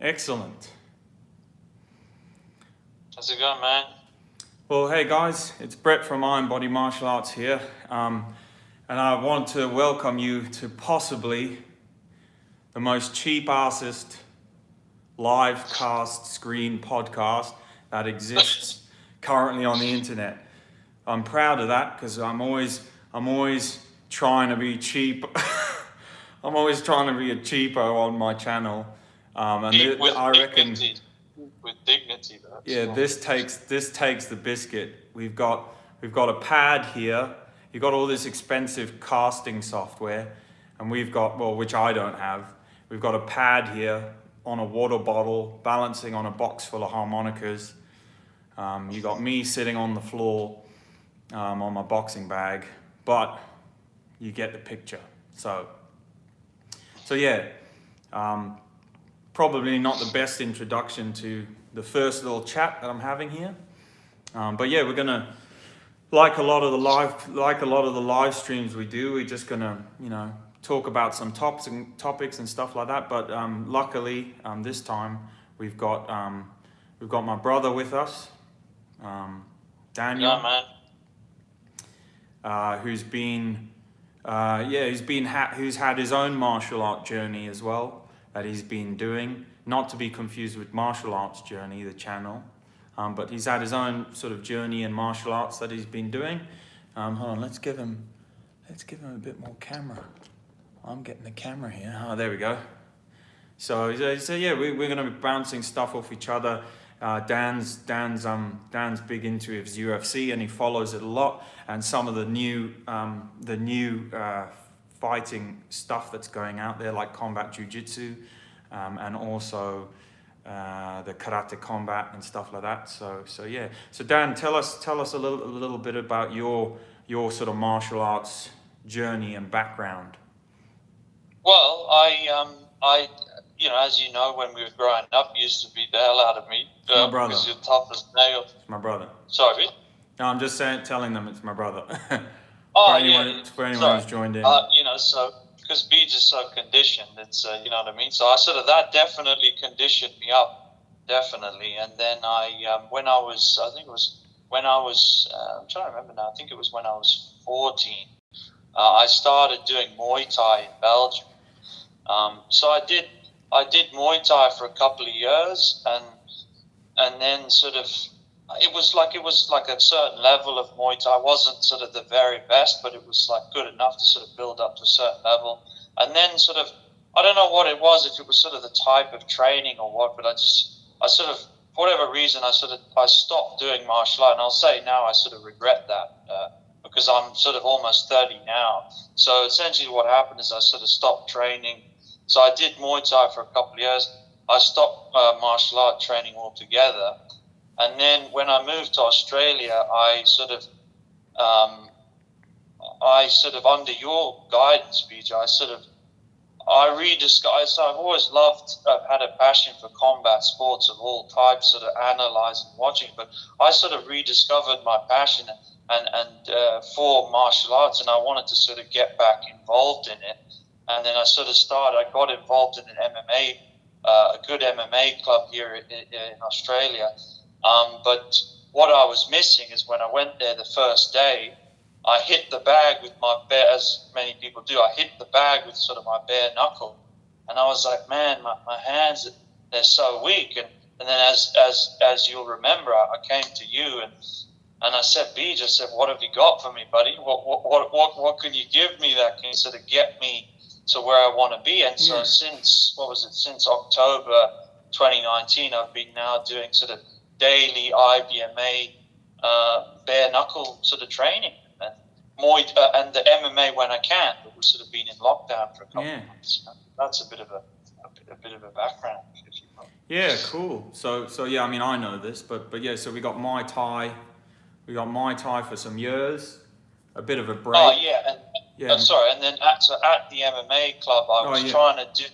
Excellent. How's it going, man? Well, hey guys, it's Brett from Iron Body Martial Arts here, and I want to welcome you to possibly the most cheap-assest live cast screen podcast that exists currently on the internet. I'm proud of that because I'm always trying to be cheap. I'm always trying to be a cheapo on my channel, and I reckon. With dignity, though. Yeah, this takes the biscuit. We've got a pad here. You've got all this expensive casting software, and we've got, well, which I don't have. We've got a pad here on a water bottle, balancing on a box full of harmonicas. You got me sitting on the floor on my boxing bag, but you get the picture. So yeah. Probably not the best introduction to the first little chat that I'm having here, but yeah, we're gonna, like a lot of the live streams we do, we're just gonna talk about some topics and stuff like that. But luckily, this time we've got my brother with us, Daniel, who's had his own martial art journey as well that he's been doing, not to be confused with Martial Arts Journey, the channel, but he's had his own sort of journey in martial arts that he's been doing. Hold on, let's give him a bit more camera. I'm getting the camera here. Oh, there we go. So yeah, we're going to be bouncing stuff off each other. Dan's big into his UFC and he follows it a lot, and some of the new fighting stuff that's going out there, like combat jiu-jitsu, and also the karate combat and stuff like that. So yeah. So Dan, tell us a little bit about your sort of martial arts journey and background. Well, I as you know, when we were growing up, you used to beat the hell out of me. My brother. Because you're tough as nails. It's my brother. Sorry? No, I'm just telling them it's my brother. For anyone who's joined in. So because Beach is so conditioned, it's you know what I mean. So that definitely conditioned me up, definitely. And then I'm trying to remember now. I think it was when I was 14. I started doing Muay Thai in Belgium. So I did Muay Thai for a couple of years, and then sort of. It was like a certain level of Muay Thai. It wasn't sort of the very best, but it was like good enough to sort of build up to a certain level. And then sort of, I don't know what it was, if it was sort of the type of training or what, but I sort of, for whatever reason, I stopped doing martial art. And I'll say now I sort of regret that because I'm sort of almost 30 now. So essentially what happened is I sort of stopped training. So I did Muay Thai for a couple of years. I stopped martial art training altogether. And then when I moved to Australia, I sort of under your guidance, BJ, I rediscovered. So I've always had a passion for combat sports of all types, sort of analysing, watching. But I sort of rediscovered my passion and for martial arts, and I wanted to sort of get back involved in it. And then I got involved in an MMA, a good MMA club here in Australia. But what I was missing is when I went there the first day, I hit the bag with my bare, as many people do, I hit the bag with sort of my bare knuckle. And I was like, man, my hands, they're so weak. And then as you'll remember, I came to you and I said, Beej, I said, what have you got for me, buddy? What can you give me that can sort of get me to where I want to be? And so since October 2019, I've been now doing sort of daily IBMA bare knuckle sort of training and the MMA when I can, but we've sort of been in lockdown for a couple of months. That's a bit of a background, if you will. Yeah, cool. So yeah, I mean I know this, but yeah, so we got Muay Thai for some years, a bit of a break. Oh yeah, and then at the MMA club I was trying to do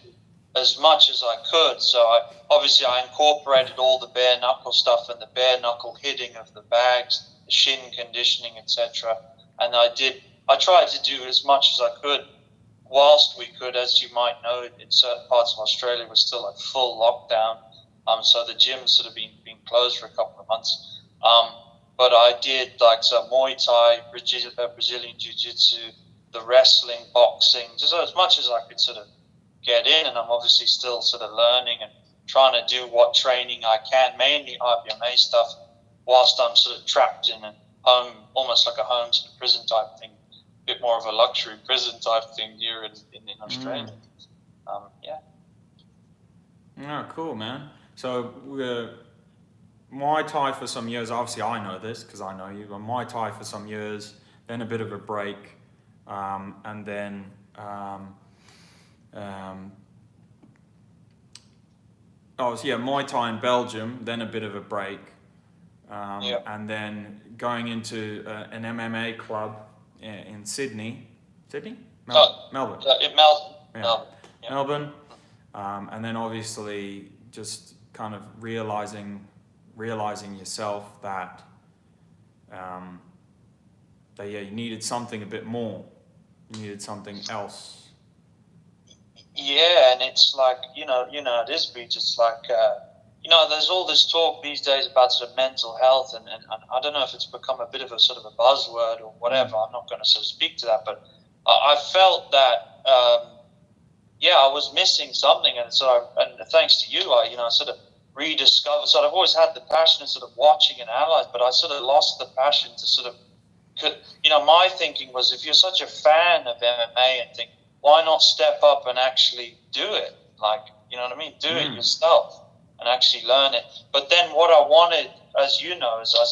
as much as I could. So I incorporated all the bare knuckle stuff and the bare knuckle hitting of the bags, the shin conditioning, etc. And I tried to do as much as I could whilst we could, as you might know, in certain parts of Australia, we're still at full lockdown. So the gyms sort of been closed for a couple of months. But I did Muay Thai, Brazilian Jiu-Jitsu, the wrestling, boxing, just as much as I could sort of get in. And I'm obviously still sort of learning and trying to do what training I can, mainly IBMA stuff, whilst I'm sort of trapped in a home, almost like a home sort of prison type thing, a bit more of a luxury prison type thing here in Australia. Oh, cool, man. So Muay Thai for some years, obviously I know this because I know you, but Muay Thai for some years, then a bit of a break, and then Muay Thai in Belgium, then a bit of a break, and then going into an MMA club in Sydney. Melbourne. In Melbourne. Yeah. Melbourne. And then obviously just kind of realizing yourself that you needed something a bit more. You needed something else. Yeah, and it's like, it is, Beach. It's like, there's all this talk these days about sort of mental health, and I don't know if it's become a bit of a sort of a buzzword or whatever. I'm not going to sort of speak to that, but I felt that, I was missing something, and and thanks to you, I sort of rediscovered. So I've always had the passion of sort of watching and analyze, but I sort of lost the passion to sort of, my thinking was, if you're such a fan of MMA and think, why not step up and actually do it? Like, you know what I mean? Do it yourself and actually learn it. But then what I wanted, as you know, is I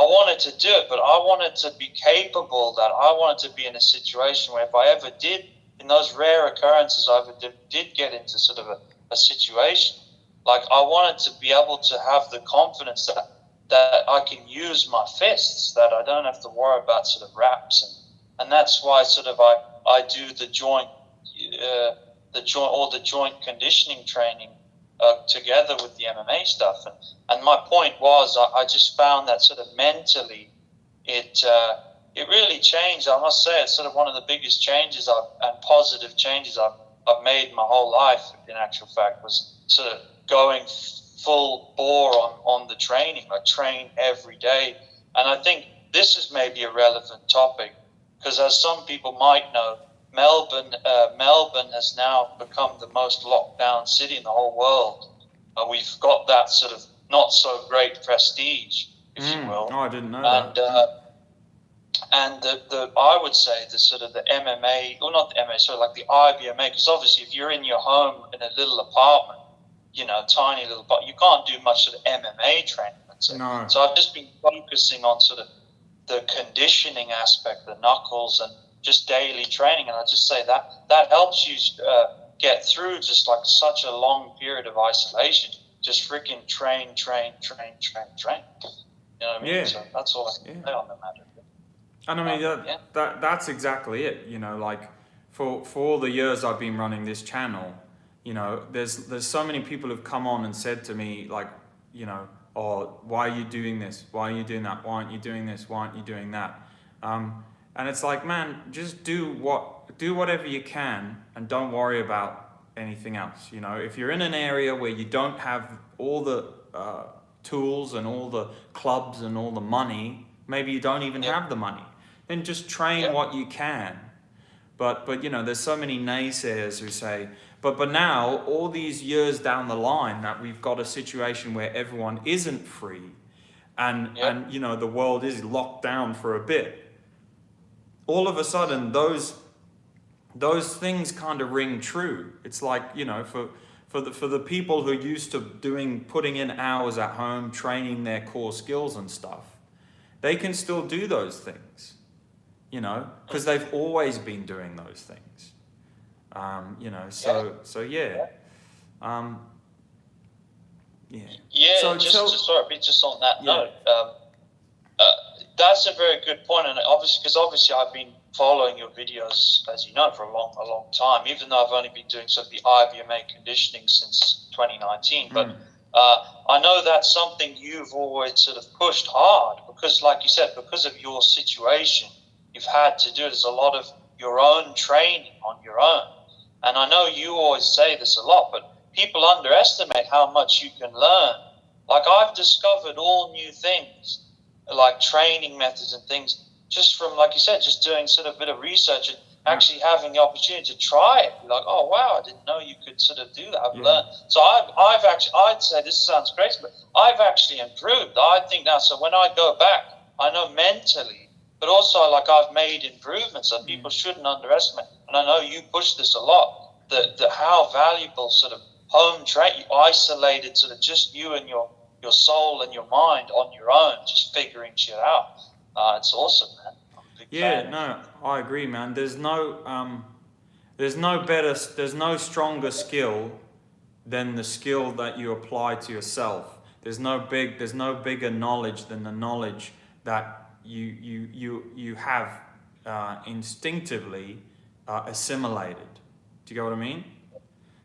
wanted to do it, but I wanted to be capable, that I wanted to be in a situation where if I ever did, in those rare occurrences, I ever did get into sort of a situation, like I wanted to be able to have the confidence that I can use my fists, that I don't have to worry about sort of wraps, and that's why sort of I do the joint conditioning training together with the MMA stuff, and my point was I just found that sort of mentally it really changed. I must say it's sort of one of the biggest changes and positive changes I've made my whole life. In actual fact, was sort of going full bore on the training. I train every day, and I think this is maybe a relevant topic because, as some people might know, Melbourne has now become the most locked down city in the whole world. We've got that sort of not so great prestige, if you will. Oh, I didn't know that. And I would say the sort of the MMA, or not the MMA, like the IBMA, because obviously if you're in your home in a little apartment, tiny little, but you can't do much sort of MMA training. No. So I've just been focusing on sort of the conditioning aspect, the knuckles, and just daily training. And I just say that helps you get through just like such a long period of isolation. Just freaking train. You know what I mean? Yeah. So that's all I can say on the matter. And I mean, that's exactly it. Like for all the years I've been running this channel, there's so many people who've come on and said to me, like, oh, why are you doing this? Why are you doing that? Why aren't you doing this? Why aren't you doing that? And it's like, man, just do whatever you can and don't worry about anything else. If you're in an area where you don't have all the tools and all the clubs and all the money, maybe you don't even have the money, then just train what you can. But there's so many naysayers who say, but now all these years down the line that we've got a situation where everyone isn't free and the world is locked down for a bit, all of a sudden those things kind of ring true. It's like, for the people who are used to putting in hours at home, training their core skills and stuff, they can still do those things, because they've always been doing those things. So just on that note, that's a very good point, and obviously I've been following your videos, as you know, for a long time, even though I've only been doing sort of the IBMA conditioning since 2019. But I know that's something you've always sort of pushed hard because, like you said, because of your situation, you've had to do it. There's a lot of your own training on your own. And I know you always say this a lot, but people underestimate how much you can learn. Like, I've discovered all new things, like training methods and things, just from, like you said, just doing sort of a bit of research and actually having the opportunity to try it. Like, oh wow, I didn't know you could sort of do that. I've learned. So I've actually, I'd say this sounds crazy, but I've actually improved. I think now, so when I go back, I know mentally, but also like I've made improvements that people shouldn't underestimate. And I know you push this a lot, the how valuable sort of home training, isolated, sort of just you and your soul and your mind on your own, just figuring shit out. It's awesome, man. Yeah, no, I agree, man. There's no stronger skill than the skill that you apply to yourself. There's no bigger knowledge than the knowledge that you have instinctively assimilated. Do you get what I mean?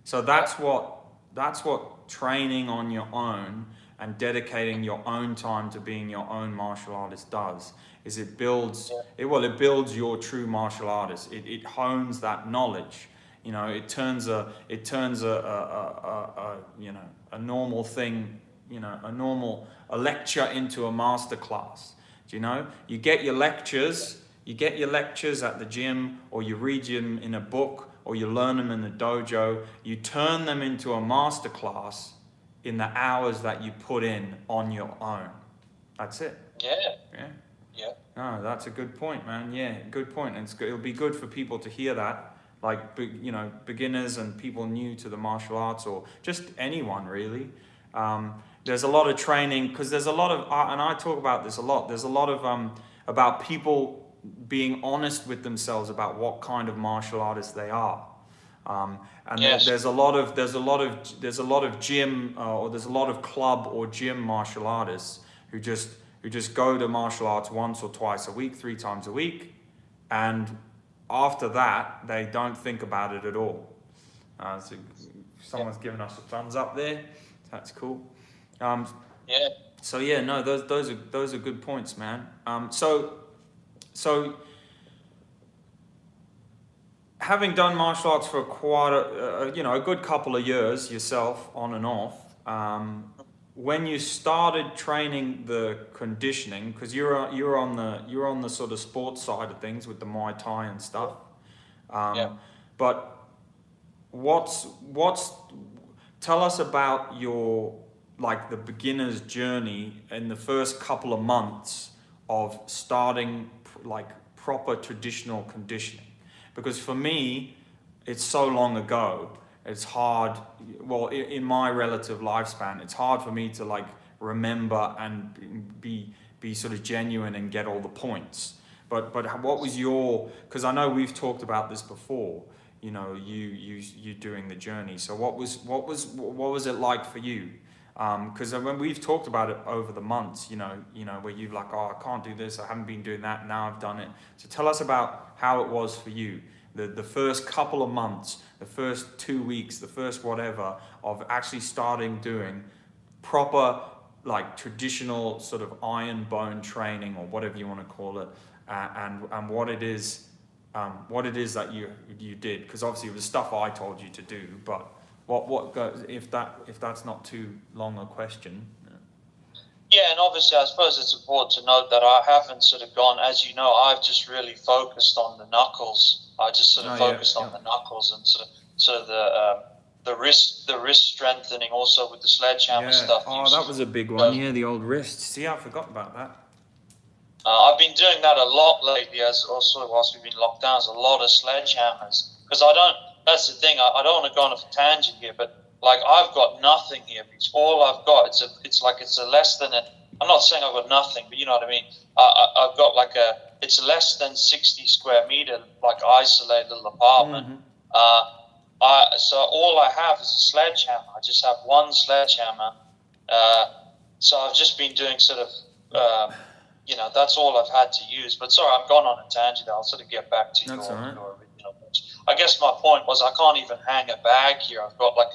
So that's what training on your own and dedicating your own time to being your own martial artist does. Is it builds your true martial artist. It hones that knowledge. You know, it turns a normal thing, a lecture into a master class. Do you know? You get your lectures at the gym, or you read them in a book, or you learn them in the dojo. You turn them into a master class in the hours that you put in on your own. That's it. Yeah. No, that's a good point, man. Yeah, good point. And it'll be good for people to hear that, like, beginners and people new to the martial arts, or just anyone really. There's a lot of training, because there's a lot of, and I talk about this a lot, there's a lot of about people being honest with themselves about what kind of martial artist they are. And there's a lot of gym, or there's a lot of club or gym martial artists who just go to martial arts once or twice a week, 3 times a week, and after that they don't think about it at all. So someone's given us a thumbs up there. That's cool. So yeah, no, those are good points, man. So having done martial arts for a good couple of years yourself, on and off, when you started training the conditioning, because you're on the sort of sports side of things with the Muay Thai and stuff, but tell us about your, like, the beginner's journey in the first couple of months of starting like proper traditional conditioning. Because for me, it's so long ago, it's hard, well, in my relative lifespan, it's hard for me to like remember and be sort of genuine and get all the points. But what was your, because I know we've talked about this before, you doing the journey. So what was it like for you? Because when we've talked about it over the months, where you've like, oh, I can't do this, I haven't been doing that, now I've done it. So tell us about how it was for you. The first couple of months, the first 2 weeks, the first whatever of actually starting doing proper, like, traditional sort of iron bone training, or whatever you want to call it, and what it is that you did. Because obviously it was stuff I told you to do, but what goes, if that's not too long a question. Yeah, and obviously I suppose it's important to note that I haven't sort of gone, as you know, I've just really focused on the knuckles. I just sort of focused on the knuckles and sort of the wrist strengthening, also with the sledgehammer stuff. Oh, that was a big one. Yeah, the old wrist. See, I forgot about that. I've been doing that a lot lately, as also whilst we've been locked down. There's a lot of sledgehammers, because that's the thing. I don't want to go on a tangent here, but like, I've got nothing here. It's all I've got. It's a less than a. I'm not saying I've got nothing, but you know what I mean. I've got like it's less than 60 square meter, like, isolated little apartment. So all I have is a sledgehammer. I just have one sledgehammer. So I've just been doing sort of, that's all I've had to use. But sorry, I've gone on a tangent. I'll sort of get back to your original. I guess my point was, I can't even hang a bag here. I've got like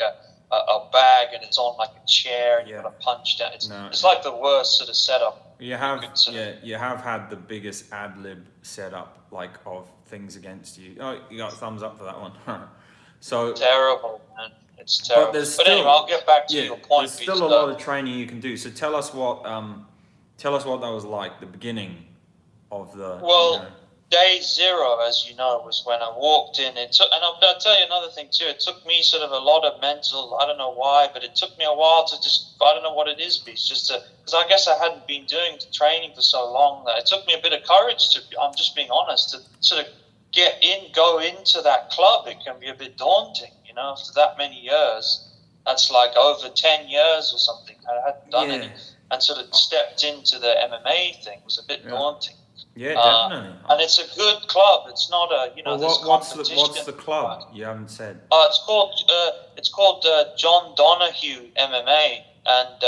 a bag, and it's on like a chair, and you've got to punch down. It's like the worst sort of setup. You have had the biggest ad lib setup, like, of things against you. Oh, you got a thumbs up for that one. So terrible, man. It's terrible. but there's But still, anyway, I'll get back to yeah, your point. there's still a lot of training you can do. So tell us what that was like, the beginning of the. Well, you know. day zero, as you know, was when I walked in. And I'll tell you another thing too. It took me sort of a lot of mental. I don't know why, but it took me a while to just. I don't know what it is, because I guess I hadn't been doing training for so long that it took me a bit of courage to. I'm just being honest, to sort of go into that club. It can be a bit daunting, after that many years. That's like over 10 years or something. I hadn't done any, and sort of stepped into the MMA thing. It was a bit daunting. Yeah, definitely. And it's a good club. It's not a this competition. What's the club? You haven't said. It's called John Donahue MMA, and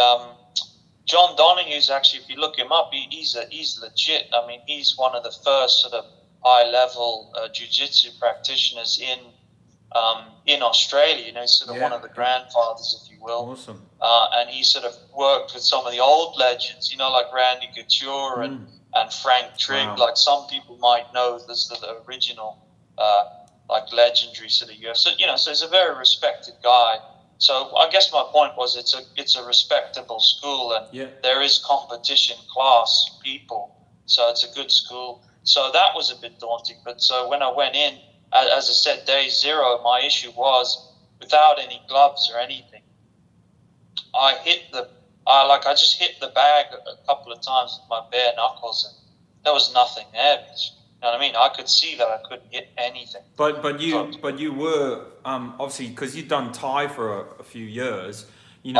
John Donahue's actually, if you look him up, he's legit. I mean, he's one of the first sort of high level jiu-jitsu practitioners in Australia. He's sort of one of the grandfathers, if you will. Awesome. And he sort of worked with some of the old legends, like Randy Couture and Frank Trigg. Wow. Like some people might know this, the original, like legendary sort of UFC. So he's a very respected guy. So I guess my point was it's a respectable school, and there is competition class people. So it's a good school. So that was a bit daunting. But so when I went in, as I said, day zero, my issue was without any gloves or anything. I just hit the bag a couple of times with my bare knuckles, and there was nothing there. You know what I mean? I could see that I couldn't hit anything. But you were obviously, because you'd done Thai for a few years. You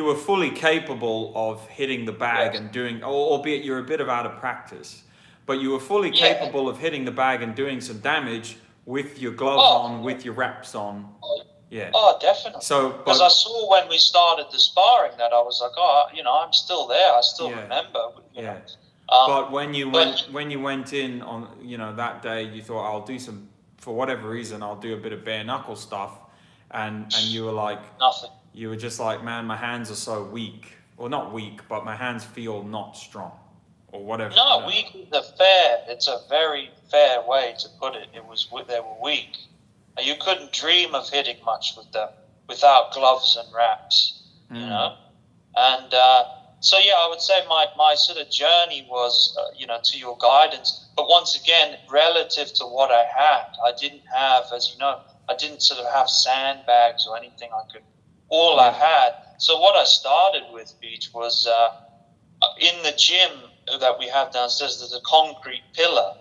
were fully capable of hitting the bag and doing, albeit you're a bit out of practice, but you were fully capable of hitting the bag and doing some damage with your gloves on, with your wraps on. Yeah. Oh, definitely. So, because I saw when we started the sparring that I was like, I'm still there. I still remember. You know. But when you went in on that day, you thought, I'll do some, for whatever reason, I'll do a bit of bare knuckle stuff, and you were like nothing. You were just like, man, my hands are so weak, or not weak, but my hands feel not strong, or whatever. No, weak is it's a very fair way to put it. They were weak. You couldn't dream of hitting much with them without gloves and wraps, And so, I would say my sort of journey was, to your guidance. But once again, relative to what I had, I didn't have, as you know, I didn't sort of have sandbags or anything all I had. So what I started with, Beach, was in the gym that we have downstairs, there's a concrete pillar.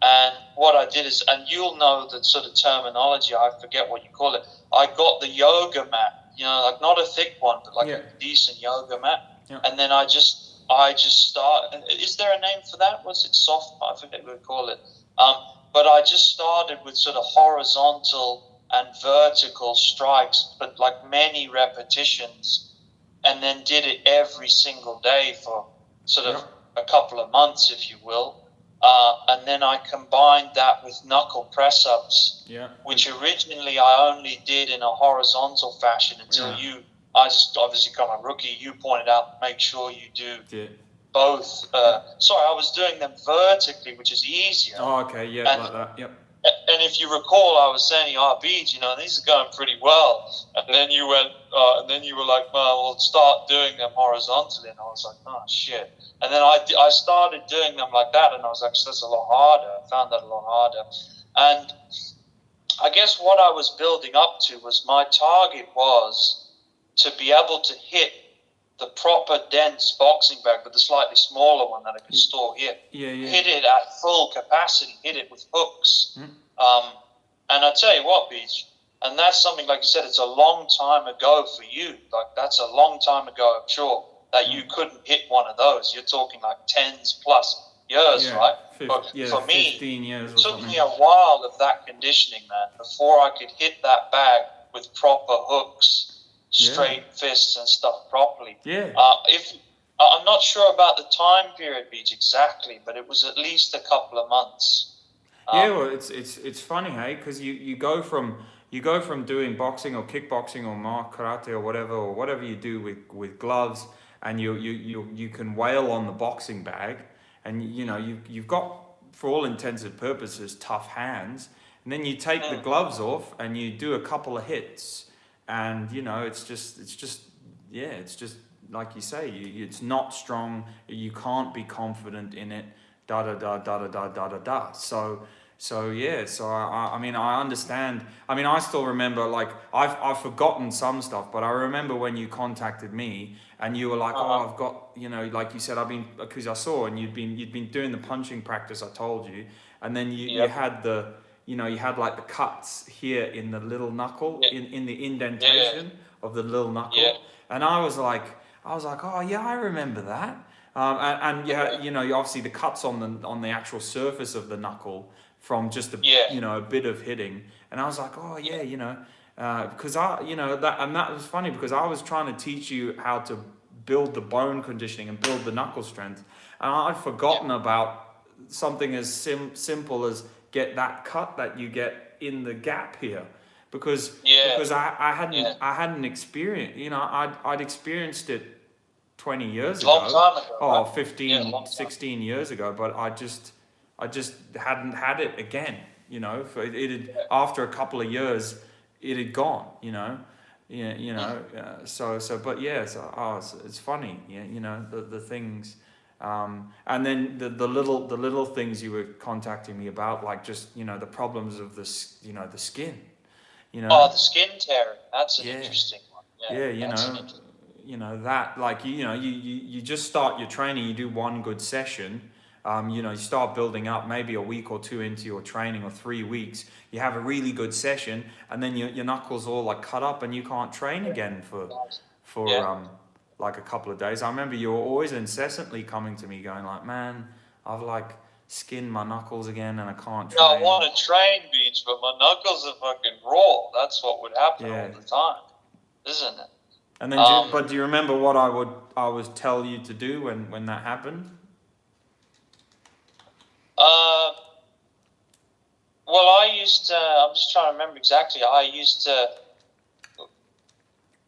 And what I did is, and you'll know the sort of terminology, I forget what you call it. I got the yoga mat, like not a thick one, but like a decent yoga mat. Yeah. And then I just started. Is there a name for that? Was it soft? I forget what we call it. But I just started with sort of horizontal and vertical strikes, but like many repetitions, and then did it every single day for sort of a couple of months, if you will. And then I combined that with knuckle press ups, which originally I only did in a horizontal fashion until I just obviously become a rookie. You pointed out, make sure you do both. Sorry, I was doing them vertically, which is easier. Oh, okay, like that, yep. And if you recall, I was saying, Beach, these are going pretty well. And then you went, and then you were like, well, we'll start doing them horizontally. And I was like, oh, shit. And then I started doing them like that, and I was like, that's a lot harder. I found that a lot harder. And I guess what I was building up to was my target was to be able to hit the proper dense boxing bag, but the slightly smaller one that I could store here. Hit it at full capacity, hit it with hooks. And I tell you what, Beach, and that's something, like you said, it's a long time ago for you. Like, that's a long time ago, I'm sure, that you couldn't hit one of those. You're talking like 10+ years, right? For me, 15 years. It took me a while of that conditioning, man, before I could hit that bag with proper hooks, straight fists and stuff properly. I'm not sure about the time period, Beach, exactly, but it was at least a couple of months. Well, it's funny, hey, because you go from doing boxing or kickboxing or karate or whatever you do with gloves, and you can wail on the boxing bag, and you've got for all intents and purposes, tough hands. And then you take the gloves off and you do a couple of hits, and you know, it's just like you say, it's not strong. You can't be confident in it. Da da da da da da da da da. So yeah. So I mean, I understand. I mean, I still remember, like, I've forgotten some stuff, but I remember when you contacted me and you were like, oh, I've got, you know, like you said, because I saw, and you'd been doing the punching practice, I told you, and then you had the, you know, you had like the cuts here in the little knuckle, in the indentation of the little knuckle, and I was like, oh yeah, I remember that. And you know, you obviously the cuts on the actual surface of the knuckle from just you know, a bit of hitting, and I was like, oh yeah, you know, because you know, that was funny, because I was trying to teach you how to build the bone conditioning and build the knuckle strength, and I'd forgotten about something as simple as get that cut that you get in the gap here, because I hadn't experienced, you know, I'd experienced it 20 years ago. Long time ago. Oh, right? 15, 16 years ago, but I just hadn't had it again, you know. For it had, after a couple of years, it had gone, you know. Yeah, you know. But yeah, it's funny, yeah, you know, the things. And then the little things you were contacting me about, like, just, you know, the problems of you know, the skin, you know. Oh, the skin tearing. That's an interesting one. Yeah, you know, that, like, you know, you just start your training, you do one good session, you know, you start building up, maybe a week or two into your training, or 3 weeks, you have a really good session, and then your knuckles all like cut up, and you can't train again for like a couple of days. I remember you were always incessantly coming to me going like, man, I've like skinned my knuckles again and I can't train. I want to train, Beach, but my knuckles are fucking raw. That's what would happen all the time, isn't it? And then, but do you remember what I would tell you to do when that happened? Well, I used to. I'm just trying to remember exactly. I used to.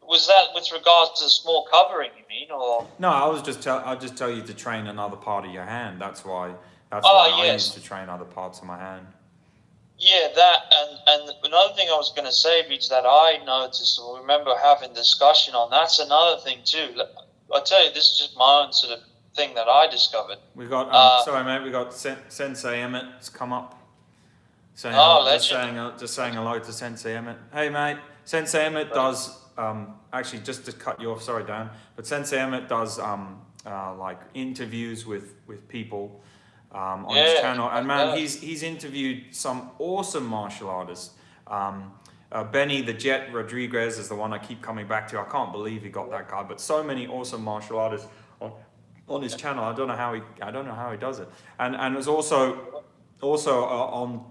Was that with regards to the small covering, you mean, or? No, I'd just tell you to train another part of your hand. That's why I used to train other parts of my hand. Yeah, that, and another thing I was going to say, Beach, that I noticed, or remember having discussion on, that's another thing too. I tell you, this is just my own sort of thing that I discovered. We got sorry mate, we got Sensei Emmett's come up. Just saying hello to Sensei Emmett. Hey mate, Sensei Emmett does actually, just to cut you off, sorry Dan, but Sensei Emmett does like interviews with people on his channel, and man, he's interviewed some awesome martial artists. Benny the Jet Rodriguez is the one I keep coming back to. I can't believe he got that guy, but so many awesome martial artists on his channel. I don't know how he does it. And it was also on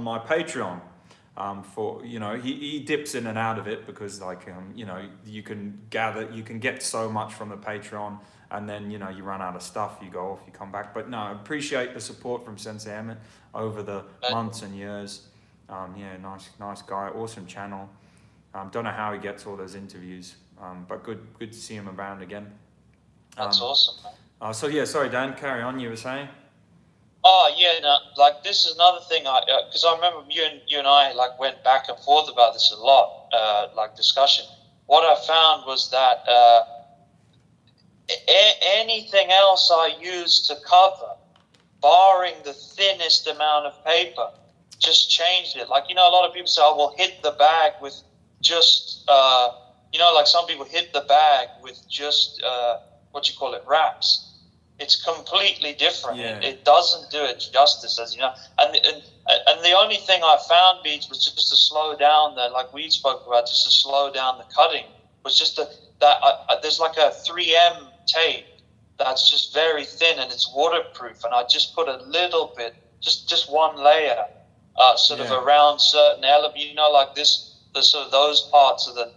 my Patreon. For, you know, he dips in and out of it, because like you know, you can get so much from the Patreon, and then, you know, you run out of stuff, you go off, you come back. But no, I appreciate the support from Sensei Emmett over the months and years. Yeah, nice guy, awesome channel. Don't know how he gets all those interviews, but good to see him around again. That's awesome, man. So yeah, sorry Dan, carry on, you were saying? Oh yeah, no, like this is another thing, because I remember you and I like went back and forth about this a lot, like discussion. What I found was that anything else I used to cover, barring the thinnest amount of paper, just changed it. Like, you know, a lot of people say, "Oh, well, hit the bag with just," you know, like some people hit the bag with just wraps. It's completely different. Yeah. It doesn't do it justice, as you know. And the only thing I found, Beach, was just to slow down like we spoke about, just to slow down the cutting. Was just there's like a 3M tape that's just very thin and it's waterproof, and I just put a little bit, just one layer, around certain elements. You know, like the sort of those parts of the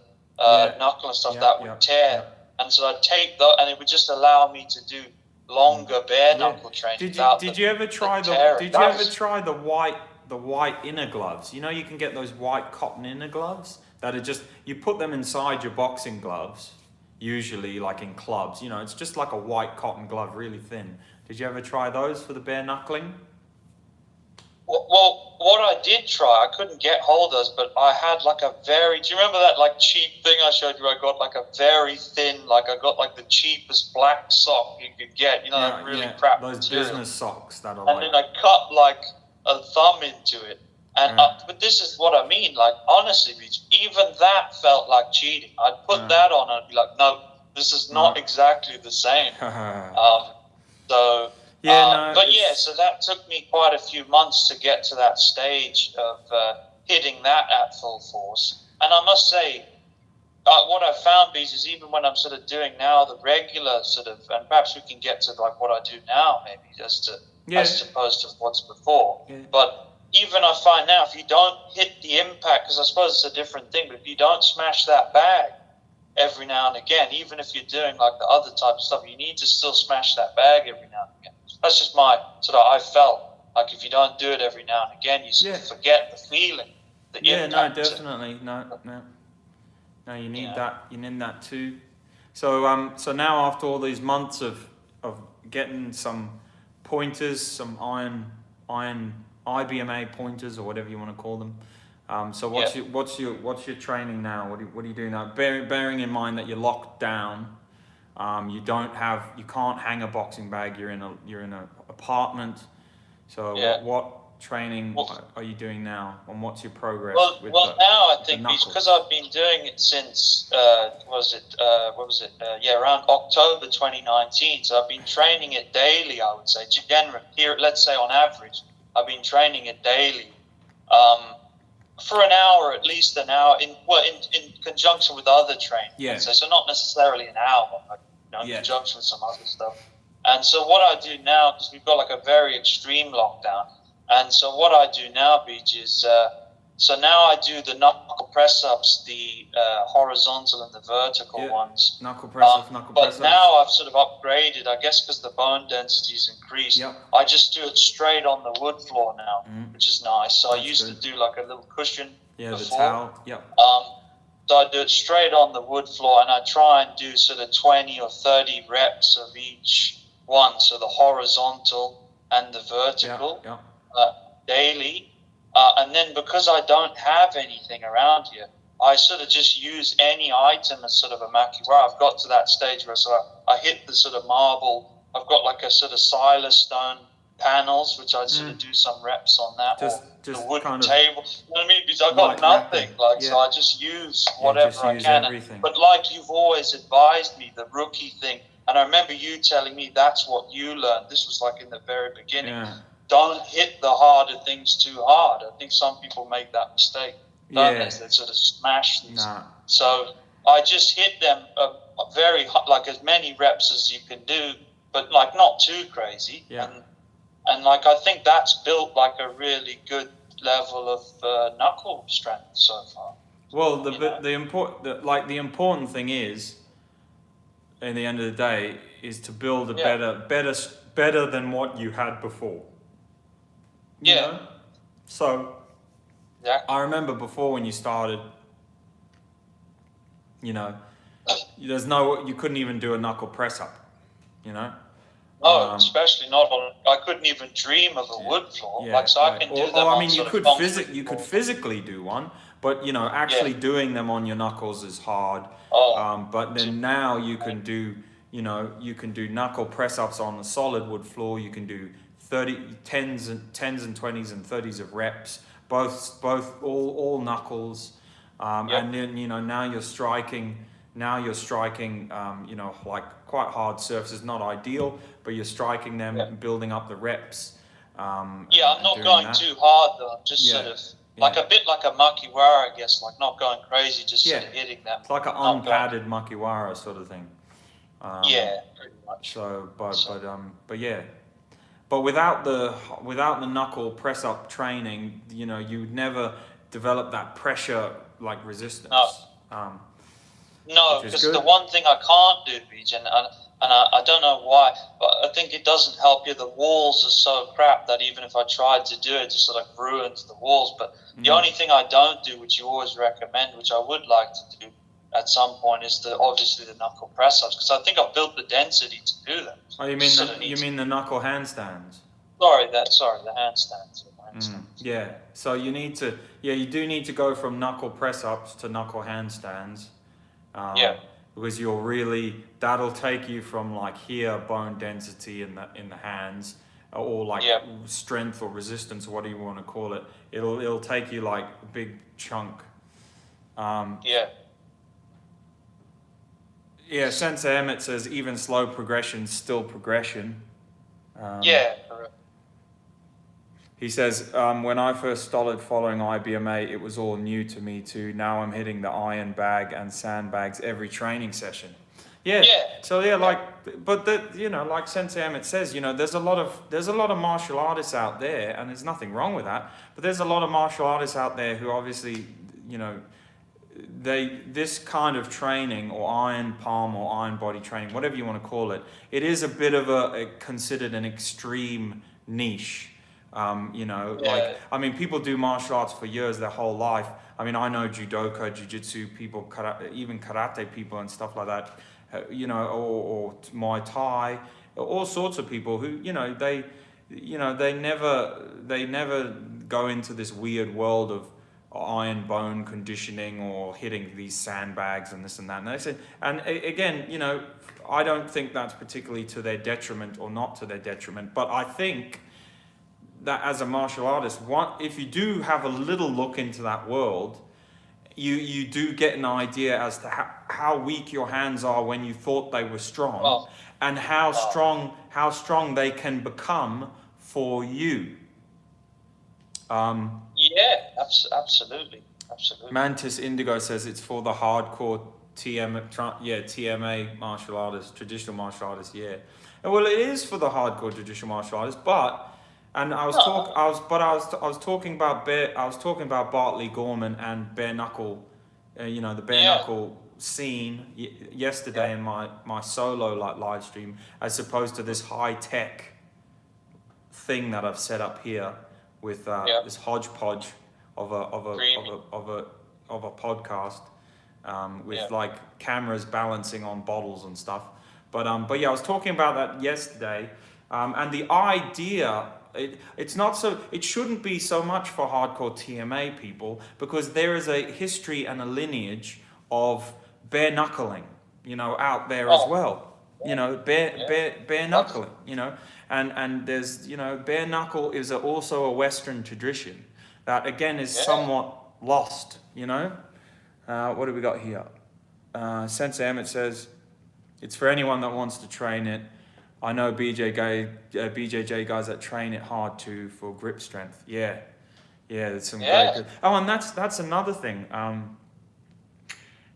knuckle and stuff that would tear, and so I taped that, and it would just allow me to do longer bare knuckle training. Did you ever try the white inner gloves? You know, you can get those white cotton inner gloves that are just, you put them inside your boxing gloves, usually like in clubs. You know, it's just like a white cotton glove, really thin, Did you ever try those for the bare knuckling? Well, what I did try, I couldn't get hold of those, but I had like a very, do you remember that like cheap thing I showed you? I got like a very thin, like I got like the cheapest black sock you could get, you know, that really crap those material. business socks that are and then I cut like a thumb into it. And but this is what I mean, like honestly, even that felt like cheating. I'd put that on and I'd be like, no, this is not exactly the same. So so that took me quite a few months to get to that stage of hitting that at full force. And I must say, what I found, Bees, is even when I'm sort of doing now the regular sort of, and perhaps we can get to like what I do now, maybe as opposed to what's before. Yeah. But even I find now, if you don't hit the impact, because I suppose it's a different thing, but if you don't smash that bag every now and again, even if you're doing like the other type of stuff, you need to still smash that bag every now and again. That's just my sort of, I felt like if you don't do it every now and again, you sort of forget the feeling. Definitely. No, you need that. You need that too. So so now after all these months of getting some pointers, some iron IBMA pointers or whatever you want to call them. So what's your training now? What are you doing now? Bearing in mind that you're locked down, you can't hang a boxing bag. You're in a apartment. So what training are you doing now, and what's your progress? Now I think because I've been doing it since around October 2019. So I've been training it daily. I would say generally here, let's say on average, I've been training it daily. For an hour, at least an hour, in conjunction with other training. Yeah. So not necessarily an hour, but in conjunction with some other stuff. And so what I do now, because we've got like a very extreme lockdown, and so what I do now, Beach, is so now I do the knuckle press ups, the horizontal and the vertical ones. Knuckle press ups, But now I've sort of upgraded, I guess, because the bone density's increased. Yep. I just do it straight on the wood floor now, which is nice. So I used to do like a little cushion before. The towel. Yep. So I do it straight on the wood floor, and I try and do sort of 20 or 30 reps of each one. So the horizontal and the vertical daily. And then because I don't have anything around here, I sort of just use any item as sort of a makiwara. I've got to that stage where I hit the sort of marble. I've got like a sort of silas stone panels, which I'd sort of do some reps on that. Just the wooden table. You know what I mean? Because I've got nothing. So I just use whatever I can. But like you've always advised me, the rookie thing, and I remember you telling me that's what you learned. This was like in the very beginning. Yeah. Don't hit the harder things too hard. I think some people make that mistake. Don't they? They sort of smash these. So I just hit them very hard, like as many reps as you can do, but like not too crazy. Yeah. And like I think that's built like a really good level of knuckle strength so far. Well, the important thing is, in the end of the day, is to build a better than what you had before. You know? So I remember before when you started, you couldn't even do a knuckle press up, No, especially not on. I couldn't even dream of a wood floor. I can do them. I mean, you could physically do one, but actually doing them on your knuckles is hard. But then now you can do, you can do knuckle press ups on the solid wood floor. You can do 10s and 20s and 30s of reps, both all knuckles, and then now you're striking. Like quite hard surfaces, not ideal, but you're striking them, building up the reps. I'm not going too hard though. I'm just sort of like a bit like a makiwara, I guess, like not going crazy, just sort of hitting them. It's like an unpadded makiwara sort of thing. Pretty much. But without the knuckle press up training, you'd never develop that pressure like resistance. No, because the one thing I can't do, Beach, and I don't know why, but I think it doesn't help you. The walls are so crap that even if I tried to do it, it just sort of ruins the walls. But the only thing I don't do, which you always recommend, which I would like to do, at some point is obviously the knuckle press ups, because I think I've built the density to do that. Oh, you mean the knuckle handstands? Sorry, the handstands. Yeah. So you do need to go from knuckle press ups to knuckle handstands. Because that'll take you from like here bone density in the hands, or like strength or resistance, or whatever you want to call it. It'll take you like a big chunk. Yeah, Sensei Emmett says even slow progression still progression. Correct. He says, when I first started following IBMA, it was all new to me too. Now I'm hitting the iron bag and sandbags every training session. So like Sensei Emmett says, there's a lot of martial artists out there, and there's nothing wrong with that. But there's a lot of martial artists out there who obviously, this kind of training, or iron palm or iron body training, whatever you want to call it, it is a bit of considered an extreme niche. People do martial arts for years, their whole life. I mean, I know judoka, jiu-jitsu people, even karate people and stuff like that, or Muay Thai, all sorts of people who, they never go into this weird world of iron bone conditioning or hitting these sandbags and this and that. And again, I don't think that's particularly to their detriment or not to their detriment, but I think that as a martial artist, if you do have a little look into that world, you do get an idea as to how weak your hands are when you thought they were strong, and how strong they can become for you. Absolutely. Mantis Indigo says it's for the hardcore TMA martial artists, traditional martial artists. Yeah, well, it is for the hardcore traditional martial artists, but. And I was talking about Bartley Gorman and bare knuckle, the bare knuckle scene yesterday in my solo live stream, as opposed to this high tech thing that I've set up here with this hodgepodge of a podcast with like cameras balancing on bottles and stuff. But I was talking about that yesterday, and the idea. It shouldn't be so much for hardcore TMA people, because there is a history and a lineage of bare knuckling, out there as well. Bare knuckling, and there's, bare knuckle is also a Western tradition that again is somewhat lost, What do we got here? Sensei Emmett says, it's for anyone that wants to train it. I know BJJ guys that train it hard too for grip strength. Yeah, there's some great good. Oh, and that's another thing.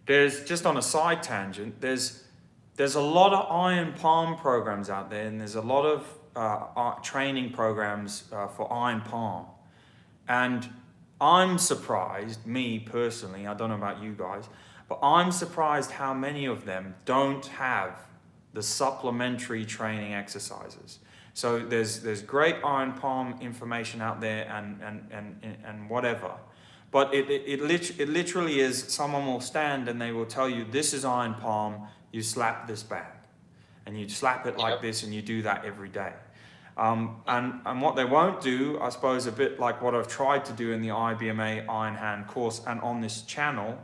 There's, just on a side tangent, there's a lot of iron palm programs out there, and there's a lot of training programs for iron palm. And I'm surprised, me personally, I don't know about you guys, but I'm surprised how many of them don't have the supplementary training exercises. So there's great iron palm information out there and whatever, but it literally is, someone will stand and they will tell you, this is iron palm, you slap this bag, and you slap it like this, and you do that every day. And what they won't do, I suppose, a bit like what I've tried to do in the IBMA Iron Hand course and on this channel,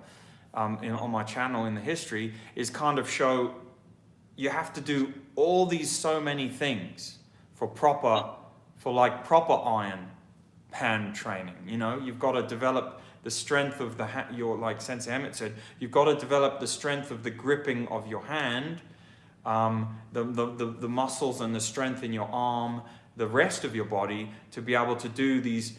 on my channel in the history, is kind of show you have to do all these so many things for proper iron hand training. You've got to develop the strength of the hand. Like Sensei Emmett said, you've got to develop the strength of the gripping of your hand, the muscles and the strength in your arm, the rest of your body, to be able to do these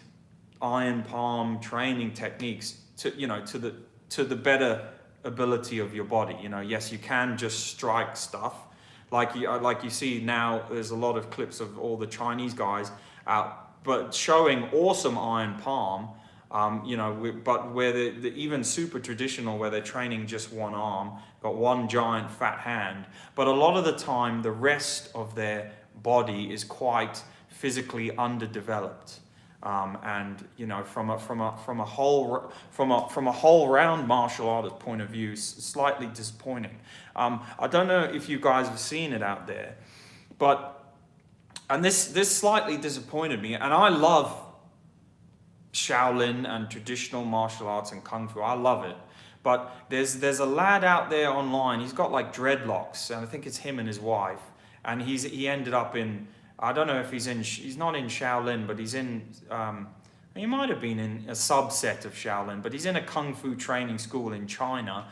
iron palm training techniques to the better ability of your body. Yes, you can just strike stuff like you see now. There's a lot of clips of all the Chinese guys out, but showing awesome iron palm, but where the even super traditional, where they're training just one arm, got one giant fat hand, but a lot of the time the rest of their body is quite physically underdeveloped. and you know, from a whole round martial artist point of view, slightly disappointing. I don't know if you guys have seen it out there, but this slightly disappointed me. And I love Shaolin and traditional martial arts and kung fu. I love it. But there's a lad out there online. He's got like dreadlocks, and I think it's him and his wife. And he ended up in, I don't know if he's not in Shaolin, but he's in, he might have been in a subset of Shaolin, but he's in a kung fu training school in China.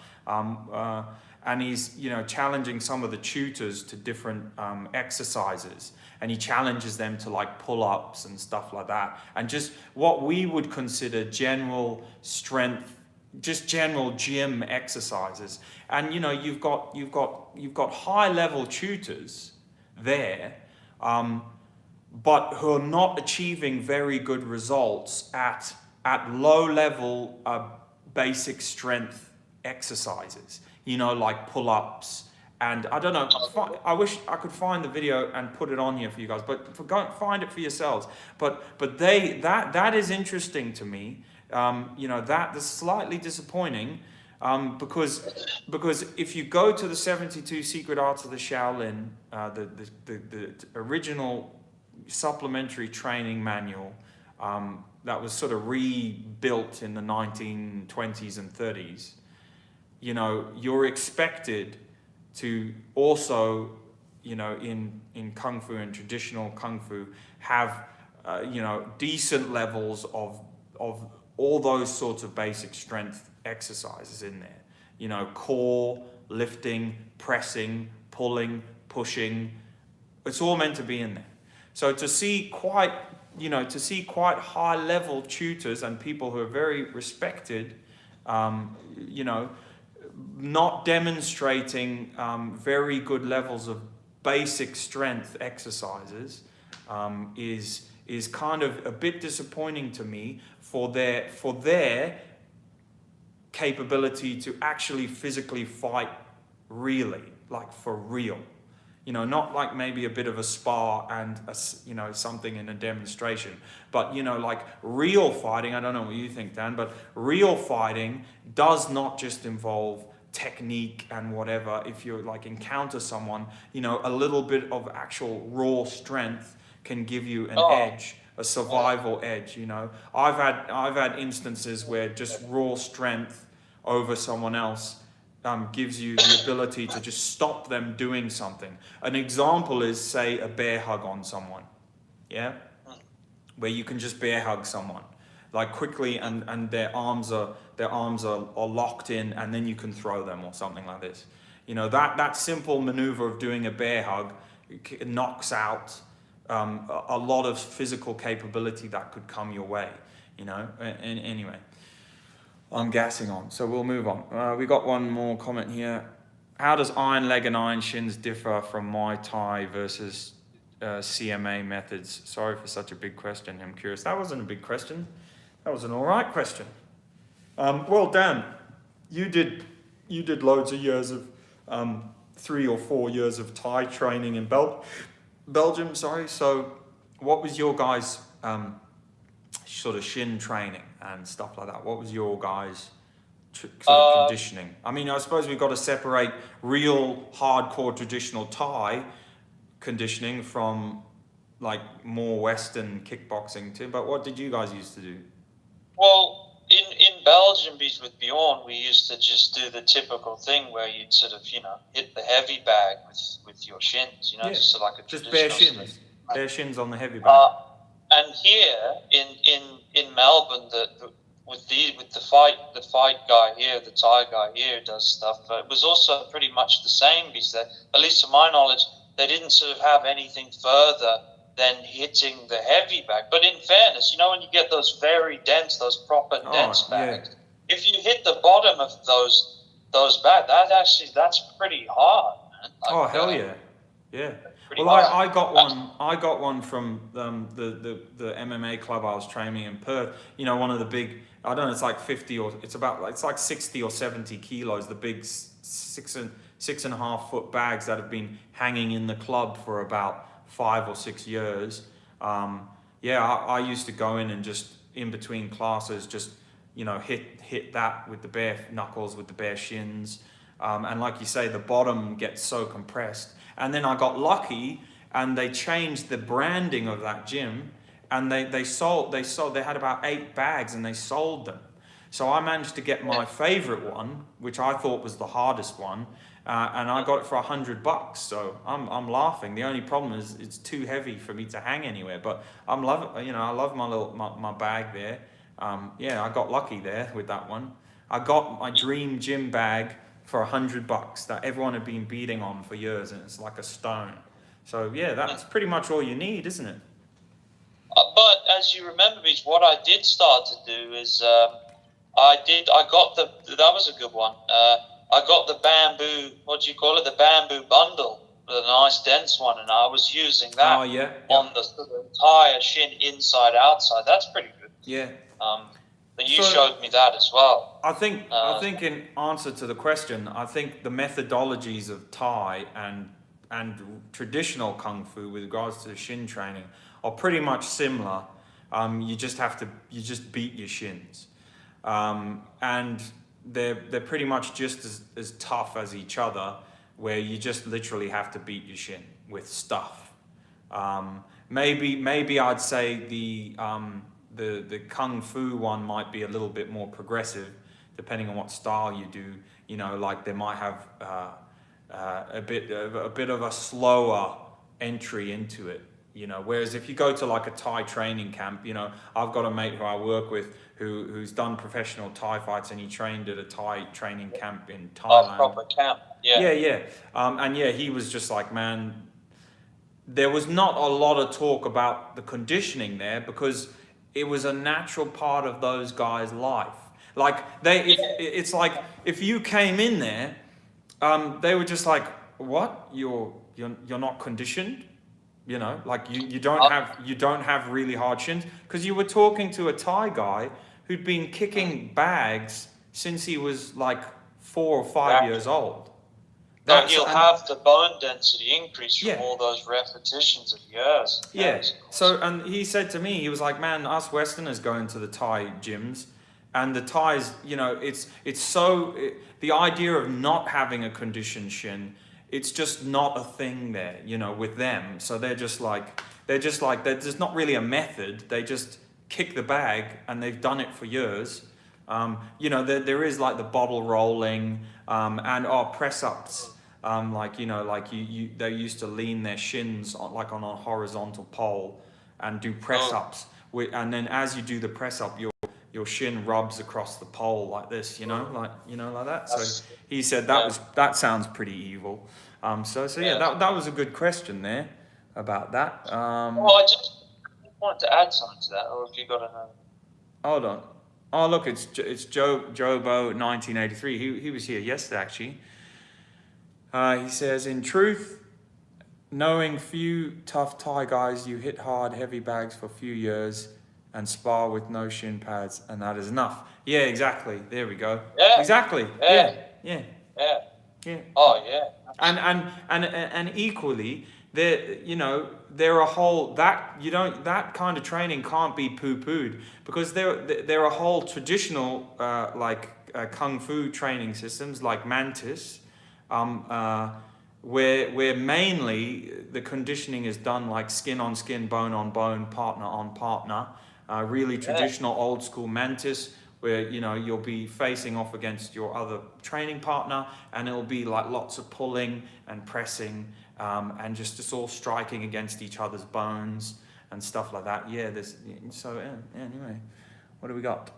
And he's, you know, challenging some of the tutors to different exercises. And he challenges them to like pull-ups and stuff like that. And just what we would consider general strength, just general gym exercises. And you know, you've got high-level tutors there, but who are not achieving very good results at low-level basic strength exercises. You know, like pull-ups. And I don't know, I wish I could find the video and put it on here for you guys, but go find it for yourselves. But that is interesting to me. You know, that's slightly disappointing, because if you go to the 72 Secret Arts of the Shaolin, the original supplementary training manual, that was sort of rebuilt in the 1920s and 30s, you know, you're expected to also, you know, in kung fu and traditional kung fu, have you know, decent levels of all those sorts of basic strength exercises in there. You know, core, lifting, pressing, pulling, pushing. It's all meant to be in there. So to see quite high level tutors and people who are very respected, you know, not demonstrating very good levels of basic strength exercises, is kind of a bit disappointing to me for their capability to actually physically fight, really, like for real. You know, not like maybe a bit of a spar and you know, something in a demonstration, but you know, like real fighting. I don't know what you think, Dan, but real fighting does not just involve technique and whatever. If you like encounter someone, you know, a little bit of actual raw strength can give you an edge, a survival edge. You know, I've had instances where just raw strength over someone else gives you the ability to just stop them doing something. An example is, say, a bear hug on someone, yeah, where you can just bear hug someone, like quickly, and their arms are locked in, and then you can throw them or something like this. You know, that simple maneuver of doing a bear hug knocks out a lot of physical capability that could come your way. You know, and anyway. I'm gassing on, so we'll move on. We got one more comment here. How does iron leg and iron shins differ from Muay Thai versus CMA methods? Sorry for such a big question. I'm curious. That wasn't a big question. That was an all right question. Well, Dan, you did loads of years of 3 or 4 years of Thai training in Belgium. Sorry. So, what was your guys' sort of shin training and stuff like that? What was your guys' sort of conditioning? I mean, I suppose we've got to separate real hardcore traditional Thai conditioning from like more Western kickboxing too. But what did you guys used to do? Well, in Belgium, with Bjorn, we used to just do the typical thing where you'd sort of, you know, hit the heavy bag with your shins, you know, Yeah. just sort of like a just bare traditional shins, bare shins on the heavy bag. And here in Melbourne, with the fight guy here, the Thai guy here does stuff. It was also pretty much the same, because that, at least to my knowledge, they didn't sort of have anything further than hitting the heavy bag. But in fairness, you know, when you get those very dense, those proper dense bags, if you hit the bottom of those bags, that's pretty hard, man. Like, hell yeah, yeah. Well, I got one from the MMA club I was training in Perth. You know, one of the big, I don't know, it's like 50 or it's like 60 or 70 kilos. The big 6.5 foot bags that have been hanging in the club for about 5 or 6 years. yeah, I used to go in and just in between classes, just, you know, hit that with the bare knuckles, with the bare shins. And like you say, the bottom gets so compressed. And then I got lucky and they changed the branding of that gym, and they had about 8 bags and they sold them. So I managed to get my favorite one, which I thought was the hardest one, and I got it for $100. So I'm laughing. The only problem is it's too heavy for me to hang anywhere. But I love my bag there. Yeah, I got lucky there with that one. I got my dream gym bag for $100 that everyone had been beating on for years, and it's like a stone. So yeah, that's pretty much all you need, isn't it? But as you remember, Beach, what I did start to do is that was a good one. I got the bamboo, the bamboo bundle, the nice dense one, and I was using that on the entire shin, inside, outside. That's pretty good. Yeah. But you showed me that as well. I think in answer to the question, I think the methodologies of Thai and traditional Kung Fu with regards to the shin training are pretty much similar. You just beat your shins. And they're pretty much just as tough as each other, where you just literally have to beat your shin with stuff. Maybe I'd say the Kung Fu one might be a little bit more progressive, depending on what style you do. You know, like they might have a bit of a slower entry into it. You know, whereas if you go to like a Thai training camp, you know, I've got a mate who I work with who's done professional Thai fights, and he trained at a Thai training camp in Thailand. Proper camp, yeah. Yeah. And yeah, he was just like, man, there was not a lot of talk about the conditioning there because it was a natural part of those guys' life. Like it's like if you came in there, they were just like, what? You're not conditioned? You know, like you don't have really hard shins, because you were talking to a Thai guy who'd been kicking bags since he was like 4 or 5 years old. So he'll have the bone density increase from all those repetitions of years. Yeah. So, and he said to me, he was like, man, us Westerners go into the Thai gyms, and the Thais, you know, the idea of not having a conditioned shin, it's just not a thing there, you know, with them. So there's not really a method. They just kick the bag, and they've done it for years. You know, there is like the bottle rolling, and press ups. They used to lean their shins on a horizontal pole and do press ups. And then as you do the press up, your shin rubs across the pole like this, like that. So he said that sounds pretty evil. That was a good question there about that. Well, I just wanted to add something to that, or if you got another. Hold on. Oh, look, it's Jobo 1983. He was here yesterday, actually. He says, in truth, knowing few tough Thai guys, you hit hard, heavy bags for a few years and spar with no shin pads, and that is enough. Yeah, exactly. There we go. Yeah. Exactly. Yeah. Oh, yeah. And equally, there are whole that kind of training can't be poo-pooed, because there are whole traditional kung fu training systems like Mantis, where mainly the conditioning is done like skin on skin, bone on bone, partner on partner, really traditional old school Mantis, where you'll be facing off against your other training partner, and it'll be like lots of pulling and pressing, and just all striking against each other's bones and stuff like that. Anyway, what do we got?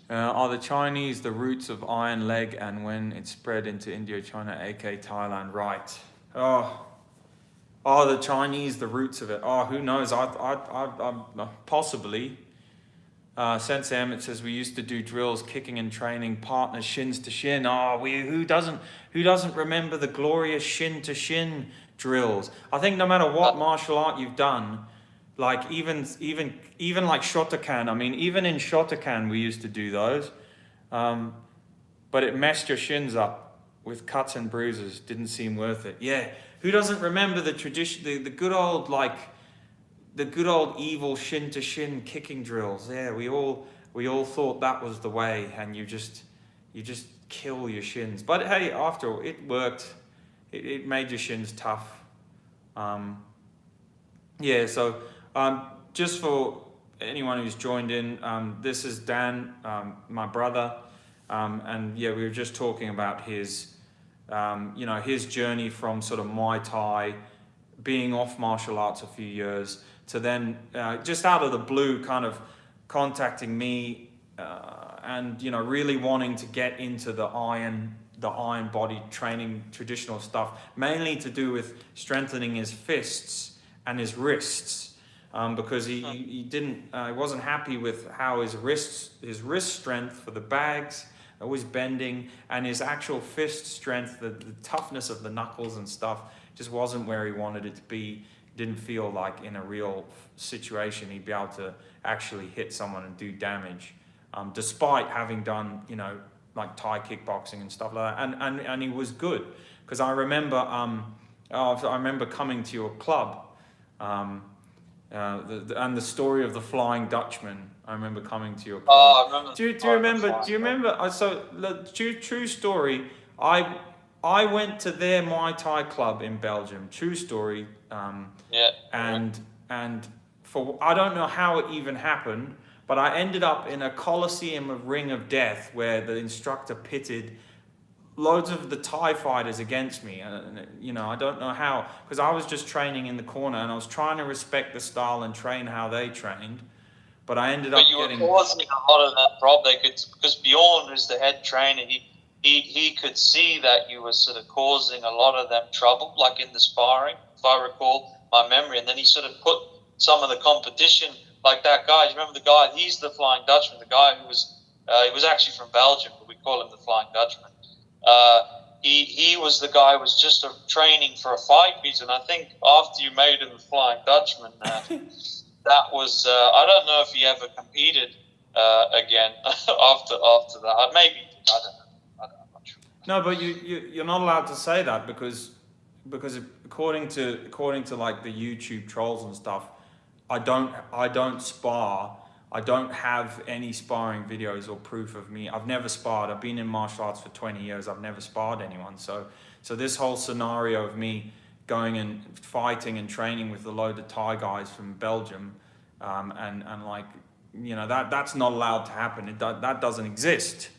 Are the Chinese the roots of iron leg, and when it spread into India, China, aka Thailand? Right. The Chinese the roots of it? Who knows? I possibly. Sensei Emmett says we used to do drills, kicking and training partners shins to shin. Who doesn't remember the glorious shin to shin drills? I think no matter what martial art you've done, like even like Shotokan. I mean, even in Shotokan we used to do those, but it messed your shins up with cuts and bruises didn't seem worth it. Yeah, who doesn't remember the tradition, the good old the good old evil shin to shin kicking drills? Yeah, we all thought that was the way, and you just kill your shins. But hey, after all, it worked. It made your shins tough. Yeah, so just for anyone who's joined in, this is Dan, my brother, and yeah, we were just talking about his, his journey from sort of Muay Thai, being off martial arts a few years, to then just out of the blue kind of contacting me and really wanting to get into the iron body training, traditional stuff, mainly to do with strengthening his fists and his wrists, because he wasn't happy with how his wrist strength for the bags, always bending, and his actual fist strength, the toughness of the knuckles and stuff, just wasn't where he wanted it to be. Didn't feel like in a real situation he'd be able to actually hit someone and do damage, despite having done like Thai kickboxing and stuff like that, and he was good, because I remember coming to your club, and the story of the Flying Dutchman. I remember coming to your club. Oh, I remember. Do you remember? So true story. I went to their Muay Thai club in Belgium. True story. And for I don't know how it even happened, but I ended up in a Colosseum of Ring of Death where the instructor pitted loads of the Thai fighters against me. I don't know how, because I was just training in the corner and I was trying to respect the style and train how they trained. But I ended up getting... But you were causing a lot of that problem. Because Bjorn, who's the head trainer, he could see that you were sort of causing a lot of them trouble, like in the sparring, if I recall my memory. And then he sort of put some of the competition, like that guy. Do you remember the guy? He's the Flying Dutchman, the guy who was... he was actually from Belgium, but we call him the Flying Dutchman. He was the guy who was just training for a fight, Peter. And I think after you made him the Flying Dutchman, that was I don't know if he ever competed again after that. Maybe I don't know. I'm not sure. No, but you're not allowed to say that because according to like the YouTube trolls and stuff, I don't spar. I don't have any sparring videos or proof of me. I've never sparred. I've been in martial arts for 20 years. I've never sparred anyone. So this whole scenario of me going and fighting and training with a load of Thai guys from Belgium, and like, that's not allowed to happen. That doesn't exist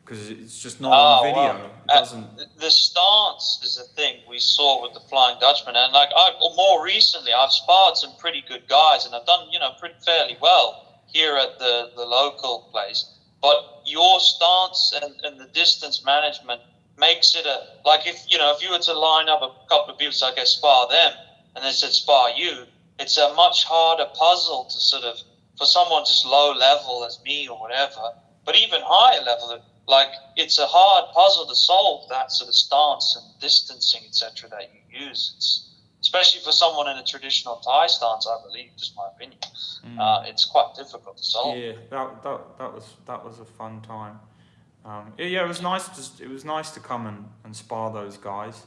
because it's just not on video. Well, it doesn't. The stance is a thing we saw with the Flying Dutchman, and like more recently, I've sparred some pretty good guys, and I've done pretty fairly well here at the local place. But your stance and the distance management makes it if you were to line up a couple of people, so I guess spar them, and they said spar you, it's a much harder puzzle to sort of, for someone just low level as me or whatever, but even higher level, like it's a hard puzzle to solve, that sort of stance and distancing, etc. that you use. It's especially for someone in a traditional Thai stance, I believe, just my opinion. It's quite difficult to solve. Yeah, that was a fun time. It was nice to come and spar those guys.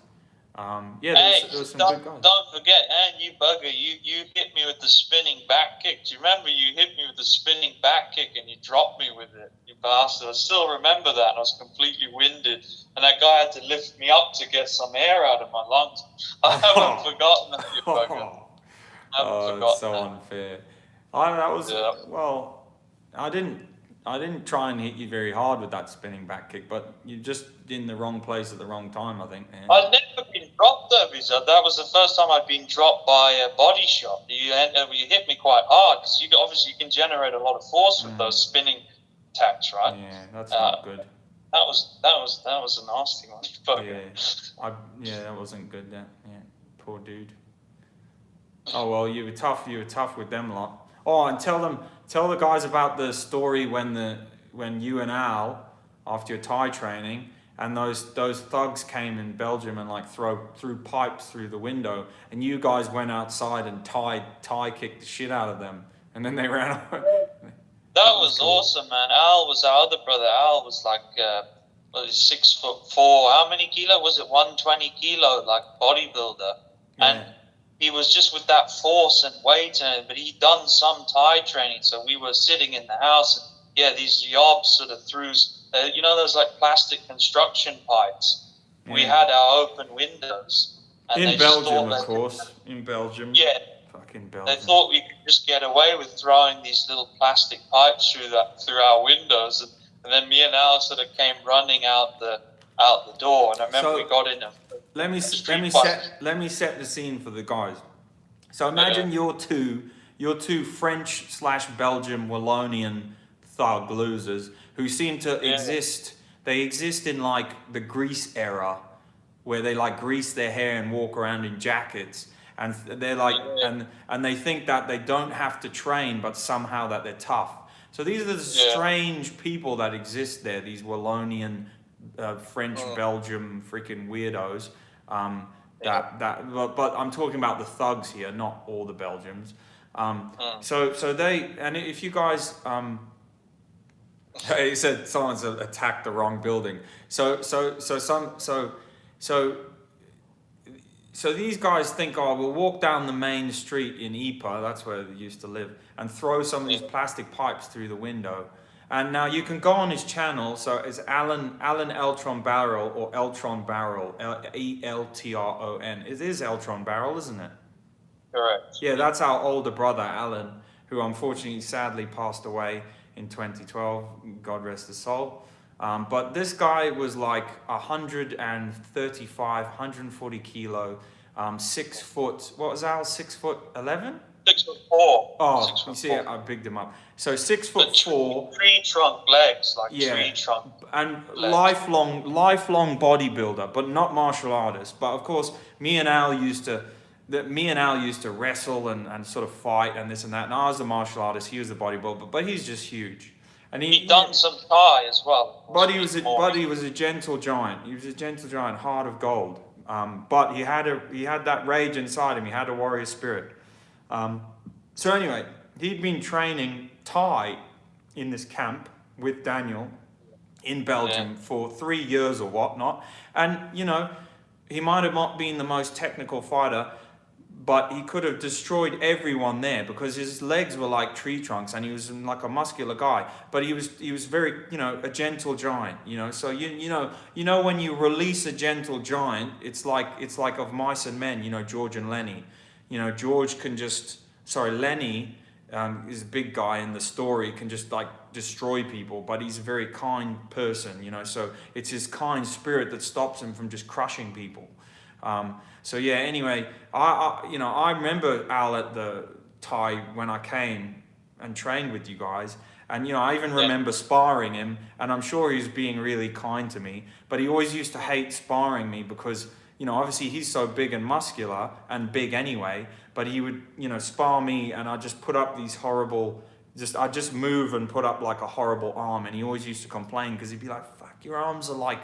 There was some good guys. Don't forget, and you bugger, you hit me with the spinning back kick. Do you remember you hit me with the spinning back kick and you dropped me with it, you bastard? I still remember that, and I was completely winded, and that guy had to lift me up to get some air out of my lungs. I haven't forgotten that, you bugger. It's so unfair. I didn't try and hit you very hard with that spinning back kick, but you're just in the wrong place at the wrong time, I think. Yeah. I'd never been dropped though, because that was the first time I'd been dropped by a body shot. You hit me quite hard, because you can generate a lot of force with those spinning attacks, right? Yeah, that's not good. That was a nasty one. That wasn't good. Yeah, poor dude. Oh well, you were tough with them lot. Oh, and tell the guys about the story when you and Al, after your Thai training, and those thugs came in Belgium and like threw pipes through the window, and you guys went outside and Thai kicked the shit out of them, and then they ran away. That was cool. Awesome, man. Al was our other brother. Al was like 6'4". How many kilo was it? 120 kilo, like bodybuilder. Yeah. And he was just with that force and weight, but he'd done some Thai training. So we were sitting in the house, and yeah, these yobs sort of through, you know, those like plastic construction pipes. Yeah. We had our open windows. And In Belgium, of course. In Belgium. Yeah. Fucking They Belgium. thought we could just get away with throwing these little plastic pipes through our windows, and then me and Al sort of came running out the door. And I remember we got in a let me set the scene for the guys. So imagine you're two French/Belgian Wallonian thug losers who seem to exist. They exist in like the Grease era, where they like grease their hair and walk around in jackets, and they're like and they think that they don't have to train, but somehow that they're tough. So these are the strange people that exist there. These Wallonian, French, Belgium freaking weirdos. But I'm talking about the thugs here, not all the Belgians. So they, and if you guys, he said someone's attacked the wrong building. So these guys think, oh, we'll walk down the main street in Ypres, that's where they used to live, and throw some of these plastic pipes through the window. And now you can go on his channel, so it's Alan Eltron Barrel, or Eltron Barrel, Eltron. It is Eltron Barrel, isn't it? Correct. Yeah, that's our older brother, Alan, who unfortunately sadly passed away in 2012, God rest his soul. But this guy was like 135, 140 kilo, 6 foot, what was Al, 6'11"? 6'4". Oh, you see, I bigged him up. So 6'4". Tree trunk legs, like tree trunk. And lifelong bodybuilder, but not martial artist. But of course, me and Al used to wrestle and sort of fight and this and that. And I was the martial artist, he was the bodybuilder, but he's just huge. And he'd done some Thai as well. But he was a gentle giant. He was a gentle giant, heart of gold. But he had that rage inside him. He had a warrior spirit. So anyway, he'd been training Thai in this camp with Daniel in Belgium for 3 years or whatnot. And, you know, he might have not been the most technical fighter, but he could have destroyed everyone there because his legs were like tree trunks and he was like a muscular guy. But he was very, you know, a gentle giant, you know. So you know when you release a gentle giant, it's like of Mice and Men, you know, George and Lenny. You know, Lenny is a big guy in the story, can just like destroy people, but he's a very kind person, you know, so it's his kind spirit that stops him from just crushing people. So yeah, anyway, I remember Al at the Thai when I came and trained with you guys, and you know, I even remember sparring him, and I'm sure he's being really kind to me, but he always used to hate sparring me because, you know, obviously he's so big and muscular and big anyway, but he would, you know, spar me and I'd just put up these horrible, I'd just move and put up like a horrible arm, and he always used to complain because he'd be like, fuck, your arms are like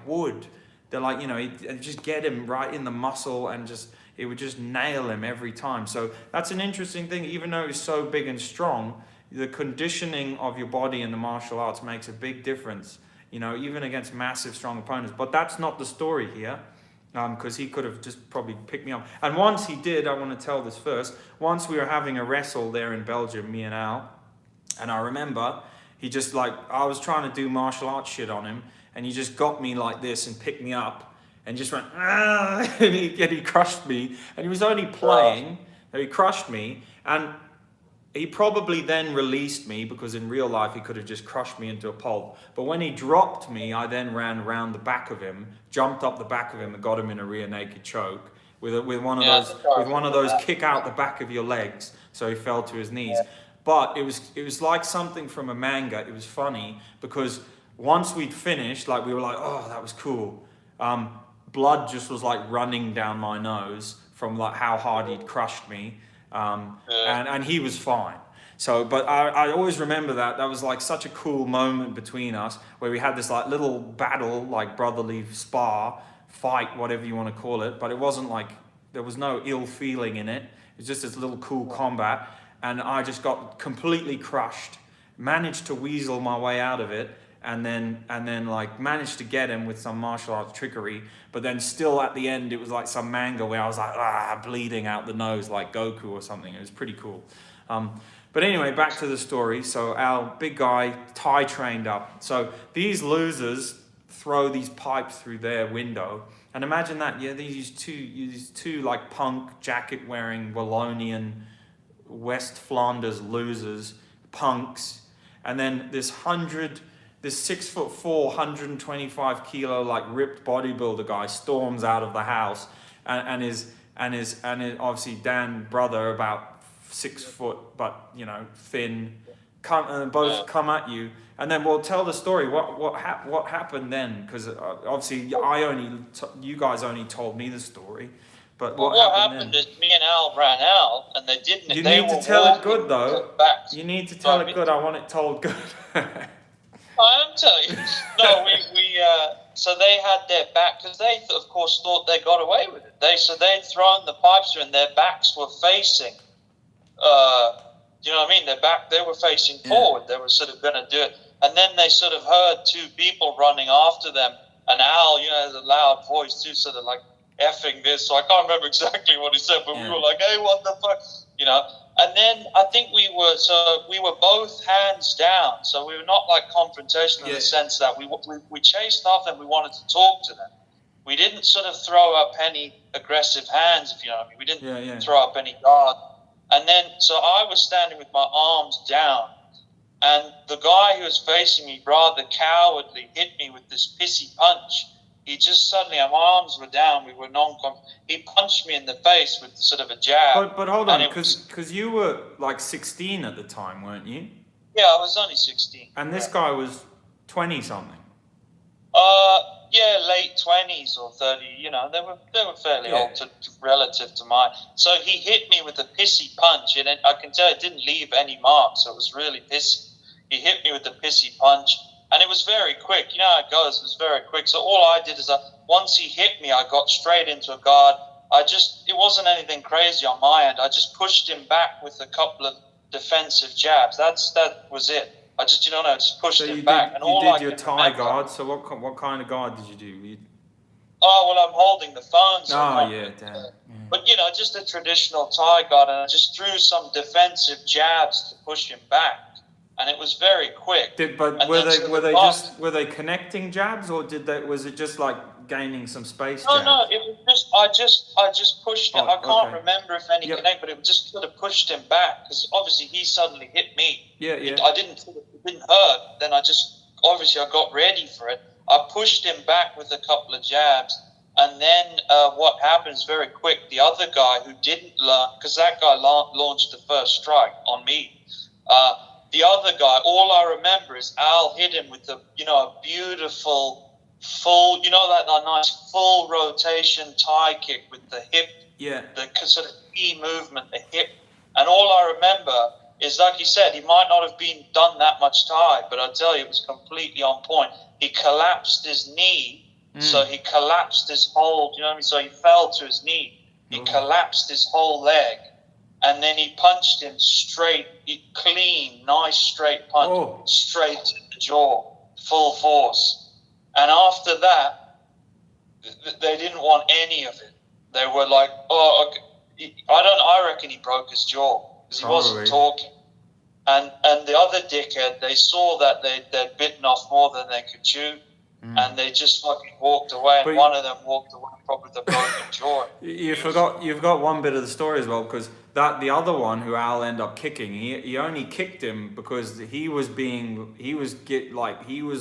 wood. They're like, you know, he'd just get him right in the muscle and it would just nail him every time. So that's an interesting thing. Even though he's so big and strong, the conditioning of your body in the martial arts makes a big difference, you know, even against massive, strong opponents. But that's not the story here, because he could have just probably picked me up. And once he did, I want to tell this first, once we were having a wrestle there in Belgium, me and Al, and I remember he just like, I was trying to do martial arts shit on him, and he just got me like this and picked me up and just went, ah, and he crushed me. And he was only playing, he crushed me, and he probably then released me because in real life he could have just crushed me into a pulp. But when he dropped me, I then ran around the back of him, jumped up the back of him and got him in a rear naked choke with one of those kick out the back of your legs, so he fell to his knees. But it was like something from a manga. It was funny because once we'd finished, like we were like, oh, that was cool. Blood just was like running down my nose from like how hard he'd crushed me. And he was fine. So, but I always remember that was like such a cool moment between us where we had this like little battle, like brotherly spar, fight, whatever you want to call it. But it wasn't like, there was no ill feeling in it. It's just this little cool combat. And I just got completely crushed, managed to weasel my way out of it. and then like managed to get him with some martial arts trickery, but then still at the end it was like some manga where I was like bleeding out the nose like Goku or something. It was pretty cool. But anyway, back to the story. So our big guy Thai trained up. So these losers throw these pipes through their window, and imagine that, yeah, these two like punk jacket wearing Wallonian West Flanders losers, punks, and then this 6'4", 125 kilo like ripped bodybuilder guy storms out of the house, and is obviously Dan brother about 6 foot but thin, both come at you, and then we'll tell the story. What happened then? Because obviously you guys only told me the story. But what happened is me and Al ran out, and they didn't. You they need to were tell it good, though. You need to tell it good. I want it told good. I am telling you. No, so they had their back, because they, of course, thought they got away with it. They'd thrown the pipes through, and their backs were facing. You know what I mean? They were facing forward. They were sort of going to do it, and then they sort of heard two people running after them, and Al, has a loud voice too, sort of like effing this. So I can't remember exactly what he said, but we were like, "Hey, what the fuck?" And then I think we were both hands down, so we were not like confrontational in the sense that we chased after them. We wanted to talk to them. We didn't sort of throw up any aggressive hands, if you know what I mean. We didn't throw up any guard. And then, so I was standing with my arms down, and the guy who was facing me rather cowardly hit me with this pissy punch. He just suddenly, our arms were down, we were he punched me in the face with sort of a jab. But hold on, because you were like 16 at the time, weren't you? Yeah, I was only 16. And this guy was 20 something. Yeah, late 20s or 30. They were fairly old relative to mine. So he hit me with a pissy punch, and I can tell it didn't leave any marks. So it was really pissy. He hit me with a pissy punch. And it was very quick. You know how it goes. It was very quick. So all I did is, once he hit me, I got straight into a guard. It wasn't anything crazy on my end. I just pushed him back with a couple of defensive jabs. That was it. I just pushed him back. And you did your Thai guard. So what kind of guard did you do? I'm holding the phone. So damn. But just a traditional Thai guard, and I just threw some defensive jabs to push him back. And it was very quick. Were they connecting jabs, or was it just like gaining some space? No, it was just I just pushed him. I can't remember if any connect, but it just sort of pushed him back, because obviously he suddenly hit me. It didn't hurt. Then I got ready for it. I pushed him back with a couple of jabs, and then what happens very quick? The other guy who didn't learn, because that guy launched the first strike on me. The other guy, all I remember is Al hit him with a beautiful full, that nice full rotation Thai kick with the hip, the sort of key movement, the hip. And all I remember is, like he said, he might not have done that much Thai, but I tell you, it was completely on point. He collapsed his knee, so he collapsed his whole, so he fell to his knee. He collapsed his whole leg. And then he punched him straight, clean, nice straight punch, straight to the jaw, full force. And after that, they didn't want any of it. They were like, okay. I reckon he broke his jaw, because he wasn't talking. And the other dickhead, they saw that they'd bitten off more than they could chew, and they just fucking walked away. And one of them walked away probably with a broken jaw. You've got one bit of the story as well, because the other one who Al ended up kicking, he only kicked him because he was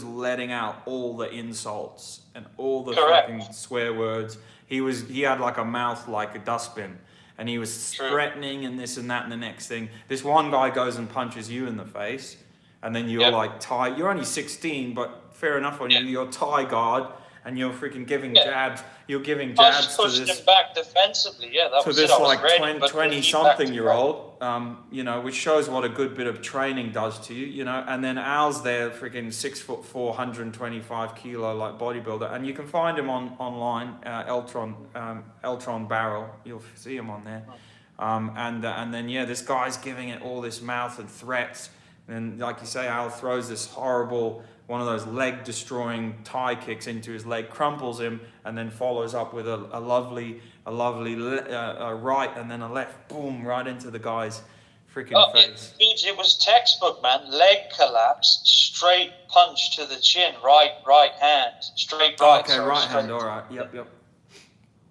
letting out all the insults and all the fucking swear words. He had like a mouth like a dustbin, and he was threatening and this and that and the next thing. This one guy goes and punches you in the face, and then you're like Thai. You're only 16, but fair enough on you. You're Thai guard, and you're freaking giving jabs. You're giving jabs to this. Pushed him back defensively. Yeah, that was this like 20-something-year-old. Which shows what a good bit of training does to you. And then Al's there, freaking 6'4", 125 kilo like bodybuilder, and you can find him online, Eltron Barrel. You'll see him on there. And then this guy's giving it all this mouth and threats, and like you say, Al throws this horrible one of those leg destroying Thai kicks into his leg, crumples him, and then follows up with a lovely right and then a left, boom, right into the guy's freaking face. It was textbook, man. Leg collapse, straight punch to the chin, right hand, straight right. Okay, right hand. All right. Yep. It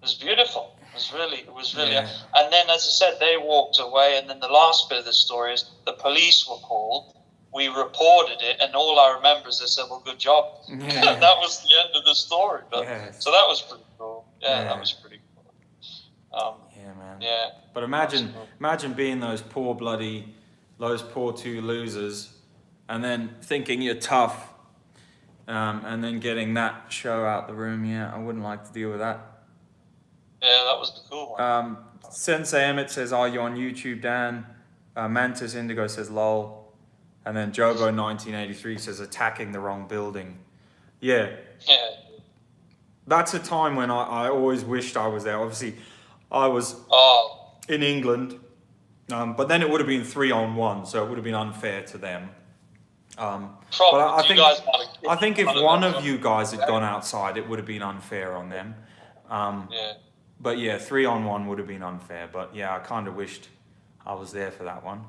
was beautiful. It was really. Yeah. And then, as I said, they walked away. And then the last bit of the story is the police were called. We reported it, and all I remember is they said, "Well, good job." Yeah. That was the end of the story. But, so that was pretty cool. Yeah, that was pretty cool. Yeah, man. Yeah. But imagine being those poor two losers, and then thinking you're tough, and then getting that show out the room. Yeah, I wouldn't like to deal with that. Yeah, that was the cool one. Sensei Emmett says, "Are you on YouTube, Dan?" Mantis Indigo says, "Lol." And then Jobo 1983 says, "Attacking the wrong building." Yeah. Yeah. That's a time when I always wished I was there. Obviously, I was in England, but then it would have been 3-on-1, so it would have been unfair to them. Probably. But I think if one of you guys had gone outside, it would have been unfair on them. Yeah. But yeah, 3-on-1 would have been unfair. But yeah, I kind of wished I was there for that one.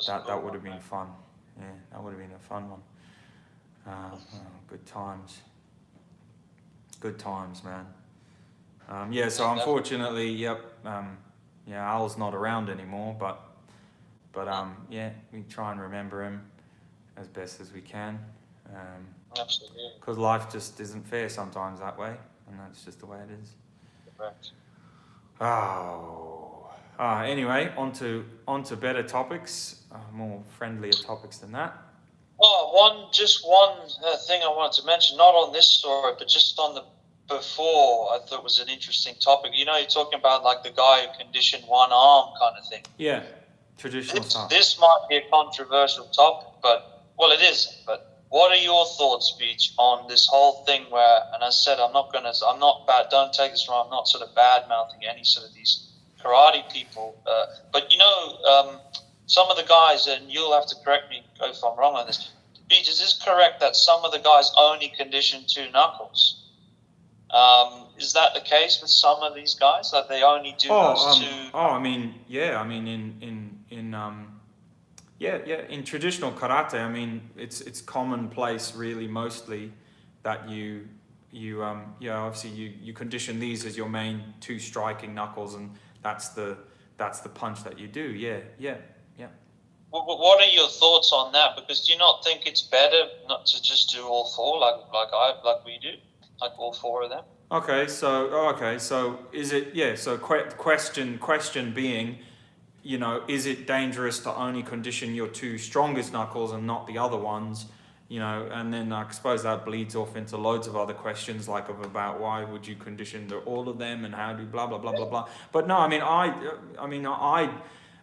That would have been fun. Yeah, that would have been a fun one. Good times. Good times, man. Yeah, so unfortunately, yep. Al's not around anymore, but yeah, we try and remember him as best as we can. Absolutely. Because life just isn't fair sometimes that way, and that's just the way it is. Correct. Anyway, on to better topics, more friendlier topics than that. One thing I wanted to mention, not on this story, but just on the before, I thought was an interesting topic. You know, you're talking about like the guy who conditioned one arm kind of thing. Yeah, traditional stuff. This might be a controversial topic, but, well, it isn't. But what are your thoughts, Beach, on this whole thing where, and as I said, don't take this wrong, I'm not sort of bad-mouthing any sort of these karate people, but you know, some of the guys, and you'll have to correct me if I'm wrong on this, Beach, is this correct that some of the guys only condition 2 knuckles? Is that the case with some of these guys, that they only do those 2? In traditional karate, I mean, it's commonplace, really, mostly, that you obviously you condition these as your main 2 striking knuckles, and that's the punch that you do. Yeah. What are your thoughts on that? Because do you not think it's better not to just do all 4 like we do, like all 4 of them? Okay, so is it? Yeah. So question being, you know, is it dangerous to only condition your 2 strongest knuckles and not the other ones? You know, and then I suppose that bleeds off into loads of other questions, like about why would you condition all of them and how do blah blah blah blah blah. But no,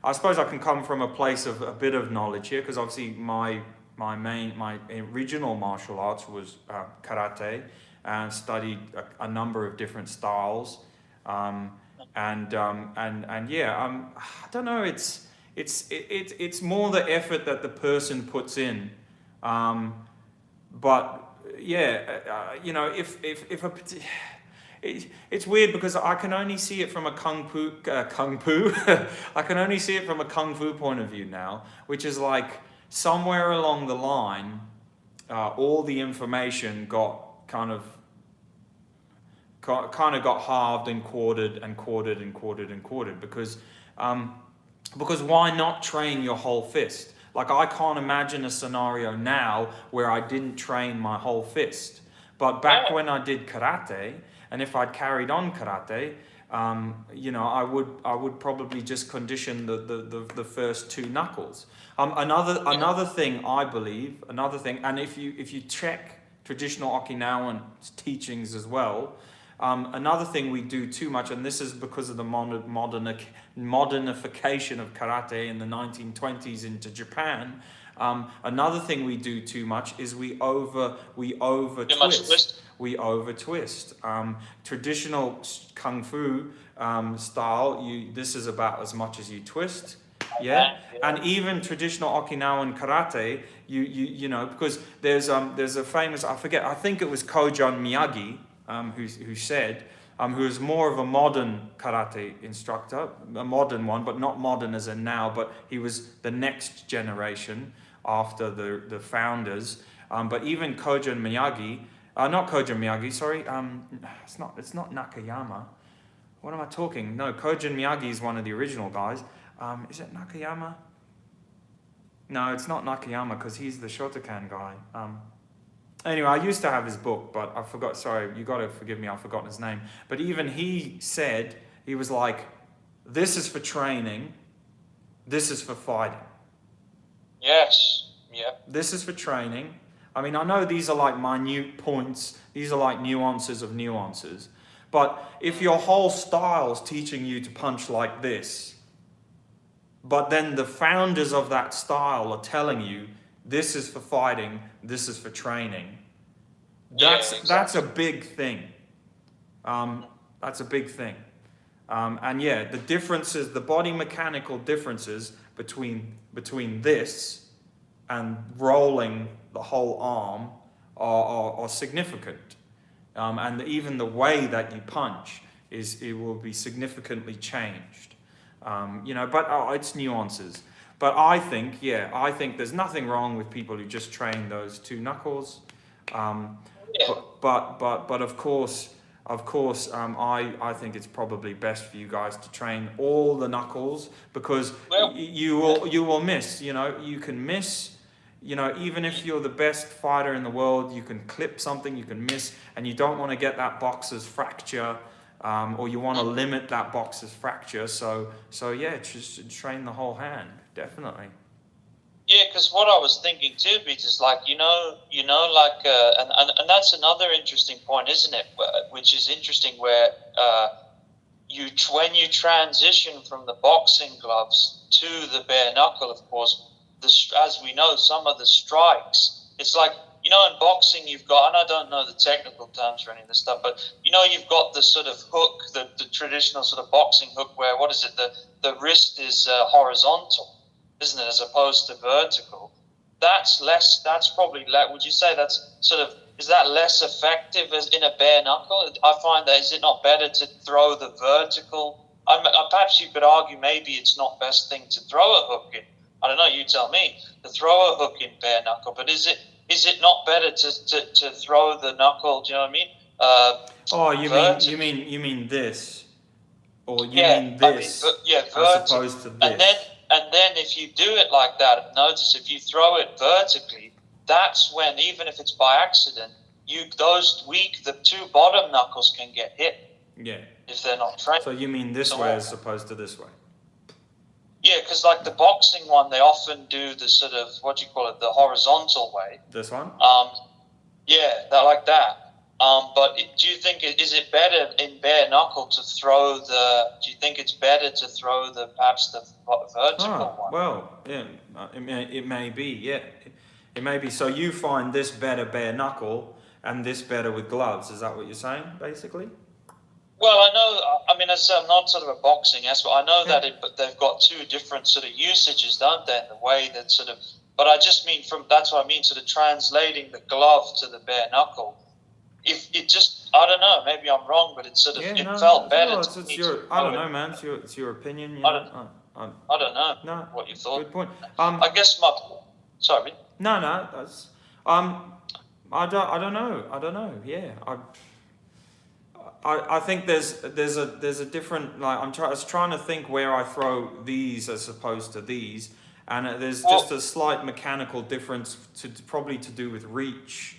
I suppose I can come from a place of a bit of knowledge here, because obviously my original martial arts was karate, and studied a number of different styles, I don't know. It's more the effort that the person puts in. But yeah, you know, it's weird because I can only see it from a kung fu. I can only see it from a kung fu point of view now, which is like somewhere along the line, all the information got kind of got halved and quartered because why not train your whole fist? Like, I can't imagine a scenario now where I didn't train my whole fist. But back when I did karate, and if I'd carried on karate, you know, I would probably just condition the first 2 knuckles. Another thing I believe, and if you check traditional Okinawan teachings as well, another thing we do too much, and this is because of the modernification of karate in the 1920s into Japan. Another thing we do too much is we over twist. We over twist. Traditional kung fu style, this is about as much as you twist. Yeah, and even traditional Okinawan karate, you know, because there's a famous, I forget, I think it was Kojon Miyagi, who said, who is more of a modern karate instructor, a modern one, but not modern as in now, but he was the next generation after the founders. But even Kojon Miyagi, not Kojon Miyagi, sorry, it's not Nakayama. What am I talking? No, Kojon Miyagi is one of the original guys. Is it Nakayama? No, it's not Nakayama because he's the Shotokan guy. Anyway, I used to have his book, but I forgot. Sorry, you got to forgive me. I've forgotten his name. But even he said, he was like, this is for training. This is for fighting. Yes. Yeah. This is for training. I mean, I know these are like minute points. These are like nuances of nuances. But if your whole style's teaching you to punch like this, but then the founders of that style are telling you this is for fighting, this is for training, that's a big thing. That's a big thing. And yeah, the differences, the body mechanical differences between this and rolling the whole arm are significant. And even the way that you punch it will be significantly changed. You know, but it's nuances. But I think there's nothing wrong with people who just train those two knuckles. But of course, I think it's probably best for you guys to train all the knuckles because you will miss. You know, you can miss. You know, even if you're the best fighter in the world, you can clip something, you can miss, and you don't want to get that boxer's fracture, or you want to limit that boxer's fracture. So yeah, just train the whole hand, definitely. Yeah, because what I was thinking too, Pete, is like like, and that's another interesting point, isn't it? Which is interesting, where when you transition from the boxing gloves to the bare knuckle, of course. As we know, some of the strikes, it's like, you know, in boxing you've got, and I don't know the technical terms for any of this stuff, but you know, you've got the sort of hook, the traditional sort of boxing hook where, what is it, the wrist is horizontal, isn't it, as opposed to vertical. That's probably, would you say that's sort of, is that less effective as in a bare knuckle? I find that, is it not better to throw the vertical? Perhaps you could argue maybe it's not best thing to throw a hook in. I don't know, you tell me, to throw a hook in bare knuckle, but is it not better to throw the knuckle, do you know what I mean? You mean this? Or you mean this as opposed to this? And then if you do it like that, notice if you throw it vertically, that's when, even if it's by accident, the two bottom knuckles can get hit. Yeah. If they're not trained. So you mean this way as opposed to this way? Yeah, because like the boxing one, they often do the sort of, what do you call it, the horizontal way. This one? Yeah, they're like that. But do you think, is it better in bare knuckle to throw do you think it's better to throw perhaps the vertical one? Well, yeah, it may be, yeah. It may be. So you find this better bare knuckle and this better with gloves. Is that what you're saying, basically? Well, I mean, as I said, I'm not sort of a boxing expert. I know that but they've got two different sort of usages, don't they? In the way that sort of, but I just mean that's what I mean, sort of translating the glove to the bare knuckle. If it just, I don't know, maybe I'm wrong, but it sort of, felt better. No, I don't know, man. It's your opinion. You know? I don't know. No, what you thought. Good point. I guess sorry. No, that's I don't know. Yeah, I think there's a different, like, I was trying to think where I throw these as opposed to these, and there's just a slight mechanical difference probably to do with reach.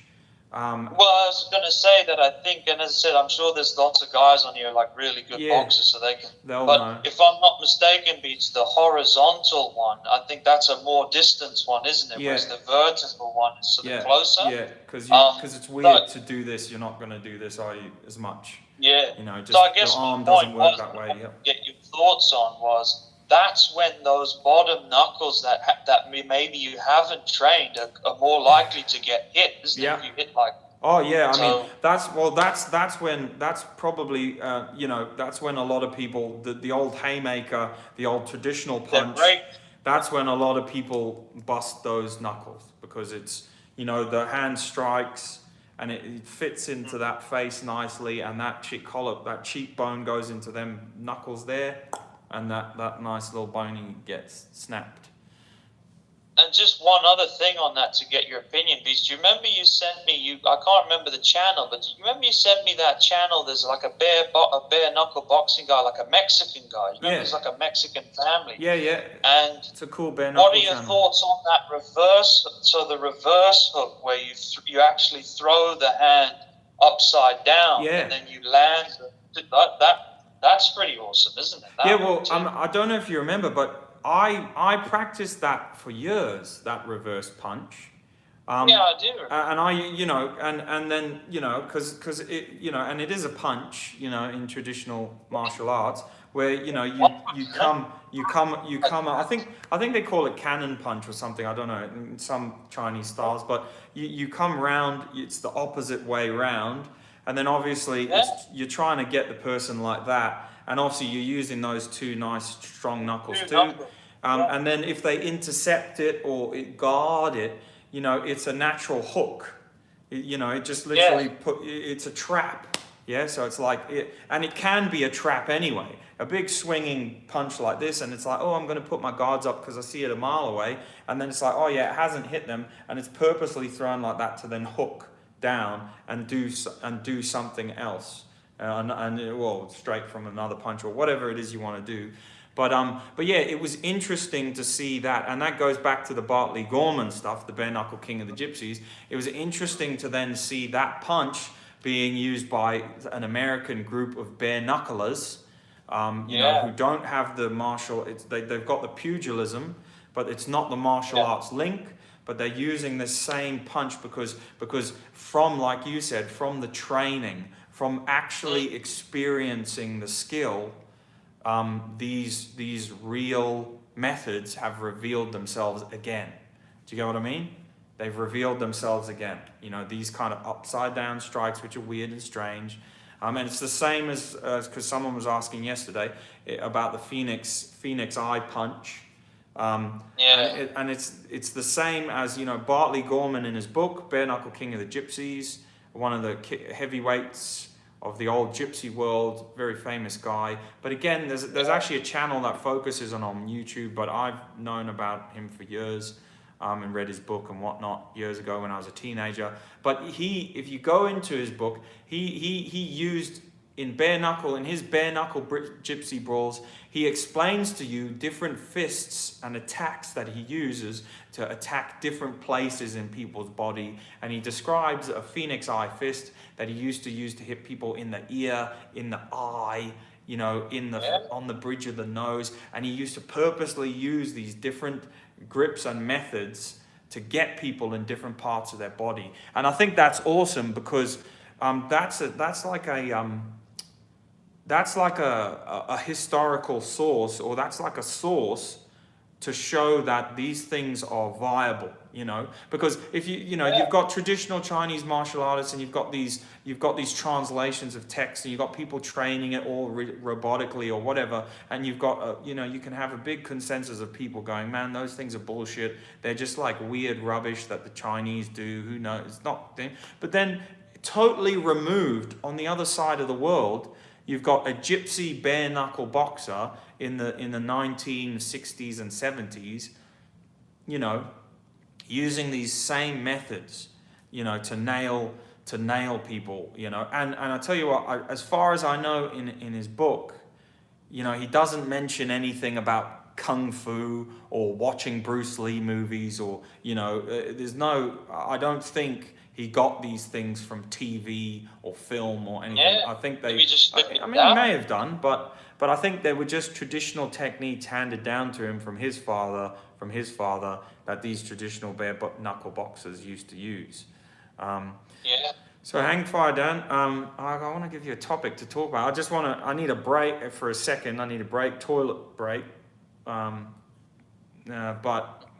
Well, I was going to say that I think, and as I said, I'm sure there's lots of guys on here like really good boxers, so they can. They'll know. If I'm not mistaken, Beats, the horizontal one, I think that's a more distance one, isn't it? Yeah. Whereas the vertical one is sort of closer. Yeah, because it's weird to do this. You're not going to do this, are you, as much? Yeah. You know, just so I guess the arm doesn't work that way. Yep. Get your thoughts on was that's when those bottom knuckles that maybe you haven't trained are more likely to get hit, isn't it? If you hit like. Oh yeah, I mean that's probably that's when a lot of people the old haymaker, the old traditional punch. that's when a lot of people bust those knuckles, because it's, you know, the hand strikes and it fits into that face nicely, and that cheekbone goes into them knuckles there, and that nice little boning gets snapped. And just one other thing on that to get your opinion, because do you remember you sent me, I can't remember the channel, but do you remember you sent me that channel? There's like a bare knuckle boxing guy, like a Mexican guy. You remember there's like a Mexican family. Yeah, yeah. And it's a cool bare knuckle what are your channel. thoughts on that reverse? So the reverse hook, where you actually throw the hand upside down, and then you land. That's pretty awesome, isn't it? I don't know if you remember, but I practiced that for years, that reverse punch. Yeah, I do. And I, you know, and then, you know, because it, you know, and it is a punch, you know, in traditional martial arts, where, you know, you come. I think they call it cannon punch or something. I don't know, in some Chinese styles, but you come round. It's the opposite way round, and then obviously you're trying to get the person like that. And obviously you're using those two nice strong knuckles too. And then if they intercept it or guard it, you know, it's a natural hook. You know, it just literally it's a trap. Yeah, so it's like, and it can be a trap anyway. A big swinging punch like this, and it's like, oh, I'm going to put my guards up because I see it a mile away. And then it's like, oh yeah, it hasn't hit them. And it's purposely thrown like that to then hook down and do something else. Well, straight from another punch or whatever it is you want to do. But yeah, it was interesting to see that, and that goes back to the Bartley Gorman stuff, the bare knuckle king of the gypsies. It was interesting to then see that punch being used by an American group of bare knucklers, you know, who don't have the martial. They've got the pugilism, but it's not the martial arts link. But they're using the same punch because from, like you said, from the training, from actually experiencing the skill, these real methods have revealed themselves again. Do you get what I mean? They've revealed themselves again. You know, these kind of upside down strikes, which are weird and strange. And it's the same as because someone was asking yesterday about the Phoenix Eye punch. And it's the same as, you know, Bartley Gorman in his book, Bare Knuckle King of the Gypsies, one of the heavyweights of the old gypsy world, very famous guy. But again, there's actually a channel that focuses on YouTube, but I've known about him for years, and read his book and whatnot years ago when I was a teenager. But if you go into his book, he used in his bare knuckle gypsy brawls, he explains to you different fists and attacks that he uses to attack different places in people's body. And he describes a Phoenix Eye fist that he used to use to hit people in the ear, in the eye, you know, on the bridge of the nose. And he used to purposely use these different grips and methods to get people in different parts of their body. And I think that's awesome because that's like a historical source, or that's like a source to show that these things are viable, you know, because if you've got traditional Chinese martial artists, and you've got these translations of text, and you've got people training it all robotically or whatever, and you've got you can have a big consensus of people going, man, those things are bullshit. They're just like weird rubbish that the Chinese do. Who knows? It's not them. But then, totally removed on the other side of the world, you've got a gypsy bare knuckle boxer in the 1960s and 70s, you know, using these same methods, you know, to nail people, you know. And I tell you what, as far as I know in his book, you know, he doesn't mention anything about kung fu or watching Bruce Lee movies, or, you know, I don't think he got these things from TV or film or anything. Yeah, I think he may have done, but I think they were just traditional techniques handed down to him from his father, that these traditional bare knuckle boxers used to use. So hang fire, Dan. I want to give you a topic to talk about. I need a break for a second. Toilet break. But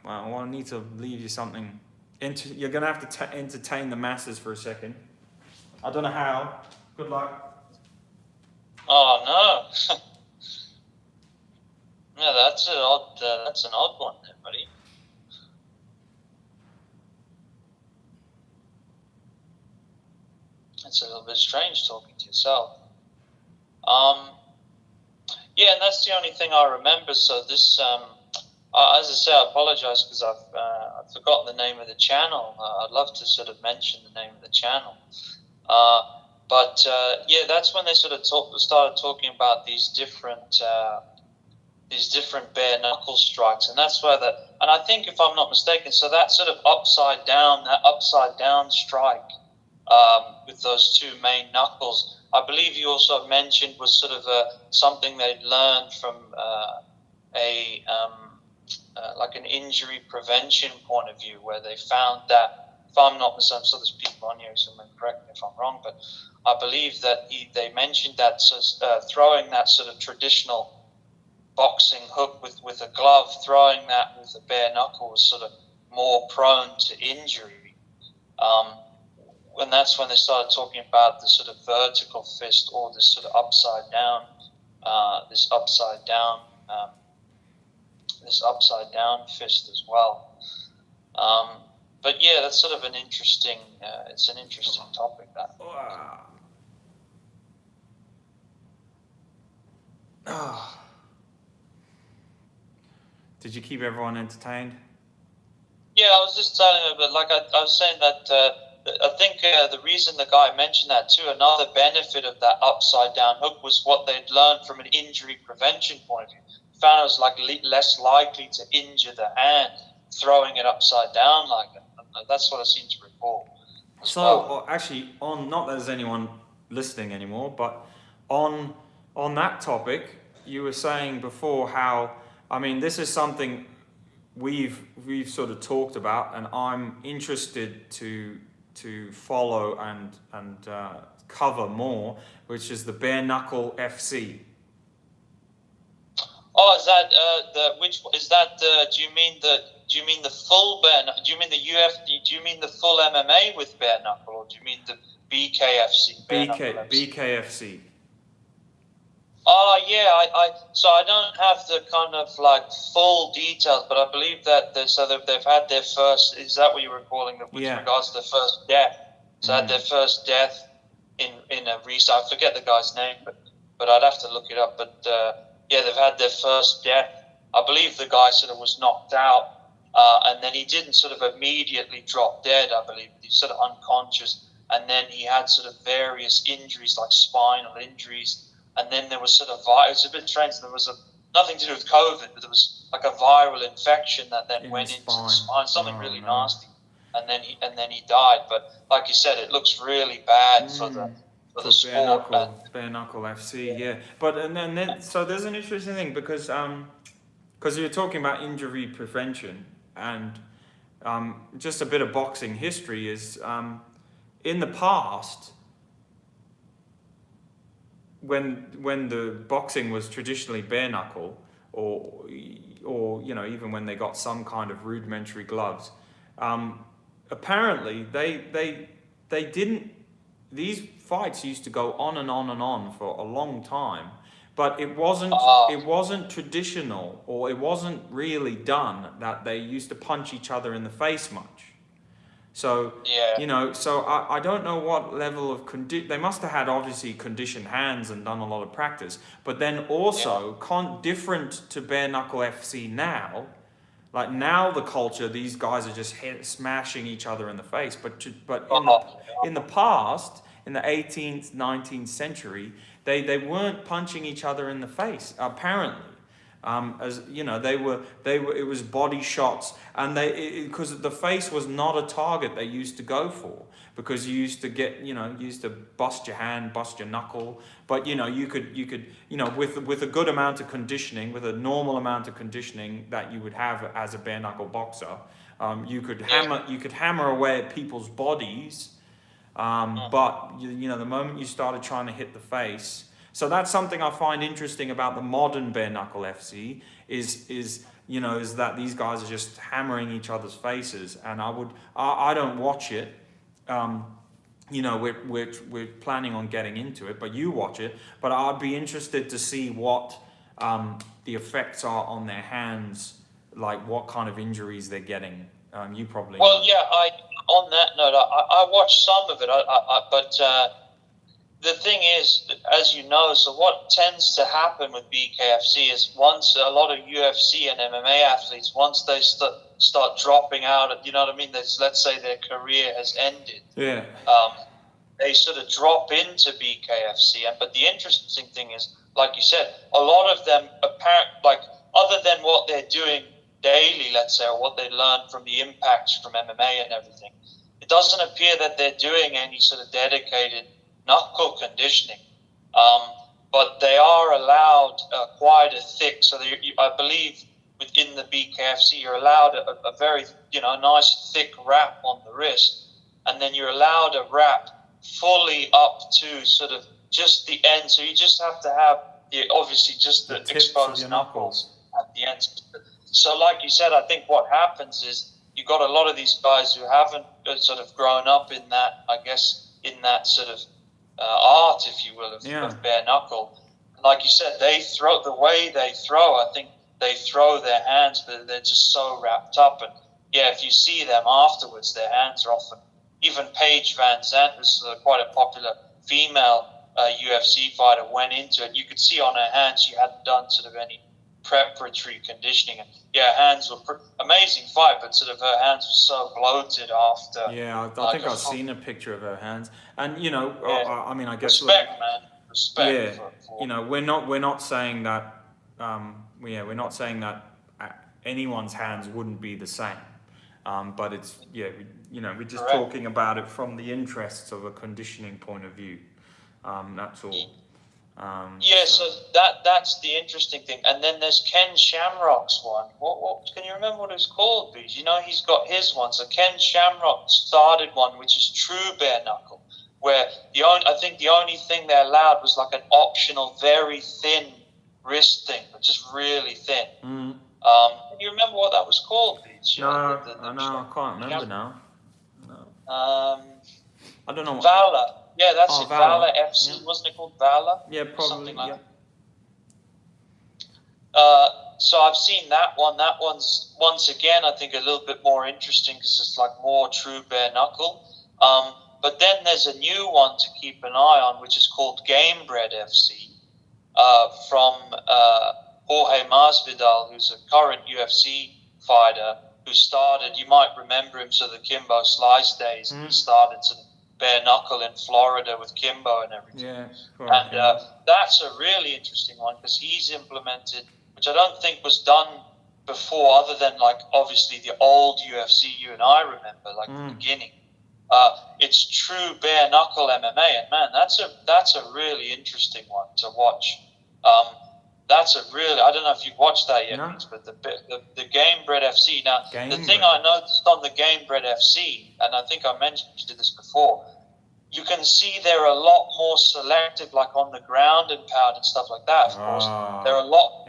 I need to leave you something. You're going to have to entertain the masses for a second. I don't know how. Good luck. Oh, no. Yeah, that's an odd one there, buddy. It's a little bit strange talking to yourself. Yeah, and that's the only thing I remember. So this, as I say, I apologize because I've forgotten the name of the channel. I'd love to sort of mention the name of the channel. But yeah, that's when they sort of started talking about these different bare knuckle strikes, and that's where and I think, if I'm not mistaken, so that sort of upside down strike with those two main knuckles, I believe you also mentioned was sort of something they'd learned from like an injury prevention point of view, where they found that, if I'm not mistaken, so there's people on here, so correct me if I'm wrong, but I believe that they mentioned that throwing that sort of traditional boxing hook with a glove, throwing that with a bare knuckle was sort of more prone to injury. And that's when they started talking about the sort of vertical fist, or this sort of upside down fist as well. But yeah, that's sort of an interesting. It's an interesting topic, that. Did you keep everyone entertained? Yeah, I was just telling you, but like I was saying that I think the reason the guy mentioned that too, another benefit of that upside down hook was what they'd learned from an injury prevention point of view. Found it was like less likely to injure the hand throwing it upside down like that. That's what I seem to recall. So actually, not that there's anyone listening anymore, but on that topic, you were saying before how, I mean, this is something we've sort of talked about, and I'm interested to follow and cover more, which is the bare knuckle FC. Oh, is that which is that? Do you mean the full bare? Do you mean the UFD? Do you mean the full MMA with bare knuckle, or do you mean the BKFC? BKFC. Oh yeah, so I don't have the kind of like full details, but I believe that they've had their first. Is that what you were calling it with regards to the first death? So had their first death in a recent. I forget the guy's name, but I'd have to look it up. But yeah, they've had their first death. I believe the guy sort of was knocked out, and then he didn't sort of immediately drop dead. I believe he was sort of unconscious, and then he had sort of various injuries, like spinal injuries. And then there was sort of, it was a bit strange, there was nothing to do with COVID, but there was like a viral infection that then went into the spine, something really nasty. And then he died. But like you said, it looks really bad for the sport. Bare knuckle FC, yeah. But and then so there's an interesting thing, because you're talking about injury prevention, and just a bit of boxing history is in the past, when the boxing was traditionally bare knuckle, or even when they got some kind of rudimentary gloves, apparently they didn't. These fights used to go on and on and on for a long time, but it wasn't traditional, or it wasn't really done that they used to punch each other in the face much. So, so I don't know what level of they must have had obviously conditioned hands and done a lot of practice, but then also different to bare knuckle FC now. Like now the culture, these guys are just smashing each other in the face. But in the past, in the 18th, 19th century, they weren't punching each other in the face, apparently. As you know, it was body shots, and because the face was not a target they used to go for, because you used to used to bust your hand, bust your knuckle, but you could with a good amount of conditioning, with a normal amount of conditioning that you would have as a bare knuckle boxer, you could hammer away at people's bodies, but the moment you started trying to hit the face. So that's something I find interesting about the modern bare knuckle FC is that these guys are just hammering each other's faces, and I don't watch it. We're planning on getting into it, but you watch it. But I'd be interested to see what the effects are on their hands, like what kind of injuries they're getting. You probably Well, know. yeah. On that note, I watched some of it. But the thing is, as you know, so what tends to happen with BKFC is once a lot of UFC and MMA athletes, once they start dropping out, you know what I mean? Let's say their career has ended. Yeah. They sort of drop into BKFC. But the interesting thing is, like you said, a lot of them, other than what they're doing daily, let's say, or what they learn from the impacts from MMA and everything, it doesn't appear that they're doing any sort of dedicated knuckle conditioning. But they are allowed quite a thick, so I believe within the BKFC, you're allowed a very, nice thick wrap on the wrist, and then you're allowed a wrap fully up to sort of just the end. So you just have to have obviously just the exposed knuckles at the end. So like you said, I think what happens is you've got a lot of these guys who haven't sort of grown up in that, I guess, in that sort of art, if you will, of bare knuckle. And like you said, the way they throw, I think they throw their hands, but they're just so wrapped up. And yeah, if you see them afterwards, their hands are often, even Paige Van Zandt was quite a popular female UFC fighter, went into it. You could see on her hands she hadn't done sort of any preparatory conditioning. And yeah, hands were amazing fight, but sort of her hands were so bloated after. Yeah, I think I've seen a picture of her hands, and I mean, I guess respect, man, respect. Yeah, we're not saying that. We're not saying that anyone's hands wouldn't be the same. But it's we're just talking about it from the interests of a conditioning point of view. That's all. So that's the interesting thing. And then there's Ken Shamrock's one. What can you remember what it was called, Beej? He's got his one. So Ken Shamrock started one, which is true bare knuckle, where I think the only thing they allowed was like an optional, very thin wrist thing, but just really thin. Mm. Can you remember what that was called, Beej? No, I can't remember now. No. I don't know. Valor. Yeah, that's it. Valor FC. Yeah. Wasn't it called Valor? Yeah, probably. Something like that. So I've seen that one. That one's, once again, I think a little bit more interesting because it's like more true bare knuckle. But then there's a new one to keep an eye on, which is called Gamebred FC, from Jorge Masvidal, who's a current UFC fighter who started, you might remember him, so the Kimbo Slice days. He started sort of bare knuckle in Florida with Kimbo and everything. Yeah, and that's a really interesting one because he's implemented, which I don't think was done before, other than like obviously the old UFC you and I remember, like the beginning. It's true bare knuckle MMA, and man, that's a really interesting one to watch. That's a really, I don't know if you've watched that yet, but the Gamebred FC. Now, the thing I noticed on the Gamebred FC, and I think I mentioned this before, you can see they're a lot more selective, like on the ground and pound and stuff like that. Of course, they're a lot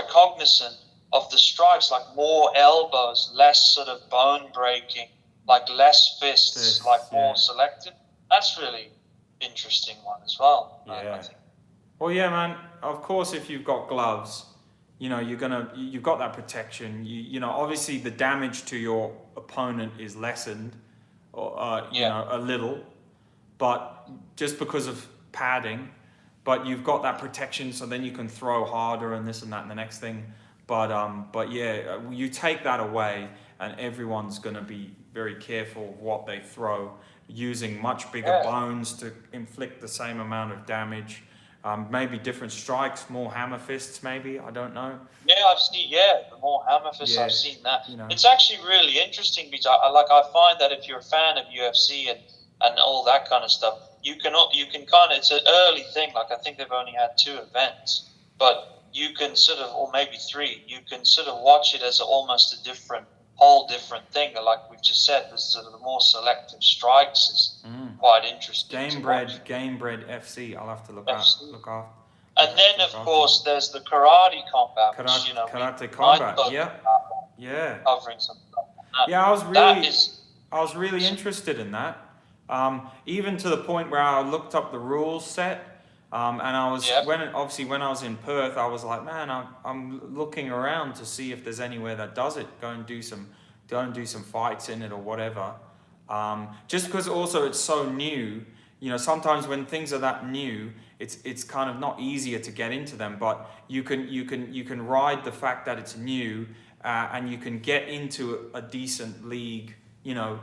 cognizant of the strikes, like more elbows, less sort of bone breaking, like less fists, more selective. That's really interesting one as well. I think. Well, yeah, man. Of course, if you've got gloves, you've got that protection. Obviously the damage to your opponent is lessened, or a little, but just because of padding. But you've got that protection, so then you can throw harder and this and that and the next thing. But you take that away, and everyone's going to be very careful of what they throw, using much bigger bones to inflict the same amount of damage. Maybe different strikes, more hammer fists, maybe, I don't know. Yeah, I've seen, the more hammer fists, I've seen that. It's actually really interesting because I find that if you're a fan of UFC and all that kind of stuff, you can kind of, it's an early thing, like I think they've only had 2 events, but you can sort of, or maybe 3, you can sort of watch it as almost a whole different thing. Like we've just said, the sort of the more selective strikes is quite interesting. Gamebred FC. I'll have to look after. And then of course there's the karate combat, which karate combat. Yeah. Covering some stuff. I was really interested in that. Even to the point where I looked up the rules set. And I was Yeah. when I was in Perth, I was like, man, I'm looking around to see if there's anywhere that does it. Go and do some fights in it or whatever. Just because also it's so new. You know, sometimes when things are that new, it's kind of not easier to get into them. But you can ride the fact that it's new, and you can get into a decent league, you know,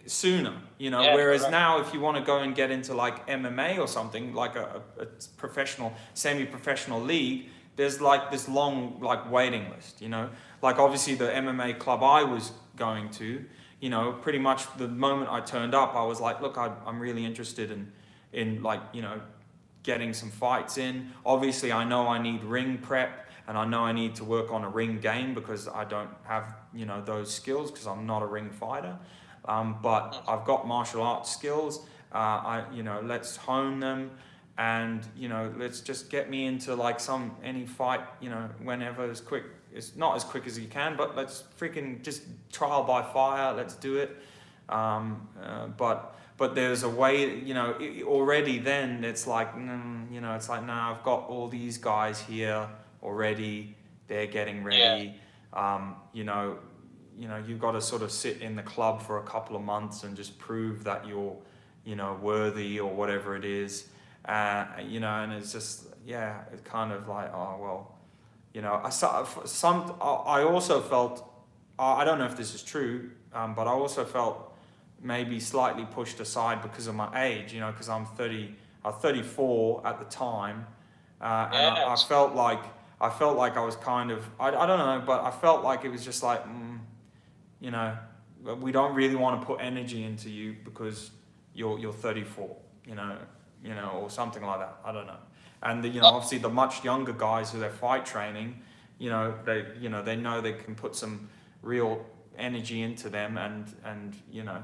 sooner, you know. Yeah, Whereas correct. now, if you want to go and get into like MMA or something, like a professional, semi-professional league, there's like this long like waiting list, you know. Like obviously the MMA club I was going to, you know, pretty much the moment I turned up, I was like, look, I'm really interested in like, you know, getting some fights in. Obviously, I know I need ring prep, and I know I need to work on a ring game because I don't have, you know, those skills because I'm not a ring fighter. But I've got martial arts skills. You know, let's hone them, and you know, let's just get me into like any fight, you know, whenever as quick. It's not as quick as you can, but let's freaking just trial by fire. Let's do it. But there's a way, you know, already then it's like, you know, it's like, nah, I've got all these guys here already. They're getting ready. You know, you've got to sort of sit in the club for a couple of months and just prove that you're, you know, worthy or whatever it is. You know, and it's just, yeah, it's kind of like, oh, well, you know, I also felt, I don't know if this is true, but I also felt maybe slightly pushed aside because of my age, you know, because I was 34 at the time, and I felt like I was kind of, I don't know, but I felt like it was just like, you know, we don't really want to put energy into you because you're 34, you know, or something like that. I don't know. And you know, obviously the much younger guys who they're fight training, you know, they know they can put some real energy into them and you know,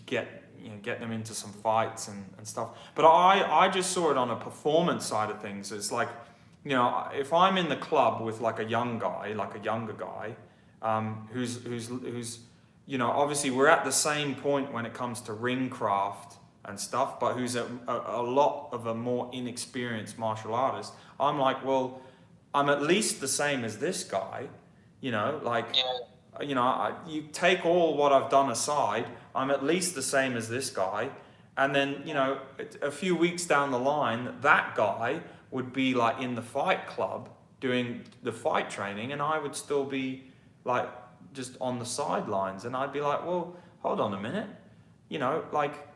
get them into some fights and stuff. But I just saw it on a performance side of things. It's like, you know, if I'm in the club with like a younger guy, who's you know, obviously we're at the same point when it comes to ring craft and stuff, but who's a lot of a more inexperienced martial artist, I'm like, well, I'm at least the same as this guy, you know, like, you know, you take all what I've done aside, I'm at least the same as this guy. And then, you know, a few weeks down the line, that guy would be like in the fight club doing the fight training, and I would still be like just on the sidelines. And I'd be like, well, hold on a minute, you know, like,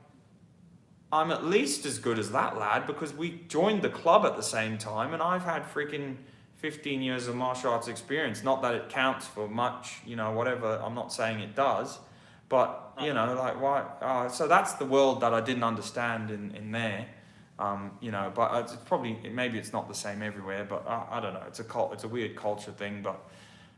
I'm at least as good as that lad because we joined the club at the same time, and I've had freaking 15 years of martial arts experience. Not that it counts for much, you know, whatever. I'm not saying it does, but you know, like why? So that's the world that I didn't understand in there, you know. But it's probably, maybe it's not the same everywhere, but I don't know. It's a weird culture thing, but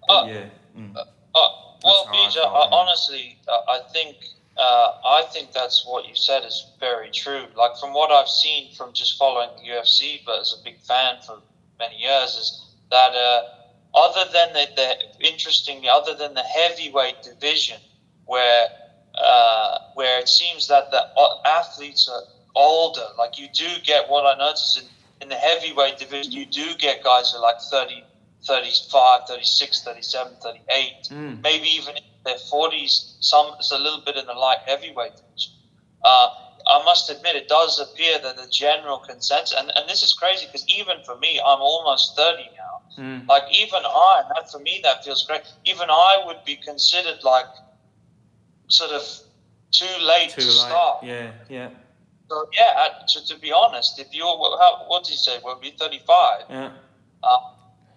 yeah. Well, BJ, honestly, I think that's what you said is very true. Like from what I've seen from just following the UFC, but as a big fan for many years, is that other than interestingly, other than the heavyweight division, where it seems that the athletes are older, like you do get what I noticed in the heavyweight division, you do get guys who are like 30, 35, 36, 37, 38, maybe even in their 40s. Some, it's a little bit in the light heavyweight division. I must admit, it does appear that the general consensus, and this is crazy because even for me, I'm almost 30 now. Like even for me, that feels great. Even I would be considered like sort of too late to start. Yeah. So yeah, to be honest, if you're, what did you say? Well, be 35. Yeah.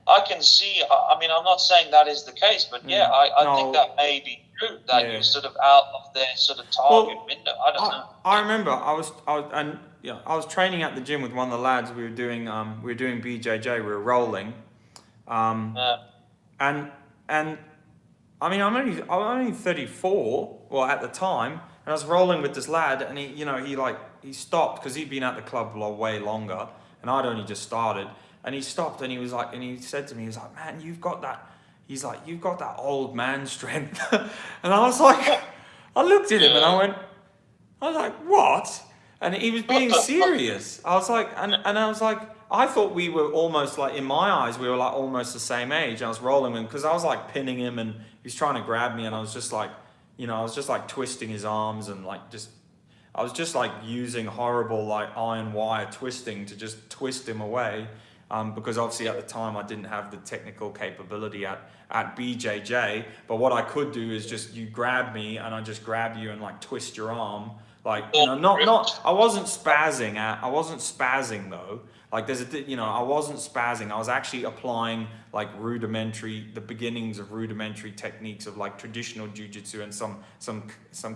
I can see. I mean, I'm not saying that is the case, but yeah, I think that may be true. That you're sort of out of their sort of target window. I don't know. I remember I was training at the gym with one of the lads. We were doing BJJ. We were rolling, and I mean, I'm only 34, well at the time, and I was rolling with this lad, and he stopped because he'd been at the club way longer, and I'd only just started. And he stopped and he said to me, he was like, man, you've got that old man strength. And I was like, I looked at him and I was like, what? And he was being serious. I was like, and I was like, I thought we were almost like, in my eyes, we were like almost the same age. I was rolling him because I was like pinning him and he was trying to grab me, and I was just like, I was just like twisting his arms and like I was just like using horrible like iron wire twisting to just twist him away. Because obviously at the time I didn't have the technical capability at BJJ, but what I could do is just, you grab me and I just grab you and like twist your arm. Like, I wasn't spazzing though. Like I wasn't spazzing. I was actually applying like the beginnings of rudimentary techniques of like traditional jiu-jitsu and some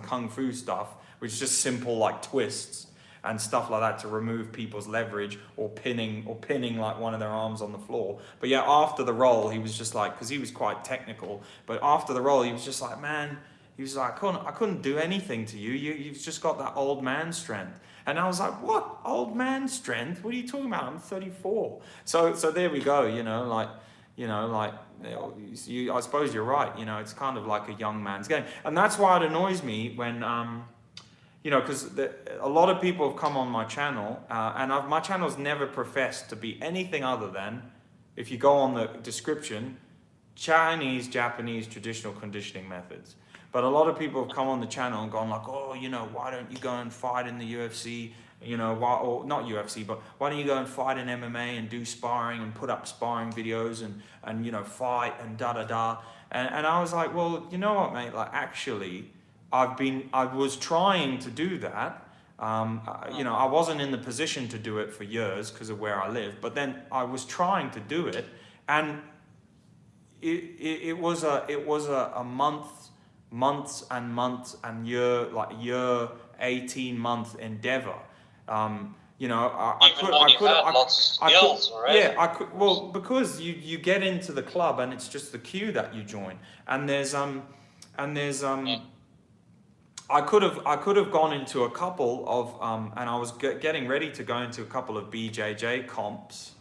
kung fu stuff, which is just simple like twists and stuff like that to remove people's leverage or pinning like one of their arms on the floor. But yeah, after the roll, he was just like, because he was quite technical, but after the roll, he was just like, man, he was like, I couldn't do anything to you. You've just got that old man strength. And I was like, what? Old man strength? What are you talking about? I'm 34. So there we go, I suppose you're right. It's kind of like a young man's game. And that's why it annoys me when, because a lot of people have come on my channel, and my channel's never professed to be anything other than, if you go on the description, Chinese, Japanese traditional conditioning methods. But a lot of people have come on the channel and gone like, oh, why don't you go and fight in the UFC? Or not UFC, but why don't you go and fight in MMA and do sparring and put up sparring videos and fight and da-da-da. And I was like, well, you know what, mate? Like, actually, I was trying to do that. I wasn't in the position to do it for years because of where I live, but then I was trying to do it, and it was a months and year 18-month endeavor. I could, well, because you get into the club and it's just the queue that you join, and there's I could have gone into a couple of and I was getting ready to go into a couple of BJJ comps,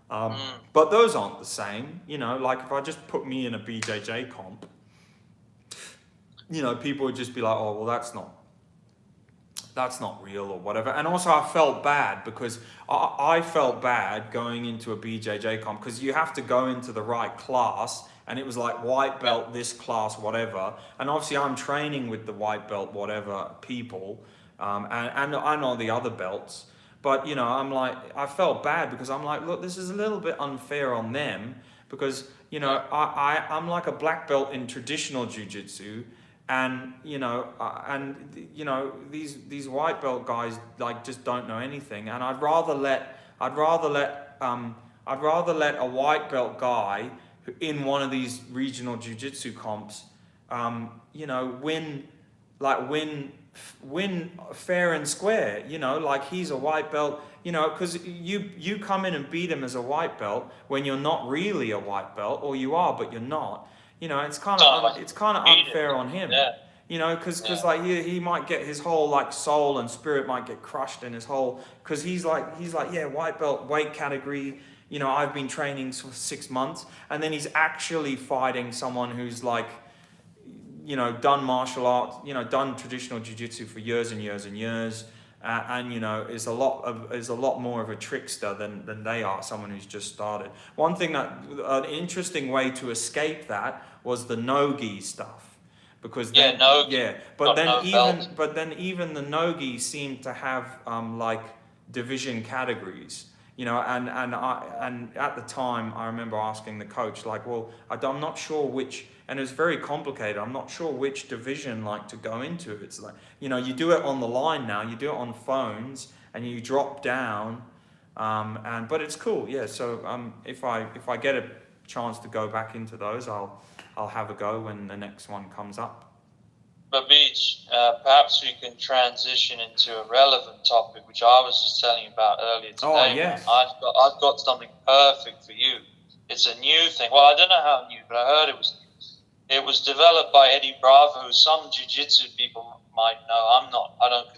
but those aren't the same. Like if I just put me in a BJJ comp, people would just be like, oh well, that's not real or whatever. And also I felt bad because I felt bad going into a BJJ comp because you have to go into the right class. And it was like white belt, this class, whatever. And obviously I'm training with the white belt, whatever people, and all the other belts. But, I'm like, I felt bad because I'm like, look, this is a little bit unfair on them because, I'm like a black belt in traditional jiu-jitsu. And, these white belt guys like just don't know anything. And I'd rather let a white belt guy in one of these regional jiu-jitsu comps, win fair and square, like he's a white belt, because you come in and beat him as a white belt when you're not really a white belt, or you are, but you're not, it's kind of unfair on him, because like he might get his whole like soul and spirit might get crushed in his whole, because he's like, yeah, white belt, weight category, I've been training for 6 months, and then he's actually fighting someone who's like, done martial arts, done traditional jiu-jitsu for years and years and years, and is a lot more of a trickster than they are, someone who's just started. One thing an interesting way to escape that was the no-gi stuff, because then even the no-gi seemed to have like division categories. And at the time I remember asking the coach like, well, I'm not sure which, and it was very complicated, I'm not sure which division like to go into. It's like, you do it on the line now, you do it on phones and you drop down, but it's cool. Yeah. So if I get a chance to go back into those, I'll have a go when the next one comes up. But Beach, perhaps we can transition into a relevant topic, which I was just telling you about earlier today. Oh, yes. I've got something perfect for you. It's a new thing. Well, I don't know how new, but I heard it was new. It was developed by Eddie Bravo, who some jiu-jitsu people might know. I don't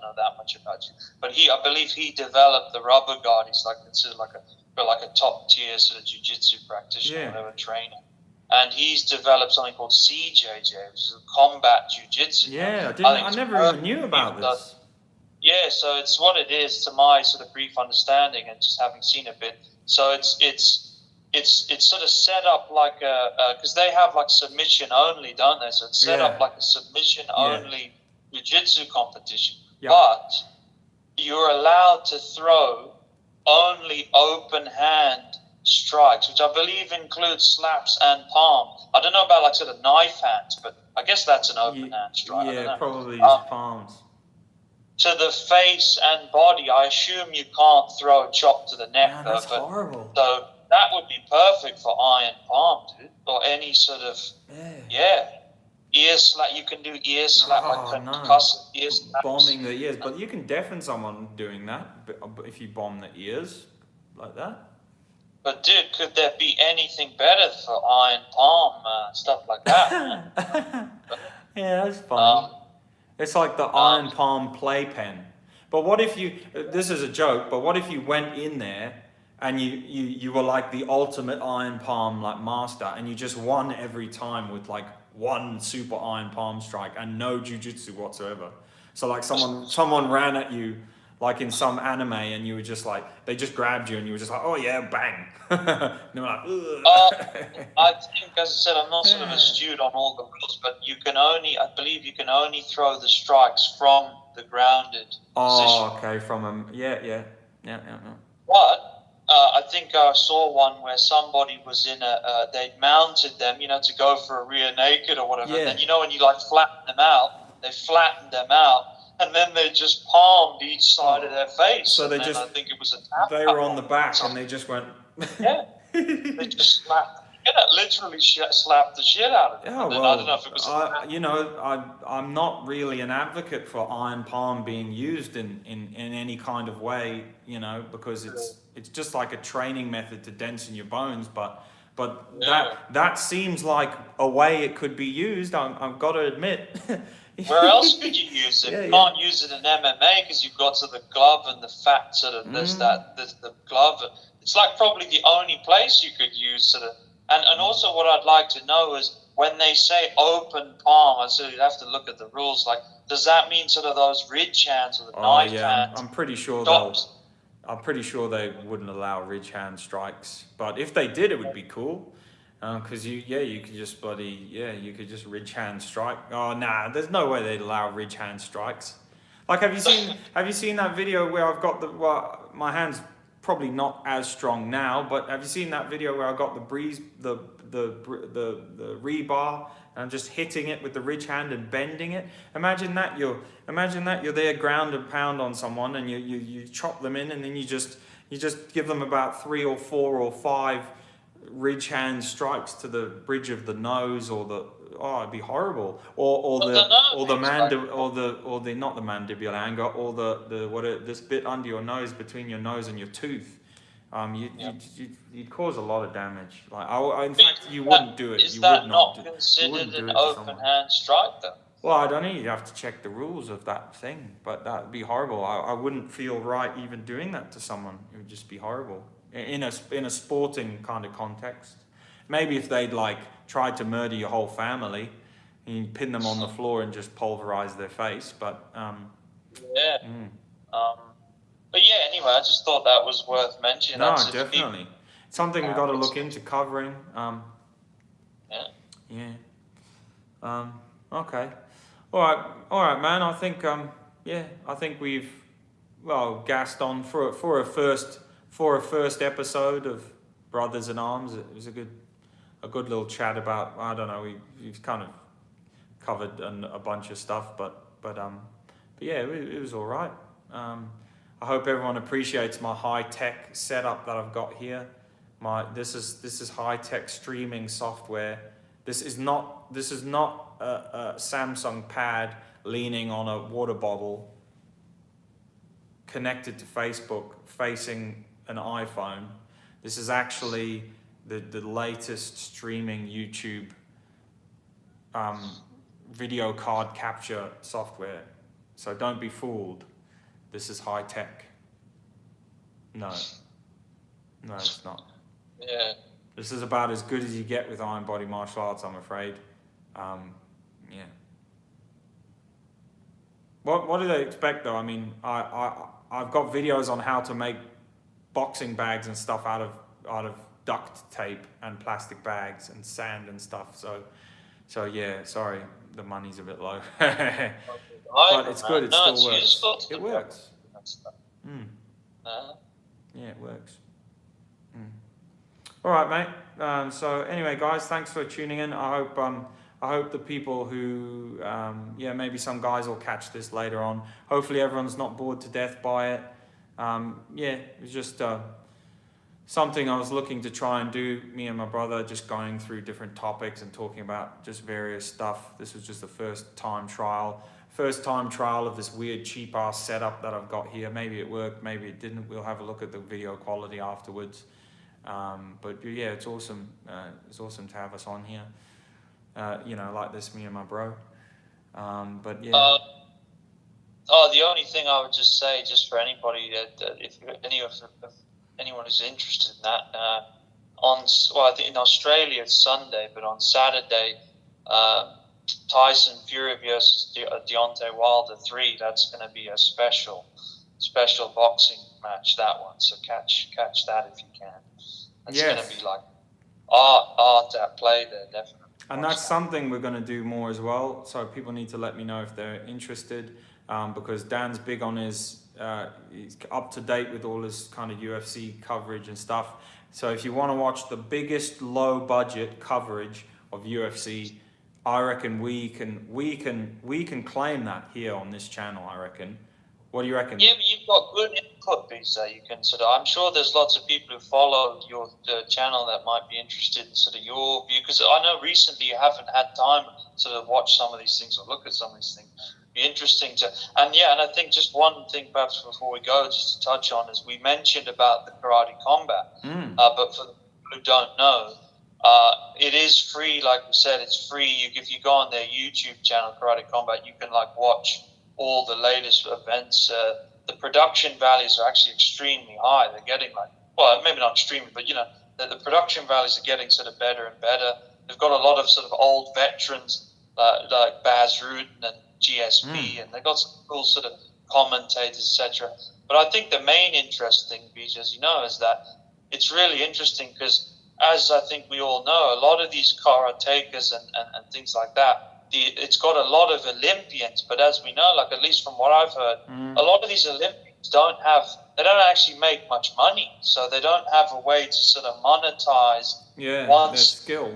know that much about you, but I believe he developed the rubber guard. He's like considered like a top tier sort of jiu-jitsu practitioner, whatever, trainer. And he's developed something called CJJ, which is a combat jiu-jitsu. Yeah, I never even knew about this. Yeah, so it's what it is to my sort of brief understanding and just having seen a bit. So it's sort of set up like because they have like submission only, don't they? So it's set up like a submission only jiu-jitsu competition. Yeah. But you're allowed to throw only open hand strikes, which I believe includes slaps and palm. I don't know about like sort of knife hands, but I guess that's an open hand strike. Yeah, probably just palms. To the face and body, I assume you can't throw a chop to the neck. Man, that's horrible. So that would be perfect for iron palm, dude, or any sort of ear slap. You can do ear slap, concussive ear slaps. Bombing the ears, but you can deafen someone doing that if you bomb the ears like that. But dude, could there be anything better for iron palm stuff like that? Yeah, that's funny. It's like the iron palm playpen. But what if you? This is a joke. But what if you went in there and you were like the ultimate iron palm like master, and you just won every time with like one super iron palm strike and no jiu-jitsu whatsoever? So like someone ran at you like in some anime, and you were just like, they just grabbed you and you were just like, oh yeah, bang. And they were like, I think, as I said, I'm not sort of astute on all the rules, but I believe you can only throw the strikes from the grounded position. Oh, okay, from them. Yeah. But I think I saw one where somebody was in they'd mounted them, to go for a rear naked or whatever. Yeah. And then, when you like flatten them out, they flattened them out. And then they just palmed each side of their face. So they I think it was a tap. They were on the back and they just went. Yeah. They just slapped. Literally slapped the shit out of it. Yeah, well, I don't know if it was. I'm not really an advocate for iron palm being used in any kind of way, because it's just like a training method to densen your bones, but that seems like a way it could be used. I've got to admit. Where else could you use it? You can't use it in MMA because you've got the glove and the fat sort of. There's the glove. It's like probably the only place you could use sort of. And also what I'd like to know is when they say open palm, I said you'd have to look at the rules. Like, does that mean sort of those ridge hands or the knife hands? I'm pretty sure they wouldn't allow ridge hand strikes. But if they did, it would be cool. Because you could just you could just ridge hand strike. Oh nah, there's no way they'd allow ridge hand strikes. Like, have you seen that video where I've got my hand's probably not as strong now, but have you seen that video where I got the rebar and I'm just hitting it with the ridge hand and bending it? Imagine that you're there ground and pound on someone and you chop them in, and then you just give them about 3 or 4 or 5 ridge hand strikes to the bridge of the nose, it'd be horrible, or not the mandibular angle, or this bit under your nose, between your nose and your tooth. You'd cause a lot of damage. Like, in fact, you wouldn't do it. Is that not considered an open hand strike though? Well, I don't know. You'd have to check the rules of that thing, but that'd be horrible. I wouldn't feel right even doing that to someone. It would just be horrible. In a sporting kind of context. Maybe if they'd like tried to murder your whole family, and you pin them on the floor and just pulverize their face, but but yeah, anyway, I just thought that was worth mentioning. No, definitely. It's something we've got to look into covering. Okay. All right, man. I think we've gassed on for a first episode of Brothers in Arms. It was a good little chat about, I don't know, we've kind of covered a bunch of stuff, but yeah, it was all right. I hope everyone appreciates my high-tech setup that I've got here. This is high-tech streaming software. This is not a Samsung pad leaning on a water bottle connected to Facebook facing an iPhone. This is actually the latest streaming YouTube video card capture software. So don't be fooled. This is high tech. No, it's not. Yeah. This is about as good as you get with Iron Body Martial Arts, I'm afraid. Yeah. What do they expect though? I mean, I've got videos on how to make boxing bags and stuff out of duct tape and plastic bags and sand and stuff. So yeah, sorry, the money's a bit low. But it's good. It still works. It works. Yeah, it works. All right, mate. So anyway, guys, thanks for tuning in. I hope the people who, maybe some guys will catch this later on. Hopefully everyone's not bored to death by it. It was just something I was looking to try and do, me and my brother, just going through different topics and talking about just various stuff. This was just the first time trial of this weird cheap ass setup that I've got here. Maybe it worked, maybe it didn't. We'll have a look at the video quality afterwards. But yeah, it's awesome. It's awesome to have us on here. Like this, me and my bro. But yeah. The only thing I would just say, just for anybody that if anyone who's interested in that, I think in Australia it's Sunday, but on Saturday, Tyson Fury versus Deontay Wilder 3. That's going to be a special boxing match. That one, so catch that if you can. It's going to be like art at play there, definitely. And that's something we're going to do more as well. So people need to let me know if they're interested, because Dan's big on his, he's up to date with all his kind of UFC coverage and stuff. So if you want to watch the biggest low budget coverage of UFC, I reckon we can claim that here on this channel. I reckon. What do you reckon? Yeah, but you've got good input, Bisa. You can I'm sure there's lots of people who follow your channel that might be interested in sort of your view. Because I know recently you haven't had time to watch some of these things or look at some of these things. Be interesting to, and I think just one thing perhaps before we go, just to touch on, is we mentioned about the karate combat. But for the people who don't know, it is free. Like we said, it's free. If you go on their YouTube channel, Karate Combat, you can watch all the latest events. The production values are actually extremely high. They're getting maybe not extremely, but the production values are getting sort of better and better. They've got a lot of sort of old veterans like Baz Rutten and GSP, and they've got some cool sort of commentators, etc. But I think the main interesting, BJ, as you know, is that it's really interesting because, as I think we all know, a lot of these karatekas and things like that, it's got a lot of Olympians, but as we know, at least from what I've heard, a lot of these Olympians don't actually make much money, so they don't have a way to sort of monetize their skill,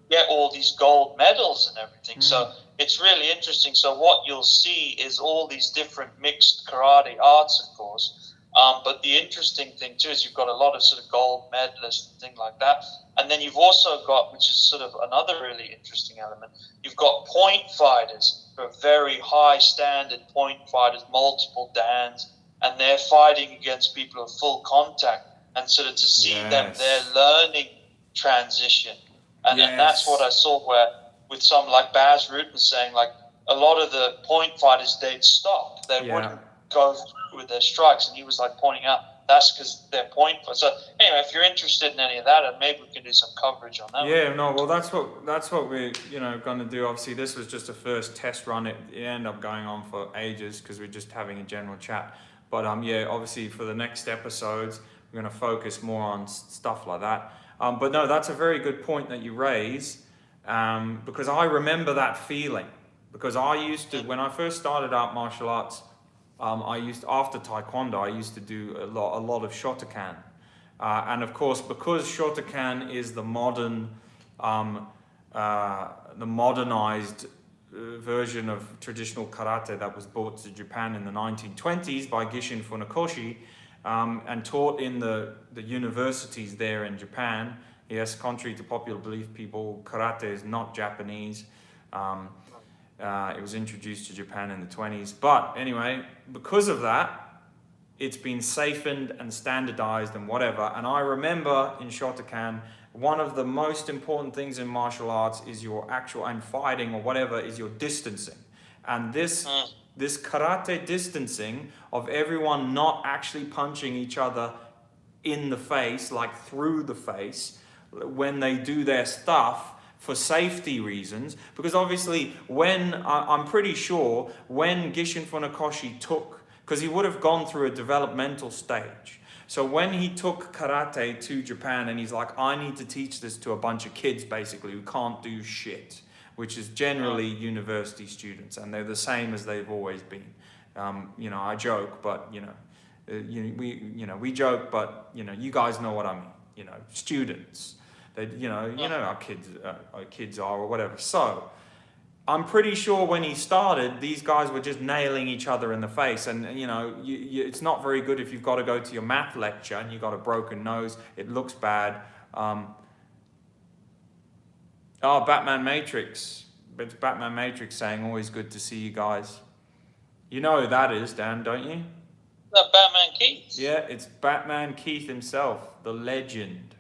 get all these gold medals and everything. So it's really interesting. So what you'll see is all these different mixed karate arts, of course. But the interesting thing too is you've got a lot of sort of gold medalists and things like that. And then you've also got, which is sort of another really interesting element, you've got point fighters who are very high standard point fighters, multiple dans, and they're fighting against people of full contact, and sort of to see them, their learning transition. And that's what I saw where with some like Baz Rutten was saying, a lot of the point fighters, they'd stop. They wouldn't go through with their strikes, and he was pointing out that's because they're point fighters. So anyway, if you're interested in any of that, and maybe we can do some coverage on that. Yeah, no, well that's what we're going to do. Obviously, this was just a first test run. It ended up going on for ages because we're just having a general chat. But obviously for the next episodes, we're going to focus more on stuff like that. But no, that's a very good point that you raise, because I remember that feeling. Because I used to, when I first started out martial arts, after Taekwondo, I used to do a lot of Shotokan. And of course, because Shotokan is the modernized version of traditional karate that was brought to Japan in the 1920s by Gishin Funakoshi, and taught in the universities there in Japan. Yes, contrary to popular belief, people, karate is not Japanese. It was introduced to Japan in the 20s. But anyway, because of that, it's been safe-ened and standardized and whatever. And I remember in Shotokan, one of the most important things in martial arts is your actual, and fighting or whatever, is your distancing. And this karate distancing of everyone not actually punching each other in the face, through the face, when they do their stuff, for safety reasons, because obviously I'm pretty sure when Gishin Funakoshi took, because he would have gone through a developmental stage. So when he took karate to Japan and he's like, I need to teach this to a bunch of kids basically who can't do shit, which is generally university students, and they're the same as they've always been. You know, I joke, but we joke, but you guys know what I mean. You know, students. They, our kids are or whatever. So I'm pretty sure when he started, these guys were just nailing each other in the face, and it's not very good if you've got to go to your math lecture and you've got a broken nose. It looks bad. Batman Matrix. It's Batman Matrix saying, always good to see you guys. You know who that is, Dan, don't you? That Batman Keith. Yeah, it's Batman Keith himself, the legend.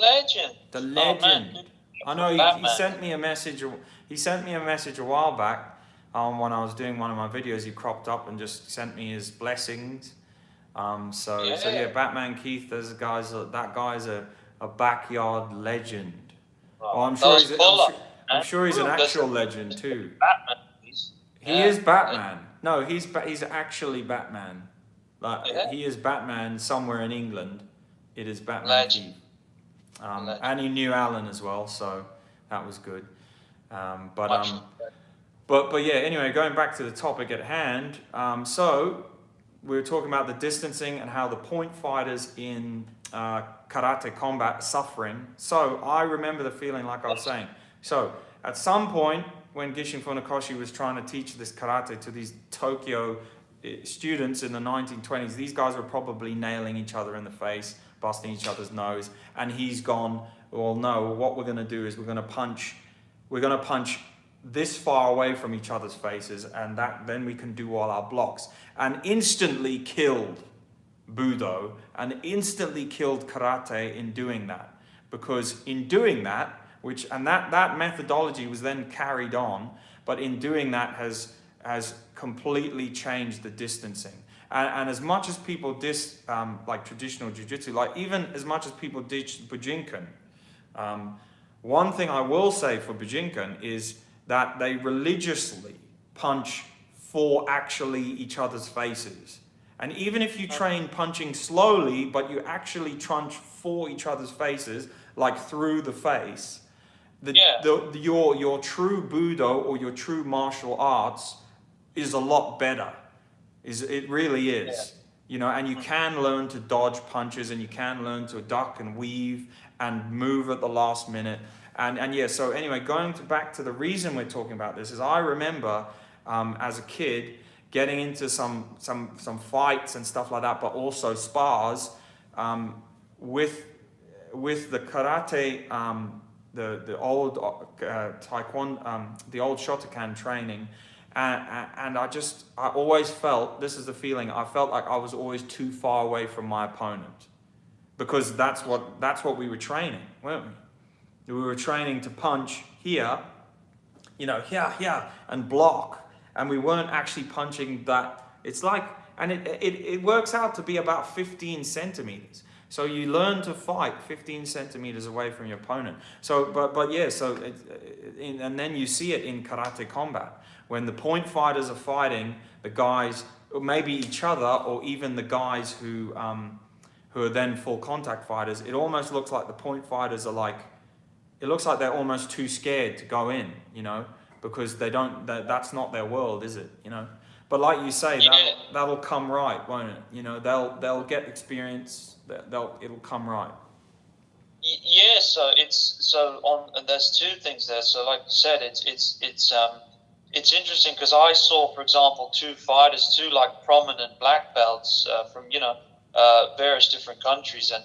Legend. The legend. I know he sent me a message. He sent me a message a while back when I was doing one of my videos. He cropped up and just sent me his blessings. So yeah, Batman Keith. That guy's a backyard legend. Oh, I'm sure he's an actual legend too. Batman. He is Batman. No, he's actually Batman. He is Batman somewhere in England. It is Batman Keith. And he knew Alan as well, so that was good. But yeah. Anyway, going back to the topic at hand. So we were talking about the distancing and how the point fighters in karate combat suffering. So I remember the feeling, like I was saying. So at some point, when Gishin Funakoshi was trying to teach this karate to these Tokyo students in the 1920s, these guys were probably nailing each other in the face, busting each other's nose, and he's gone, well, no, what we're going to do is we're going to punch this far away from each other's faces, and then we can do all our blocks, and instantly killed Budo and instantly killed karate in doing that, because in doing that, that methodology was then carried on, but in doing that has completely changed the distancing. And as much as people diss like traditional jiu-jitsu, like even as much as people ditch Bujinkan, one thing I will say for Bujinkan is that they religiously punch for actually each other's faces. And even if you train punching slowly, but you actually punch for each other's faces, like through the face, your true Budo or your true martial arts is a lot better. It really is. And you can learn to dodge punches, and you can learn to duck and weave and move at the last minute. So anyway, back to the reason we're talking about this is I remember as a kid getting into some fights and stuff like that, but also spars with the karate, the old taekwondo, the old Shotokan training. And I always felt, this is the feeling, I felt like I was always too far away from my opponent, because that's what we were training, weren't we? We were training to punch here, here, and block, and we weren't actually punching that. It's like, and it works out to be about 15 centimeters. So you learn to fight 15 centimeters away from your opponent. So, and then you see it in karate combat. When the point fighters are fighting the guys, or maybe each other, or even the guys who are then full contact fighters, it almost looks like the point fighters are it looks like they're almost too scared to go in, because that's not their world, is it, But like you say, that'll come right, won't it? They'll get experience, it'll come right. Yeah, so there's two things there. So like you said, it's interesting because I saw, for example, two like prominent black belts from various different countries, and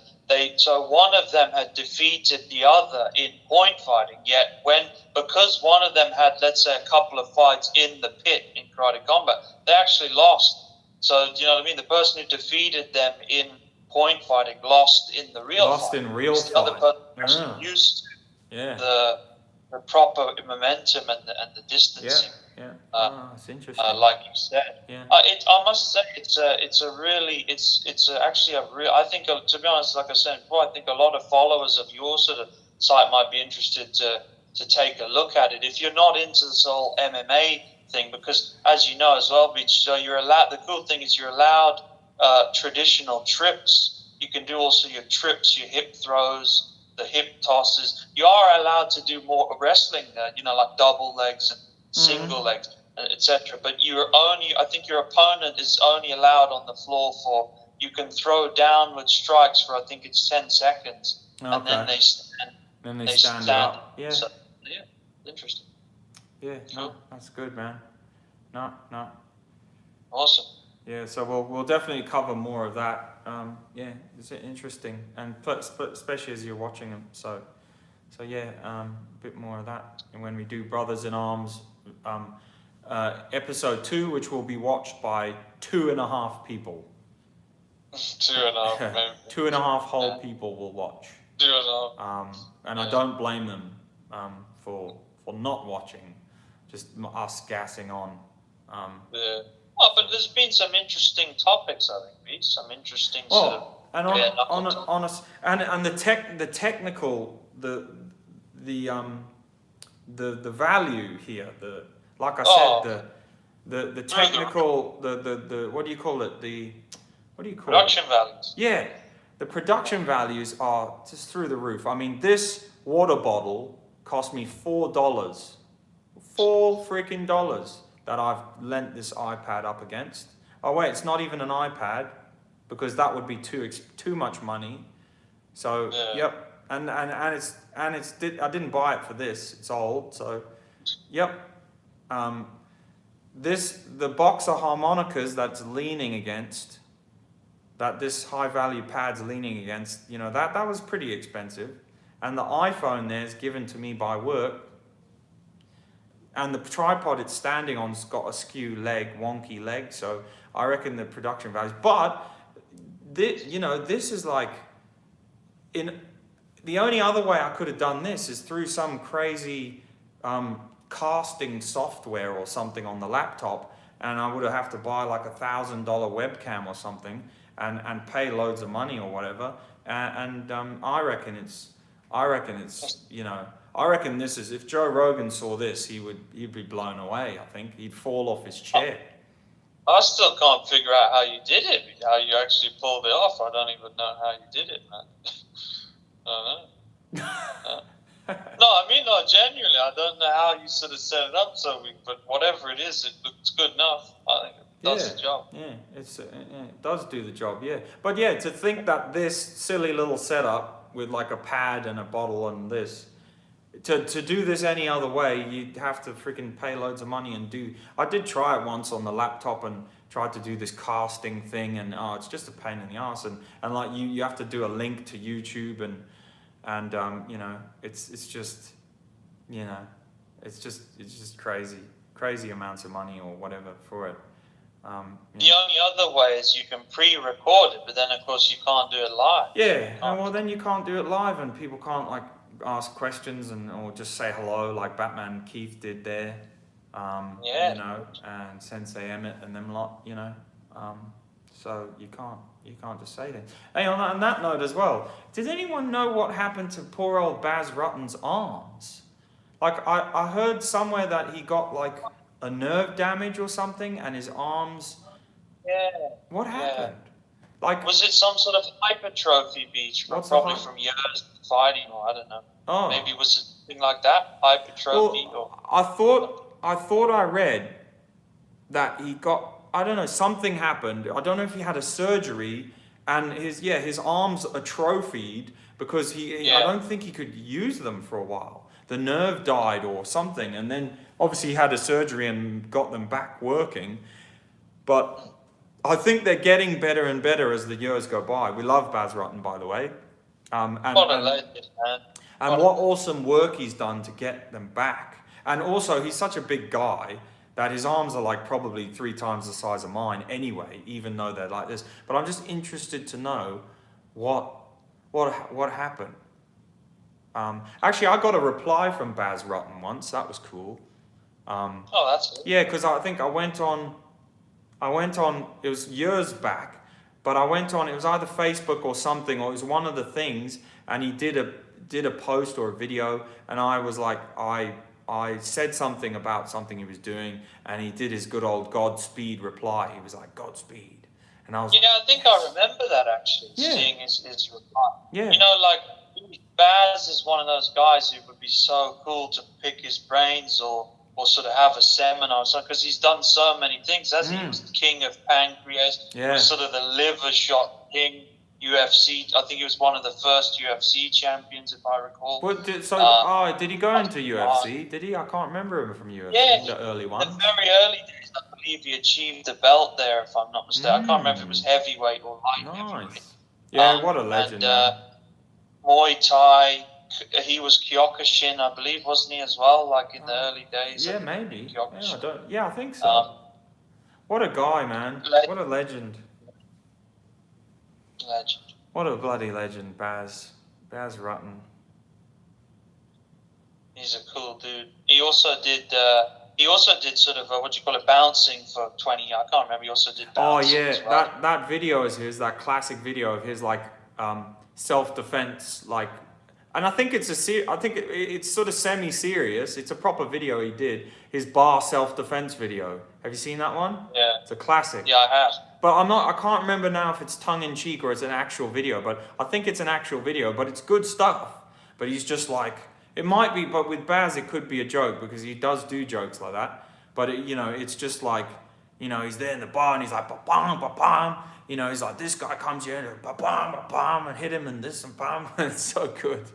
so one of them had defeated the other in point fighting. Yet because one of them had, let's say, a couple of fights in the pit in karate combat, they actually lost. So do you know what I mean? The person who defeated them in point fighting lost in the real fight. The other person actually used the proper momentum and the distancing. It's interesting. Like you said, I must say I think, to be honest, like I said before, I think a lot of followers of your sort of site might be interested to take a look at it. If you're not into this whole MMA thing, because as you know as well, Beach, so you're allowed. The cool thing is you're allowed traditional trips. You can do also your trips, your hip throws, the hip tosses. You are allowed to do more wrestling, like double legs and single legs, etc. But I think your opponent is only allowed on the floor for, you can throw downward strikes for, I think it's 10 seconds. Okay. And then they stand. Then they stand it up. Yeah. So, yeah, interesting. Yeah, Cool. no, that's good, man. No. Awesome. Yeah, so we'll definitely cover more of that. Yeah, it's interesting, and especially as you're watching them. So yeah, a bit more of that. And when we do Brothers in Arms, episode 2, which will be watched by 2.5 people. 2.5, maybe. 2.5 whole people will watch. 2.5. And I don't blame them for not watching, just us gassing on. Yeah. Oh, but there's been some interesting topics, I think, Pete. Some interesting sort of. And and the technical, the value here, like I said, the technical, the what do you call it? Production values. Yeah, the production values are just through the roof. I mean, this water bottle cost me $4. $4 freaking that I've lent this iPad up against. Oh wait, it's not even an iPad, because that would be too much money. So yep, and it's I didn't buy it for this. It's old, so yep. The box of harmonicas that's leaning against, that this high value pad's leaning against, that was pretty expensive. And the iPhone there's given to me by work. And the tripod it's standing on's got a skew leg, wonky leg, so I reckon the production values. But this is like, the only other way I could have done this is through some crazy casting software or something on the laptop, and I would have to buy like $1,000 webcam or something and pay loads of money or whatever. I reckon this is, if Joe Rogan saw this, he'd be blown away. I think he'd fall off his chair. I still can't figure out how you did it, how you actually pulled it off. I don't even know how you did it, man. I don't know. No, I mean, no, genuinely, I don't know how you sort of set it up but whatever it is, it looks good enough. I think it does the job. Yeah, it does do the job, yeah. But yeah, to think that this silly little setup with like a pad and a bottle and this, to do this any other way, you'd have to freaking pay loads of money and do. I did try it once on the laptop and tried to do this casting thing, and it's just a pain in the ass. And like you have to do a link to YouTube and it's just crazy amounts of money or whatever for it. The only other way is you can pre-record it, but then of course you can't do it live. Yeah, well then you can't do it live, and people can't like ask questions or just say hello like Batman Keith did there. And Sensei Emmett and them lot, so you can't just say that. Hey, on that note as well, did anyone know what happened to poor old Baz Rutten's arms? Like I heard somewhere that he got like a nerve damage or something, and his arms. Yeah. What happened? Like, was it some sort of hypertrophy, Beach? Probably from years of fighting, or I don't know. Oh. Maybe was it something like that? Hypertrophy? Well, I thought I read that he got, I don't know, something happened. I don't know if he had a surgery and his arms atrophied because I don't think he could use them for a while. The nerve died or something, and then obviously he had a surgery and got them back working. But I think they're getting better and better as the years go by. We love Baz Rutten, by the way. What a legend, man. And what awesome work he's done to get them back. And also, he's such a big guy that his arms are like probably 3 times the size of mine anyway, even though they're like this. But I'm just interested to know what happened. Actually, I got a reply from Baz Rutten once. That was cool. That's cool. Yeah, because I think I went on, it was years back, but I went on, it was either Facebook or something, or it was one of the things, and he did did a post or a video, and I was like, I said something about something he was doing, and he did his good old Godspeed reply. He was like, Godspeed. And I was Yeah, I think I remember that actually, Yeah. seeing his reply. Yeah. You know, like, Baz is one of those guys who would be so cool to pick his brains or sort of have a seminar, so because he's done so many things, hasn't he? He was the king of pancreas. Yeah. He was sort of the liver shot king. UFC. I think he was one of the first UFC champions, if I recall. But did he go into UFC? Did he? I can't remember him from UFC. Yeah, the early in ones. the very early days, I believe he achieved the belt there, if I'm not mistaken. I can't remember if it was heavyweight or light heavyweight. Nice. Yeah, what a legend. And Muay Thai. He was Kyokushin, I believe, wasn't he as well? Like in the early days. Yeah, maybe. Kyokushin. I think so. What a guy, man. What a legend. Legend. What a bloody legend, Baz Rutten. He's a cool dude. He also did sort of bouncing for 20 years. I can't remember. He also did bouncing. Oh yeah, as well. that video is his, that classic video of his, like self-defense, like, and I think it's it's sort of semi-serious. It's a proper video he did. His bar self-defense video. Have you seen that one? Yeah. It's a classic. Yeah, I have. But I can't remember now if it's tongue-in-cheek or it's an actual video, but I think it's an actual video, but it's good stuff. But he's just like, it might be, but with Baz it could be a joke, because he does do jokes like that. But it's just like, he's there in the bar and he's like, ba-bam, ba-bam. He's like, this guy comes here and ba-bam, ba-bam, and hit him and this and bam. It's so good.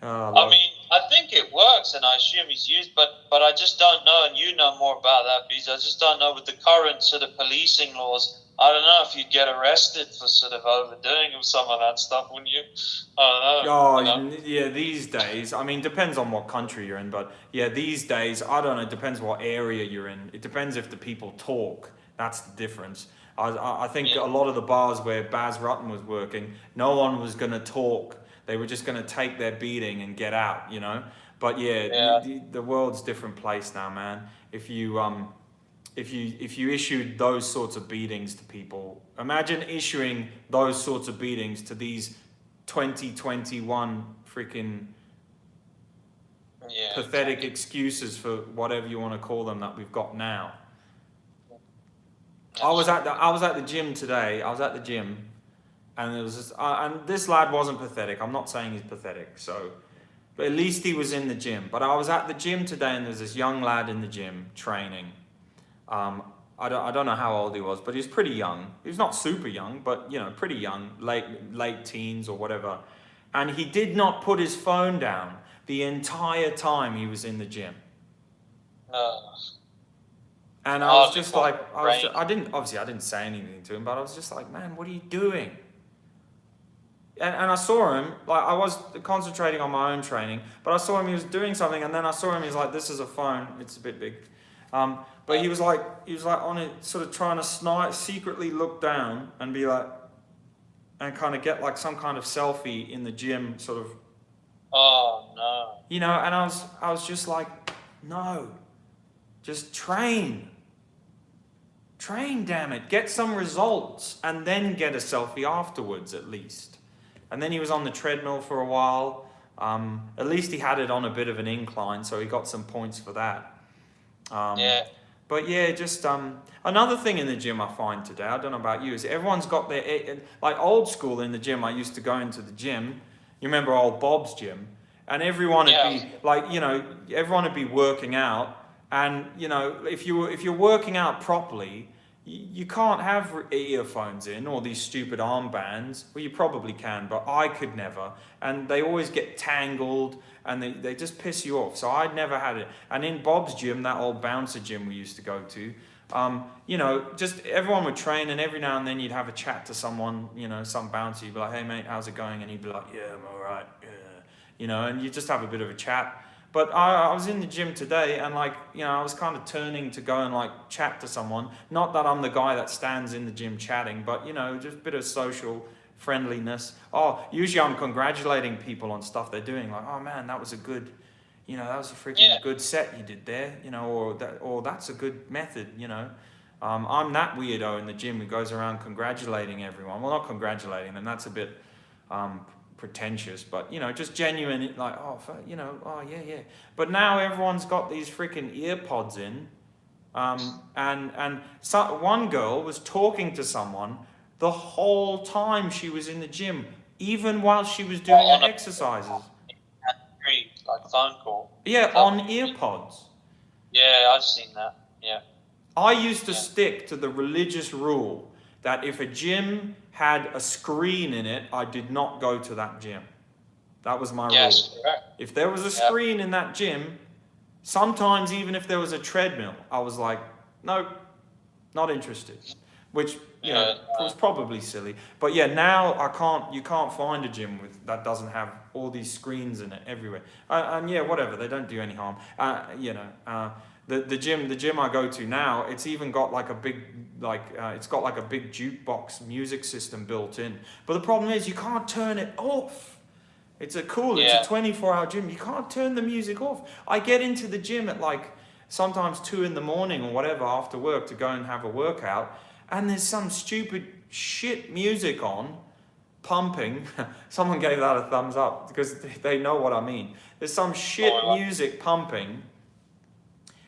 I mean, I think it works, and I assume he's used, but I just don't know, and you know more about that, because I just don't know with the current sort of policing laws. I don't know if you'd get arrested for sort of overdoing some of that stuff, wouldn't you? I don't know. Yeah, these days, I mean, depends on what country you're in, but yeah, these days, I don't know, it depends what area you're in. It depends if the people talk. That's the difference. I think a lot of the bars where Baz Rutten was working, no one was going to talk. They were just going to take their beating and get out, But the world's a different place now, man. If you issued those sorts of beatings to people, imagine issuing those sorts of beatings to these 2021 freaking pathetic excuses for whatever you want to call them that we've got now. I was at the gym today. I was at the gym, and there was this, and this lad wasn't pathetic. I'm not saying he's pathetic, but at least he was in the gym. But I was at the gym today, and there's this young lad in the gym training. I don't know how old he was, but he was pretty young. He was not super young, but pretty young, late teens or whatever. And he did not put his phone down the entire time he was in the gym. And I was just like, I didn't say anything to him, but I was just like, man, what are you doing? And I saw him, like, I was concentrating on my own training, but I saw him, he was doing something, and then I saw him, he's like, this is a phone, it's a bit big. But he was like on it, sort of trying to secretly look down and be like, and kind of get like some kind of selfie in the gym, sort of. Oh no. And I was just like, no, just train, damn it, get some results, and then get a selfie afterwards at least. And then he was on the treadmill for a while. At least he had it on a bit of an incline, so he got some points for that. But yeah, just another thing in the gym I find today, I don't know about you, is everyone's got their, like old school in the gym. I used to go into the gym. You remember old Bob's gym? And everyone would be like, everyone would be working out. And if you're working out properly, you can't have earphones in or these stupid armbands. Well, you probably can, but I could never. And they always get tangled, and they just piss you off. So I'd never had it. And in Bob's gym, that old bouncer gym we used to go to, just everyone would train, and every now and then you'd have a chat to someone, some bouncer. You'd be like, hey mate, how's it going? And he'd be like, yeah, I'm all right. Yeah. And you just have a bit of a chat. But I was in the gym today, and I was kind of turning to go and chat to someone. Not that I'm the guy that stands in the gym chatting, but just a bit of social friendliness. Usually I'm congratulating people on stuff they're doing, like, oh man, that was a good, that was a freaking good set you did there, or that's a good method, I'm that weirdo in the gym who goes around congratulating everyone. Well, not congratulating them, that's a bit pretentious, but, you know, just genuine, like, oh, you know, oh, yeah. But now everyone's got these freaking ear pods in. And so one girl was talking to someone the whole time she was in the gym, even while she was doing her exercises. Like phone call. Yeah, on ear pods. Yeah, I've seen that. Yeah. I used to stick to the religious rule that if a gym had a screen in it, I did not go to that gym. That was my rule. Correct. If there was a screen in that gym, sometimes even if there was a treadmill, I was like, no, not interested. Which, you know, was probably silly. But yeah, now you can't find a gym that doesn't have all these screens in it everywhere. And yeah, whatever, they don't do any harm. You know, the gym I go to now, it's even got like a big, it's got like a big jukebox music system built in. But the problem is you can't turn it off. It's a 24-hour gym. You can't turn the music off. I get into the gym at like sometimes 2 a.m. or whatever after work to go and have a workout, and there's some stupid shit music on, pumping. Someone gave that a thumbs up because they know what I mean. There's some shit music pumping,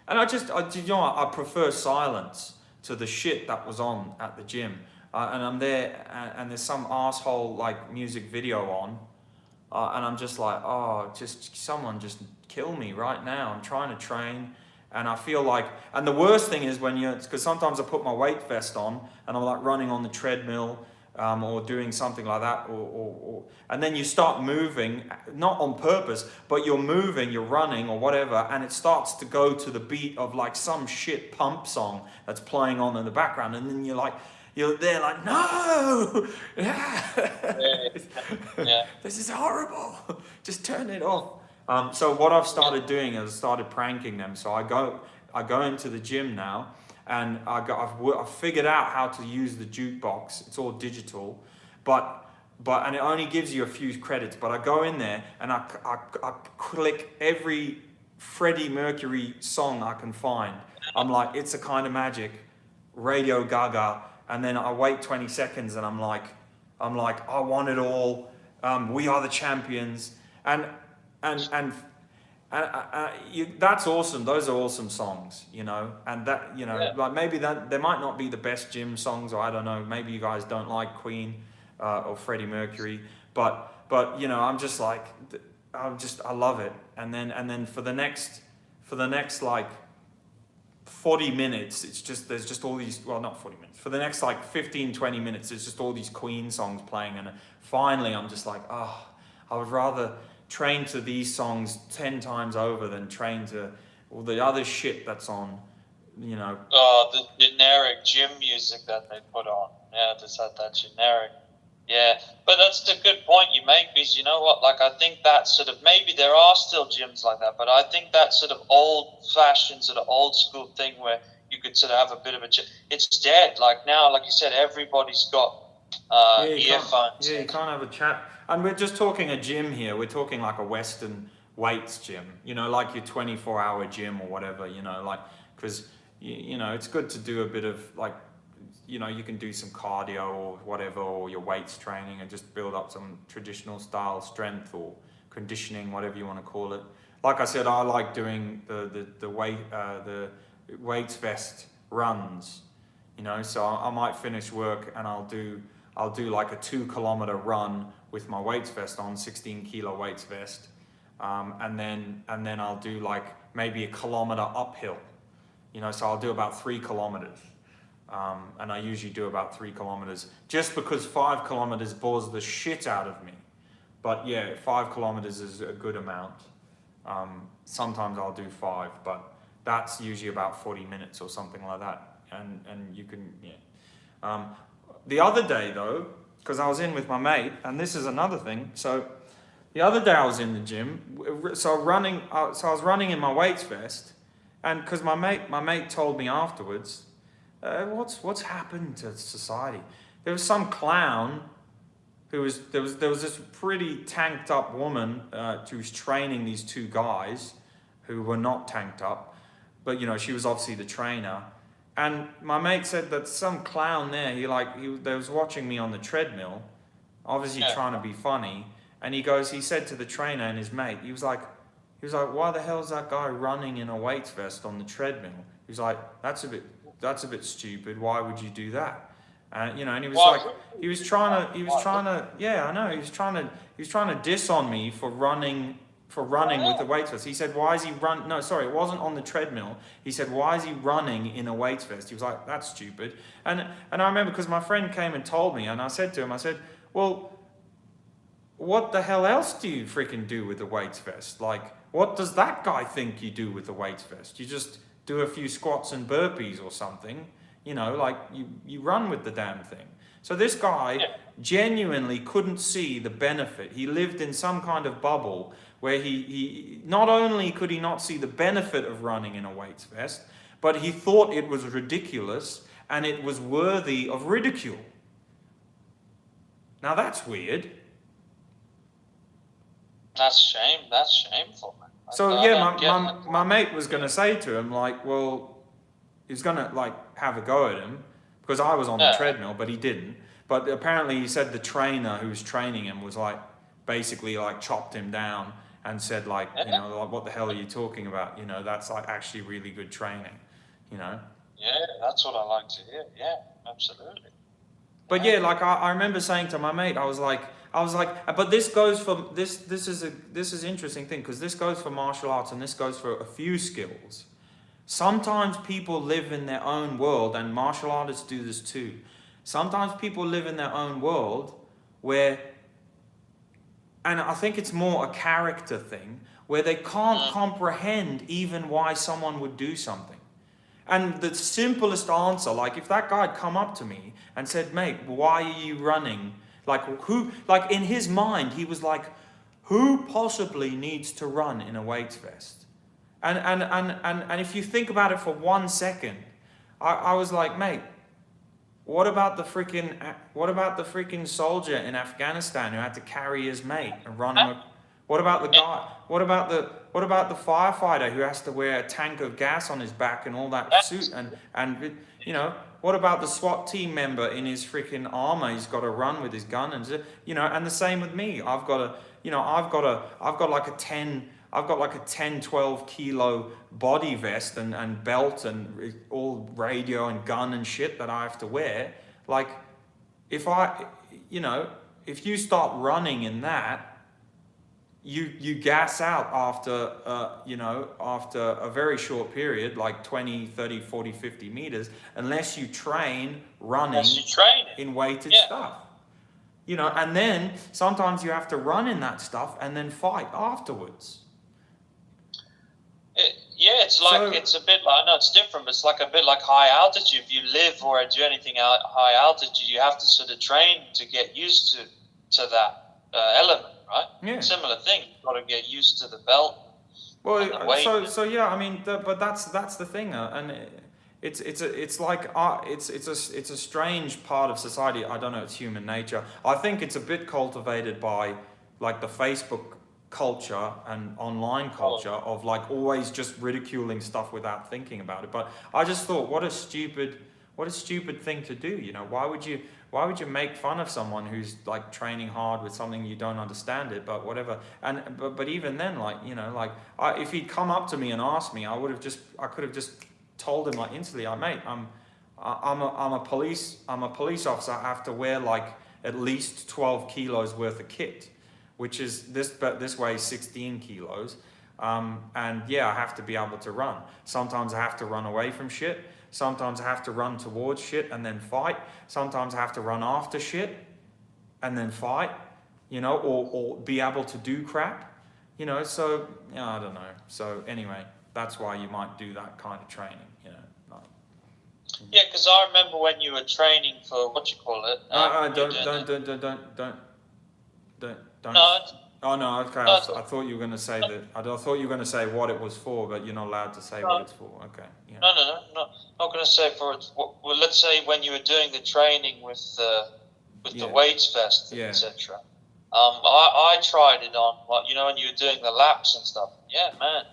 and you know what? I prefer silence to the shit that was on at the gym. And I'm there, and there's some asshole like music video on. And I'm just like, oh, just someone just kill me right now. I'm trying to train, and I feel like, and the worst thing is because sometimes I put my weight vest on and I'm like running on the treadmill or doing something like that, and then you start moving, not on purpose, but you're moving, you're running or whatever, and it starts to go to the beat of like some shit pump song that's playing on in the background, and then you're there like, no, this is horrible. Just turn it off. So what I've started doing is started pranking them. So I go into the gym now, and I've figured out how to use the jukebox. It's all digital, and it only gives you a few credits. But I go in there and I click every Freddie Mercury song I can find. I'm like, It's a Kind of Magic, Radio Gaga. And then I wait 20 seconds and I'm like, I want it all. We are the champions. And that's awesome. Those are awesome songs, you know. And that, you know, like maybe that they might not be the best gym songs, or I don't know. Maybe you guys don't like Queen or Freddie Mercury, but you know, I'm just like, I love it. And then for the next like 40 minutes, there's just all these, well, not 40 minutes, for the next like 15-20 minutes, there's just all these Queen songs playing, and finally I'm just like, I would rather train to these songs 10 times over than train to all the other shit that's on, you know. The generic gym music that they put on. Yeah, just that generic. Yeah, but that's a good point you make, because you know what, like I think that sort of, maybe there are still gyms like that, but I think that sort of old-fashioned, sort of old-school thing where you could sort of have a bit of a gym, it's dead. Like now, like you said, everybody's got earphones. You can't have a chat. And we're just talking a gym here. We're talking like a Western weights gym, you know, like your 24-hour gym or whatever, you know, like, because, you know, it's good to do a bit of like, you know, you can do some cardio or whatever, or your weights training, and just build up some traditional style strength or conditioning, whatever you want to call it. Like I said, I like doing the weights vest runs, you know. So I might finish work and I'll do like a 2-kilometer run with my weights vest on, 16 kilo weights vest, and then I'll do like maybe a kilometer uphill, you know. So I'll do about 3 kilometers. And I usually do about 3 kilometers, just because 5 kilometers bores the shit out of me. But yeah, 5 kilometers is a good amount. Sometimes I'll do 5, but that's usually about 40 minutes or something like that. And you can, the other day though, because I was in with my mate, and this is another thing. So the other day I was in the gym, so I was running in my weights vest, and because my mate told me afterwards, what's happened to society? There was some clown there was this pretty tanked up woman who was training these 2 guys who were not tanked up, but you know, she was obviously the trainer. And my mate said that some clown there, they was watching me on the treadmill, obviously trying to be funny, And he said to the trainer and his mate, he was like, why the hell is that guy running in a weights vest on the treadmill? He was like, that's a bit stupid. Why would you do that? And you know, and he was he was trying to, yeah, I know, he was trying to diss on me for running with the weights vest. He said, why is he run? No, sorry, it wasn't on the treadmill. He said, why is he running in a weights vest? He was like, that's stupid. And I remember because my friend came and told me, and I said to him, I said, well, what the hell else do you freaking do with the weights vest? Like, what does that guy think you do with the weights vest? You just do a few squats and burpees or something, you know, like you run with the damn thing. So this guy genuinely couldn't see the benefit. He lived in some kind of bubble where he not only could he not see the benefit of running in a weights vest, but he thought it was ridiculous and it was worthy of ridicule. Now that's weird. That's shameful, man. So yeah, my mate was going to say to him, like, well, he was going to like have a go at him because I was on the treadmill, but he didn't. But apparently he said the trainer who was training him was like basically like chopped him down and said like, you know, like, what the hell are you talking about? You know, that's like actually really good training, you know? Yeah, that's what I like to hear. Yeah, absolutely. But yeah, like I remember saying to my mate, I was like, but this goes for this is an interesting thing because this goes for martial arts and this goes for a few skills. Sometimes people live in their own world, and martial artists do this too. Sometimes people live in their own world where, and I think it's more a character thing, where they can't comprehend even why someone would do something. And the simplest answer, like if that guy had come up to me and said, mate, why are you running? Like in his mind, he was like, who possibly needs to run in a weights vest? And if you think about it for 1 second, I was like, mate, what about the freaking soldier in Afghanistan who had to carry his mate and run him? What about the guy? What about the firefighter who has to wear a tank of gas on his back and all that suit? And you know, what about the SWAT team member in his freaking armor? He's got to run with his gun, and you know, and the same with me. I've got like a 10, 12 kilo body vest and belt and all radio and gun and shit that I have to wear. Like, if you start running in that, you gas out after a very short period, like 20, 30, 40, 50 meters, unless you train running in weighted stuff. You know, and then sometimes you have to run in that stuff and then fight afterwards. It's a bit like, I know it's different, but it's like a bit like high altitude. If you live or do anything at high altitude, you have to sort of train to get used to that element. Right? Yeah. Similar thing. You've got to get used to the belt. Well, so yeah. I mean, but that's the thing, and it's a strange part of society. I don't know. It's human nature. I think it's a bit cultivated by like the Facebook culture and online culture of like always just ridiculing stuff without thinking about it. But I just thought, what a stupid thing to do. You know, why would you make fun of someone who's like training hard with something you don't understand it, but whatever. But even then, like, you know, like if he'd come up to me and asked me, I could have just told him like instantly, mate, I'm a police officer. I have to wear like at least 12 kilos worth of kit, which is this weighs 16 kilos. And yeah, I have to be able to run. Sometimes I have to run away from shit. Sometimes I have to run towards shit and then fight. Sometimes I have to run after shit and then fight, you know, or be able to do crap, you know. So, yeah, I don't know. So anyway, that's why you might do that kind of training, you know. Yeah, because I remember when you were training for, what you call it? Don't. Oh no, okay. I thought you were going to say that. I thought you were going to say what it was for, but you're not allowed to say what it's for. Okay. Yeah. No. Not going to say for it. Well, let's say when you were doing the training with the weights vest, etc. I tried it on, like, you know, when you were doing the laps and stuff. Yeah, man.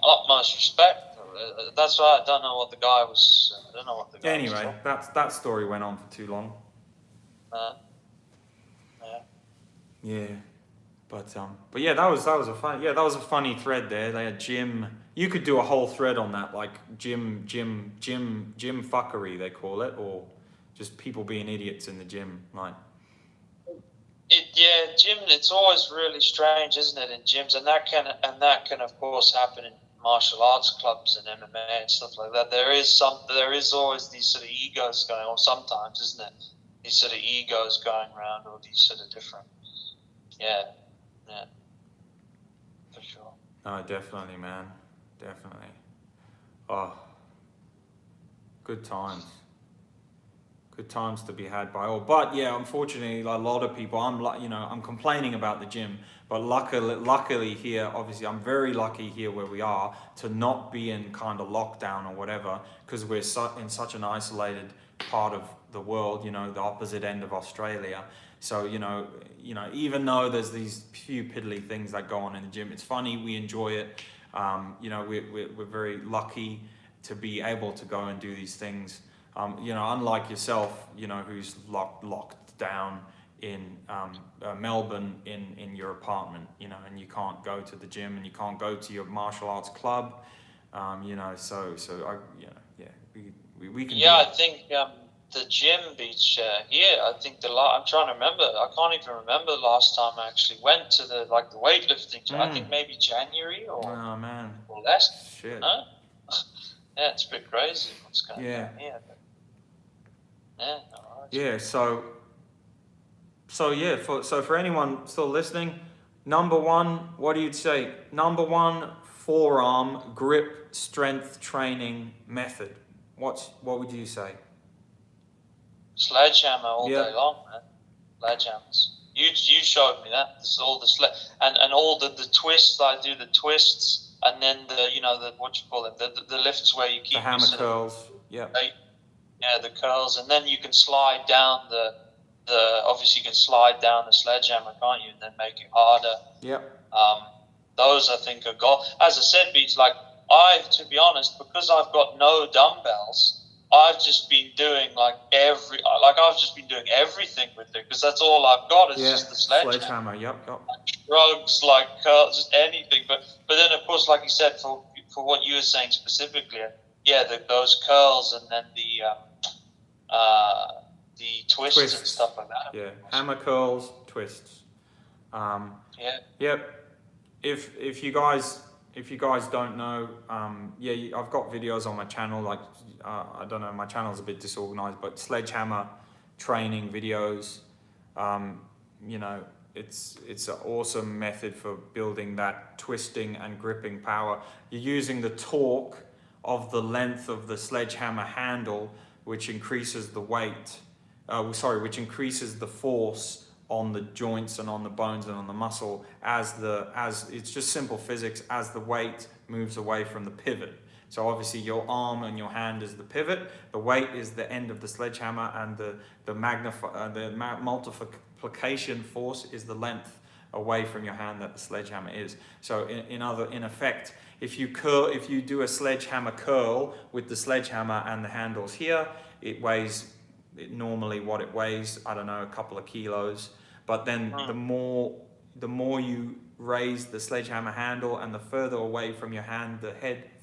Utmost respect. That's why I don't know what the guy was. I don't know what the guy was. Anyway, that story went on for too long. Yeah. Yeah. But yeah, that was a funny thread there. They had gym. You could do a whole thread on that, like gym fuckery they call it, or just people being idiots in the gym, like. Yeah, gym. It's always really strange, isn't it, in gyms, and that can of course happen in martial arts clubs and MMA and stuff like that. There is always these sort of egos going on. Sometimes, isn't it? These sort of egos going around, or these sort of different. Yeah, for sure. No, definitely, man, definitely. Oh, good times. Good times to be had by all. But yeah, unfortunately, a lot of people, I'm complaining about the gym, but luckily here, obviously, I'm very lucky here where we are to not be in kind of lockdown or whatever, because we're in such an isolated part of the world, the opposite end of Australia. So, even though there's these few piddly things that go on in the gym, it's funny, we enjoy it. We're very lucky to be able to go and do these things. Unlike yourself, who's locked down in Melbourne in your apartment, and you can't go to the gym and you can't go to your martial arts club, we can. Yeah, I think the gym beach here. I think I'm trying to remember. I can't even remember the last time I actually went to the weightlifting gym. I think maybe January or less. Shit. No? Yeah, it's a bit crazy what's going on here. Yeah. Yeah. So for anyone still listening, number one, what do you say? Number one, forearm grip strength training method. What would you say? Sledgehammer all day long, man. Sledgehammers. You showed me that. This is all the and all the twists. I do the twists, and then the what you call it, the lifts where you keep the hammer curls. Yeah. Yeah, the curls, and then you can slide down the obviously you can slide down the sledgehammer, can't you, and then make it harder. Yep. Those I think are as I said, Beats, to be honest, because I've got no dumbbells, I've just been doing everything with it, because that's all I've got is just the sledgehammer. Yep. Drugs, curls, just anything. But then of course, like you said, for what you were saying specifically, those curls and then the twists and stuff like that. Yeah, hammer curls, twists. Yep. If you guys don't know, I've got videos on my channel. I don't know, my channel's a bit disorganized, but sledgehammer training videos. It's an awesome method for building that twisting and gripping power. You're using the torque of the length of the sledgehammer handle, which increases the weight. Which increases the force on the joints and on the bones and on the muscle as it's just simple physics, as the weight moves away from the pivot. So obviously your arm and your hand is the pivot, the weight is the end of the sledgehammer, and the multiplication force is the length away from your hand that the sledgehammer is. So in effect, if you do a sledgehammer curl with the sledgehammer and the handles here, it weighs normally what it weighs, I don't know, a couple of kilos. But then the more you raise the sledgehammer handle and the further away from your hand the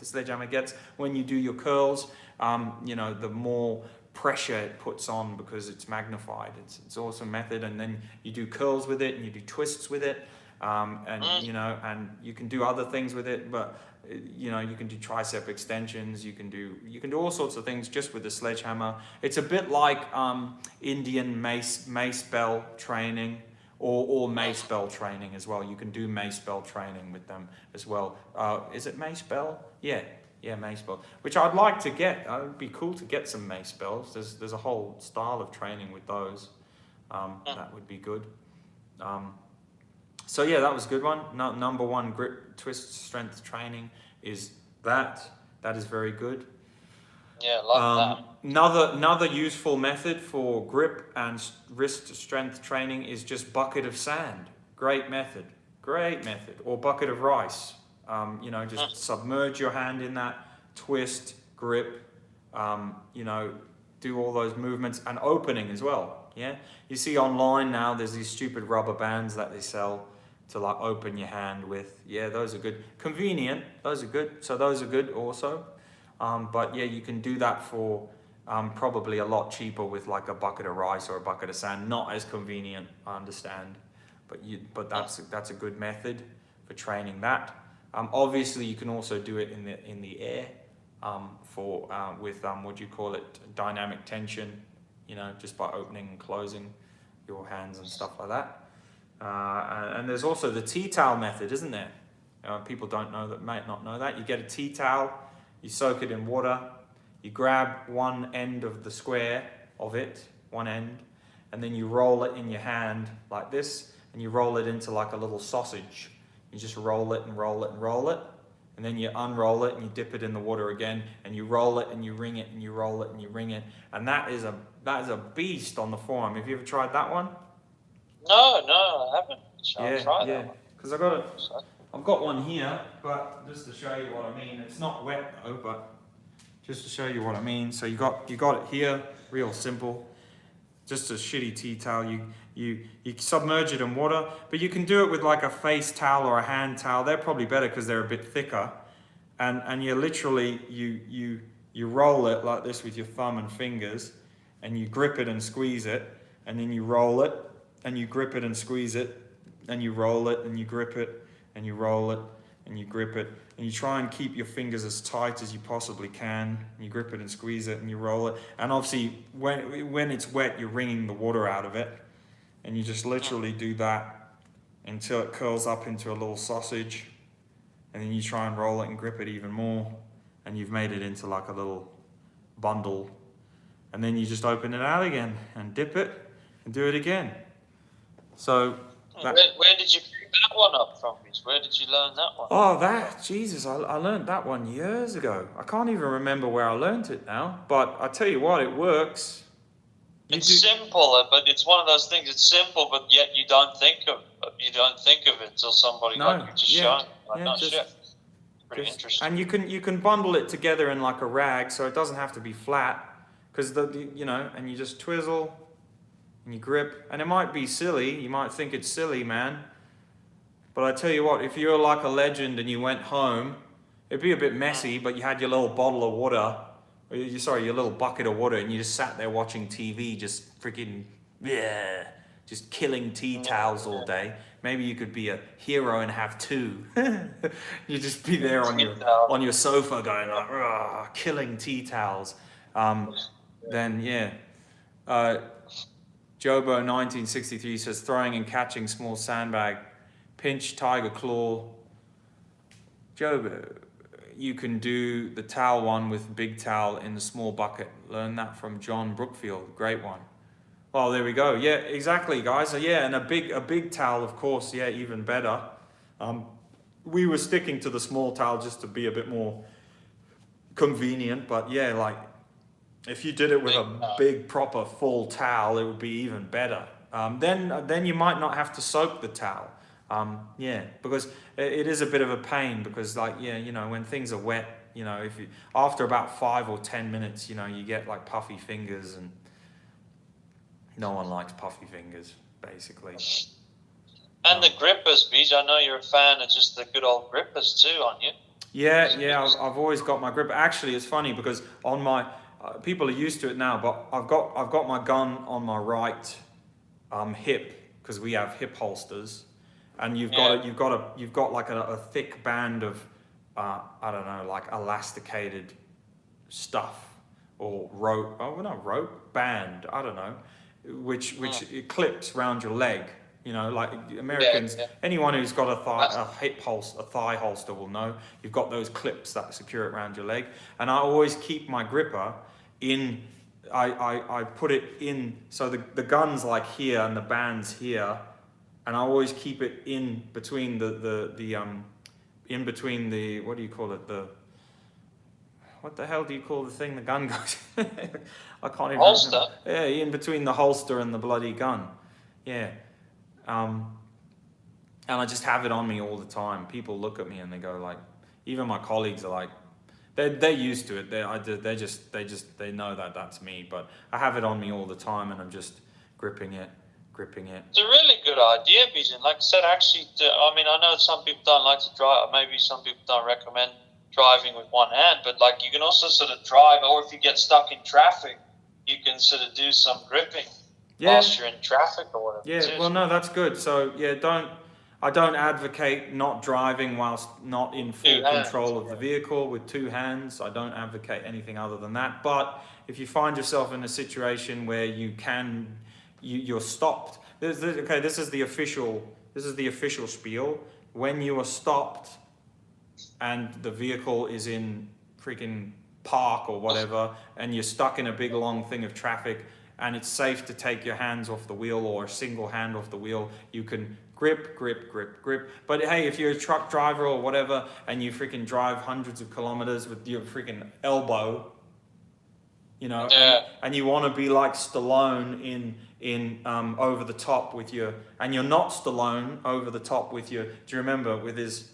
sledgehammer gets, when you do your curls, the more pressure it puts on because it's magnified. It's an awesome method. And then you do curls with it and you do twists with it. And you can do other things with it, but you can do tricep extensions, you can do all sorts of things just with the sledgehammer. It's a bit like Indian mace bell training or mace bell training as well. You can do mace bell training with them as well. Is it mace bell? Yeah, mace bell, which I'd like to get. It would be cool to get some mace bells. There's a whole style of training with those. That would be good. So yeah, that was a good one. Number one, grip twist strength training is that. That is very good. Yeah, love that. Another useful method for grip and wrist strength training is just bucket of sand. Great method. Or bucket of rice. Just submerge your hand in that, twist, grip, do all those movements, and opening as well. Yeah, you see online now there's these stupid rubber bands that they sell to like open your hand with. Yeah, those are good. Convenient, those are good. So those are good also. But yeah, you can do that for probably a lot cheaper with like a bucket of rice or a bucket of sand. Not as convenient, I understand, but that's a good method for training that. Obviously, you can also do it in the air with what do you call it, dynamic tension. You know, just by opening and closing your hands and stuff like that. And there's also the tea towel method, isn't there? People might not know that. You get a tea towel, you soak it in water, you grab one end of the square of it, one end, and then you roll it in your hand like this, and you roll it into like a little sausage. You just roll it and roll it and roll it, and then you unroll it and you dip it in the water again, and you roll it and you ring it and you roll it and you ring it, and that is a beast on the forearm. Have you ever tried that one? No, I haven't. I'll try that one. Because I've got one here, but just to show you what I mean. It's not wet though, but just to show you what I mean. So you got it here, real simple. Just a shitty tea towel. You submerge it in water, but you can do it with like a face towel or a hand towel. They're probably better because they're a bit thicker. And you literally you roll it like this with your thumb and fingers, and you grip it and squeeze it, and then you roll it, and you grip it and squeeze it, and you roll it and you grip it, and you roll it and you grip it, and you try and keep your fingers as tight as you possibly can. You grip it and squeeze it and you roll it, and obviously when it's wet, you're wringing the water out of it, and you just literally do that until it curls up into a little sausage, and then you try and roll it and grip it even more, and you've made it into like a little bundle, and then you just open it out again and dip it and do it again. So where did you pick that one up from? Where did you learn that one? Oh, Jesus, I learned that one years ago. I can't even remember where I learned it now, but I tell you what, it works. It's simple, but it's one of those things. It's simple, but yet you don't think of it until somebody like you just showing. Pretty interesting. And you can bundle it together in like a rag, so it doesn't have to be flat, because and you just twizzle and you grip, and it might be silly. You might think it's silly, man. But I tell you what, if you're like a legend and you went home, it'd be a bit messy, but you had your little bottle of water, your little bucket of water, and you just sat there watching TV, just freaking, just killing tea towels all day. Maybe you could be a hero and have two. You just be there on your sofa going like, killing tea towels. Jobo 1963 says, throwing and catching small sandbag, pinch, tiger claw. Jobo, you can do the towel one with big towel in the small bucket. Learn that from John Brookfield, great one. Well, there we go. Yeah, exactly, guys. So, yeah, and a big towel, of course, yeah, even better. We were sticking to the small towel just to be a bit more convenient, but yeah, like, if you did it with a big proper full towel, it would be even better. Then you might not have to soak the towel. Because it is a bit of a pain, because when things are wet, if you after about 5 or 10 minutes, you get like puffy fingers, and no one likes puffy fingers, basically. And the grippers, Beej, I know you're a fan of just the good old grippers too, aren't you? Yeah, I've always got my gripper. Actually, it's funny because on my people are used to it now, but I've got my gun on my right hip, because we have hip holsters, and you've got like a thick band of I don't know, like elasticated stuff or rope. Oh, not rope, band. I don't know, which it clips around your leg. Like Americans, anyone who's got a thigh holster will know. You've got those clips that secure it around your leg, and I always keep my gripper in. I put it in, so the gun's like here and the band's here, and I always keep it in between in between the, what do you call it, what the hell do you call the thing the gun goes? I can't even holster. Remember. Yeah, in between the holster and the bloody gun. Yeah. And I just have it on me all the time. People look at me and they go like, even my colleagues are like, they're used to it. They know that that's me. But I have it on me all the time, and I'm just gripping it gripping it. It's a really good idea, Bijan. Like I said, actually, I mean, I know some people don't like to drive, maybe some people don't recommend driving with one hand, but like you can also sort of drive, or if you get stuck in traffic, you can sort of do some gripping whilst you're in traffic or whatever. Yeah, well, no, that's good. So, yeah, I don't advocate not driving whilst not in full control of the vehicle with two hands. I don't advocate anything other than that. But if you find yourself in a situation where you're stopped. This is the official spiel. When you are stopped and the vehicle is in freaking park or whatever, and you're stuck in a big long thing of traffic, and it's safe to take your hands off the wheel or a single hand off the wheel, you can grip. But hey, if you're a truck driver or whatever, and you freaking drive hundreds of kilometers with your freaking elbow, you know, and you want to be like Stallone in Over the Top with your, and you're not Stallone Over the Top with your, do you remember with his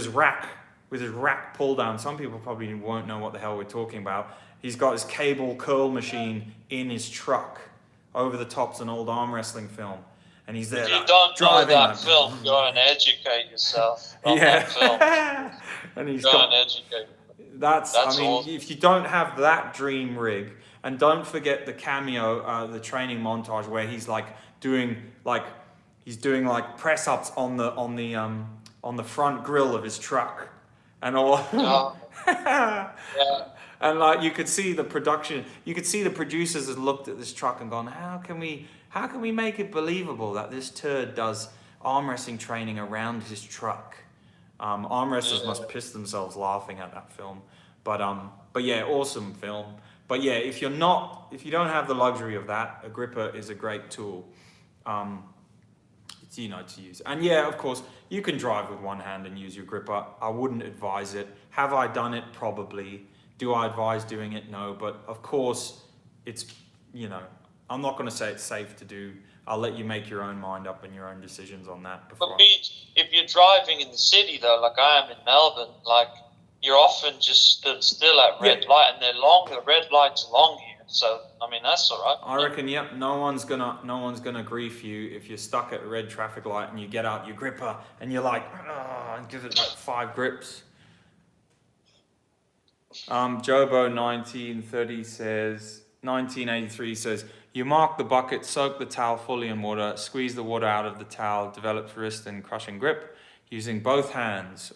rack pull down? Some people probably won't know what the hell we're talking about. He's got his cable curl machine in his truck. Over the Top's an old arm wrestling film, and he's there. If you don't know that film, go and educate yourself on that film. And he's and educate. That's I mean, awesome. If you don't have that dream rig, and don't forget the cameo, the training montage where he's like doing press ups on the front grille of his truck, and all. Yeah. And like you could see the production, you could see the producers had looked at this truck and gone, how can we make it believable that this turd does arm wrestling training around his truck? Arm wrestlers must piss themselves laughing at that film. But yeah, awesome film. But yeah, if you don't have the luxury of that, a gripper is a great tool, to use. And yeah, of course, you can drive with one hand and use your gripper. I wouldn't advise it. Have I done it? Probably. Do I advise doing it? No. But of course, it's, I'm not going to say it's safe to do. I'll let you make your own mind up and your own decisions on that. But if you're driving in the city, though, like I am in Melbourne, like you're often just stood still at red light, and the red light's long here. So I mean that's all right. I reckon, yep. No one's gonna grief you if you're stuck at a red traffic light and you get out your gripper and you're like, and give it like 5 grips. Jobo 1983 says, you mark the bucket, soak the towel fully in water, squeeze the water out of the towel, develops wrist and crushing grip, using both hands.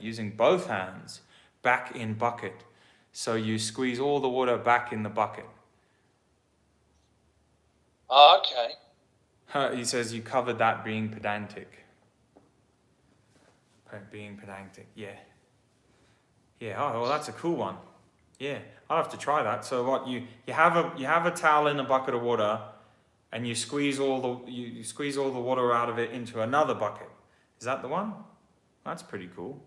Using both hands back in bucket. So you squeeze all the water back in the bucket. Oh, okay. He says you covered that being pedantic. Yeah. Yeah, oh, well, that's a cool one. Yeah, I'll have to try that. So what, you have a towel in a bucket of water, and you squeeze all the water out of it into another bucket. Is that the one? That's pretty cool.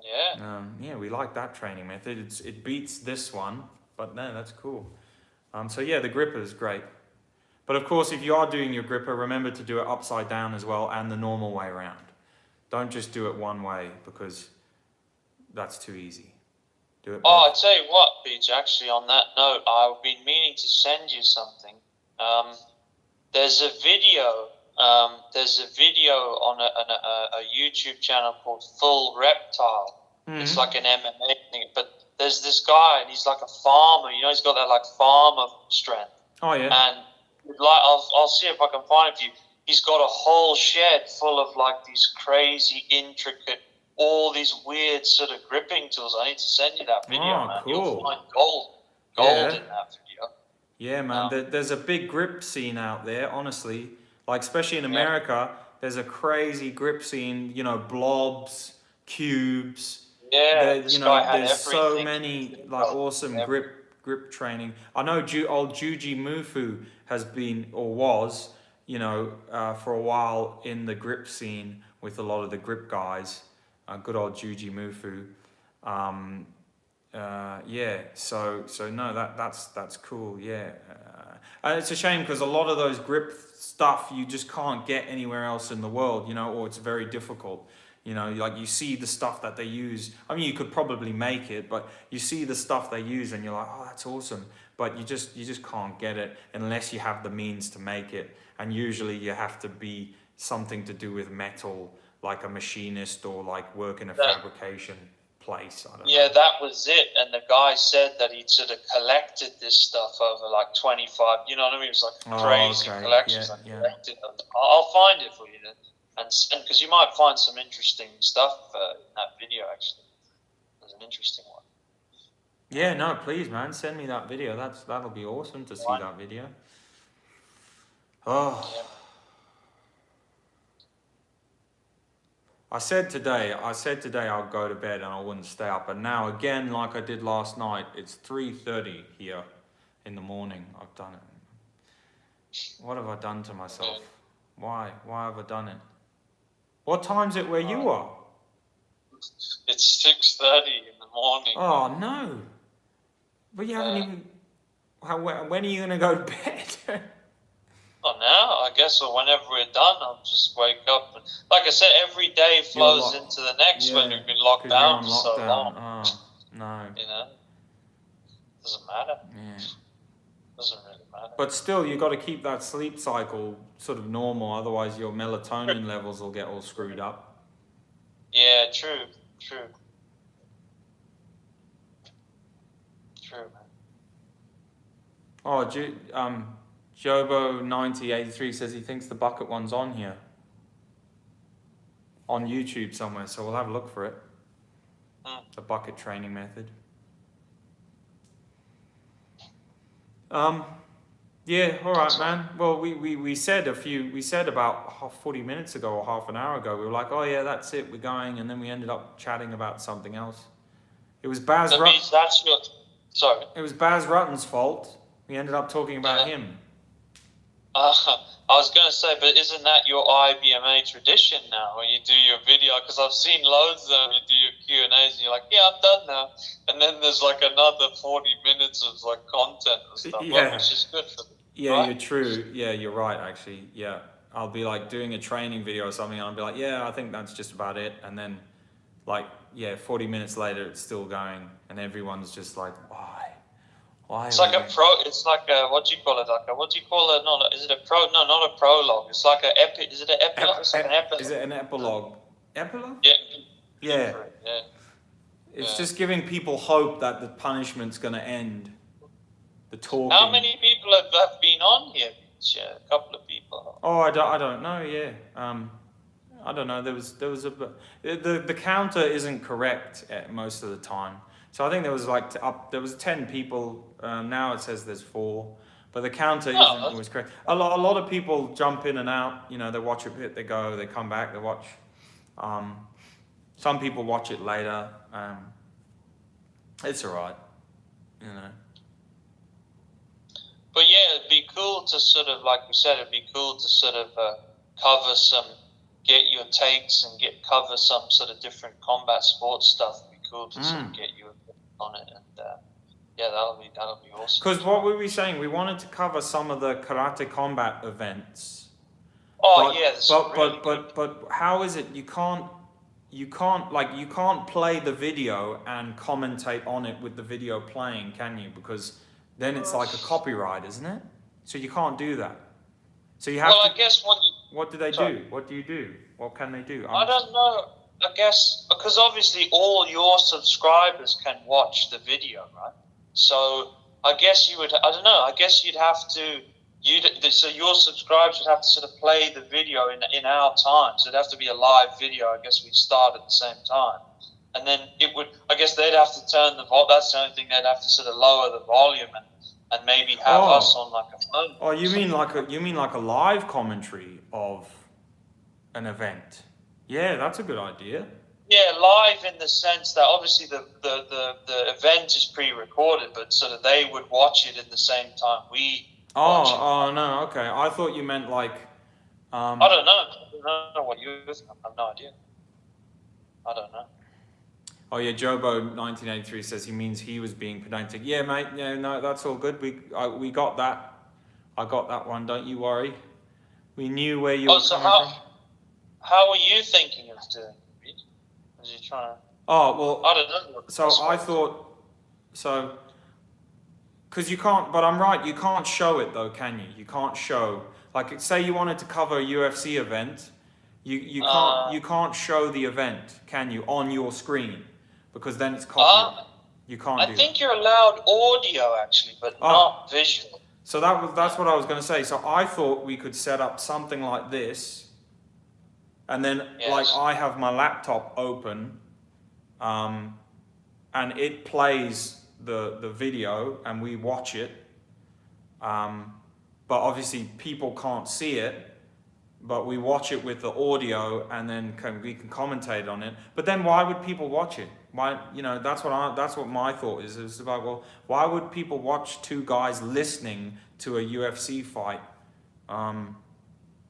Yeah. Yeah, we like that training method. It beats this one, but no, that's cool. So yeah, the gripper is great. But of course, if you are doing your gripper, remember to do it upside down as well and the normal way around. Don't just do it one way because that's too easy. Do it. Oh, I tell you what, Beach. Actually, on that note, I've been meaning to send you something. There's a video. On a YouTube channel called Full Reptile. Mm-hmm. It's like an MMA thing, but there's this guy and he's like a farmer. He's got that like farmer strength. Oh yeah. And like I'll see if I can find it for you. He's got a whole shed full of like these crazy, intricate, all these weird sort of gripping tools. I need to send you that video, man. Cool. You'll find gold in that video. Yeah, man. There's a big grip scene out there, honestly. Like, especially in America, there's a crazy grip scene, blobs, cubes. Yeah, there's so many like awesome grip training. I know old Juji Mufu has been, or was, for a while in the grip scene with a lot of the grip guys. Good old Juji Mufu. So no, that's cool. Yeah. And it's a shame because a lot of those grip stuff you just can't get anywhere else in the world, or it's very difficult. Like you see the stuff that they use. I mean, you could probably make it, but you see the stuff they use and you're like, oh, that's awesome. but you just can't get it unless you have the means to make it. And usually you have to be something to do with metal, like a machinist or like work in a fabrication place. I don't know. That was it. And the guy said that he'd sort of collected this stuff over like 25, you know what I mean? It was like a crazy collection. Collected it. I'll find it for you then. And because you might find some interesting stuff in that video, actually. There's an interesting one. Yeah, no, please, man, send me that video. That'll be awesome to see that video. Oh. Yeah. I said today I'll go to bed and I wouldn't stay up. And now again, like I did last night, it's 3:30 here in the morning. I've done it. What have I done to myself? Why have I done it? What time's it where you are? It's 6:30 in the morning. Oh no! But you haven't even. When are you gonna go to bed? Oh, now I guess, or whenever we're done, I'll just wake up. And, like I said, every day flows into the next when we've been locked down for so long. Oh no! You know, doesn't matter. Yeah. Doesn't really matter. But still, you got to keep that sleep cycle sort of normal. Otherwise, your melatonin levels will get all screwed up. Yeah, true, man. Oh, Jobo9083 says he thinks the bucket one's on here. On YouTube somewhere, so we'll have a look for it. The bucket training method. Yeah, alright, man. Well, we said about 40 minutes ago or half an hour ago, we were like, oh yeah, that's it, we're going, and then we ended up chatting about something else. It was Baz It was Baz Rutten's fault. We ended up talking about him. I was going to say, but isn't that your IBMA tradition now, when you do your video? Because I've seen loads of them, you do your Q&As, and you're like, yeah, I'm done now. And then there's like another 40 minutes of like content and stuff, which is good for them. Yeah, right? You're true. Yeah, you're right, actually. Yeah. I'll be like doing a training video or something, and I'll be like, yeah, I think that's just about it. And then, like, 40 minutes later, it's still going, and everyone's just like, why? It's like it's like a, what do you call it? Is it a pro? No, not a prologue. It's like is it an epilogue? It's like an epilogue. Is it an epilogue? Epilogue? Yeah. It's just giving people hope that the punishment's going to end. The talking. How many people have been on here? Yeah, a couple of people. Oh, I don't know. Yeah. I don't know. There was the counter isn't correct most of the time. So I think there was 10 people. Now it says there's 4, but the counter isn't always correct. A lot of people jump in and out. You know, they watch a bit, they go, they come back, they watch. Some people watch it later. It's alright, you know. But yeah, it'd be cool to sort of, like we said, it'd be cool to sort of get your takes and cover some sort of different combat sports stuff. It'd be cool to sort of get you on it, and that'll be awesome. Because what were we saying? We wanted to cover some of the karate combat events. But how is it? You can't play the video and commentate on it with the video playing, can you? Because then it's like a copyright, isn't it? So you can't do that. So you have to. I guess what do they do? What do you do? What can they do? I don't know. I guess because obviously all your subscribers can watch the video, right? So I guess you would. I don't know. I guess you'd have to. So your subscribers would have to sort of play the video in our time. So it'd have to be a live video. I guess we'd start at the same time, and then it would. I guess they'd have to turn the volume. That's the only thing. They'd have to sort of lower the volume and maybe have us on like a phone. Oh, you mean like a live commentary of an event? Yeah, that's a good idea. Yeah, live in the sense that obviously the event is pre-recorded, but sort of they would watch it at the same time we watch it. Oh, no, okay. I thought you meant like... I don't know. I don't know what you're thinking. I have no idea. I don't know. Oh yeah, Jobo1983 says he means he was being pedantic. Yeah, mate. Yeah, no, that's all good. We got that. I got that one. Don't you worry. We knew where you were coming from. How are you thinking of doing it? Was you trying to... Oh, well... I don't know. So I thought... So... Because you can't, but I'm right, you can't show it though, can you? You can't show, like, say you wanted to cover a UFC event, you can't show the event, can you, on your screen? Because then it's copyright. You can't do I think you're allowed audio actually, but not visual. So that's what I was going to say. So I thought we could set up something like this, and then like I have my laptop open, and it plays the video and we watch it, but obviously people can't see it, but we watch it with the audio and then we can commentate on it. But then why would people watch it? Why, you know, that's what my thought is. It's about, well, why would people watch two guys listening to a UFC fight,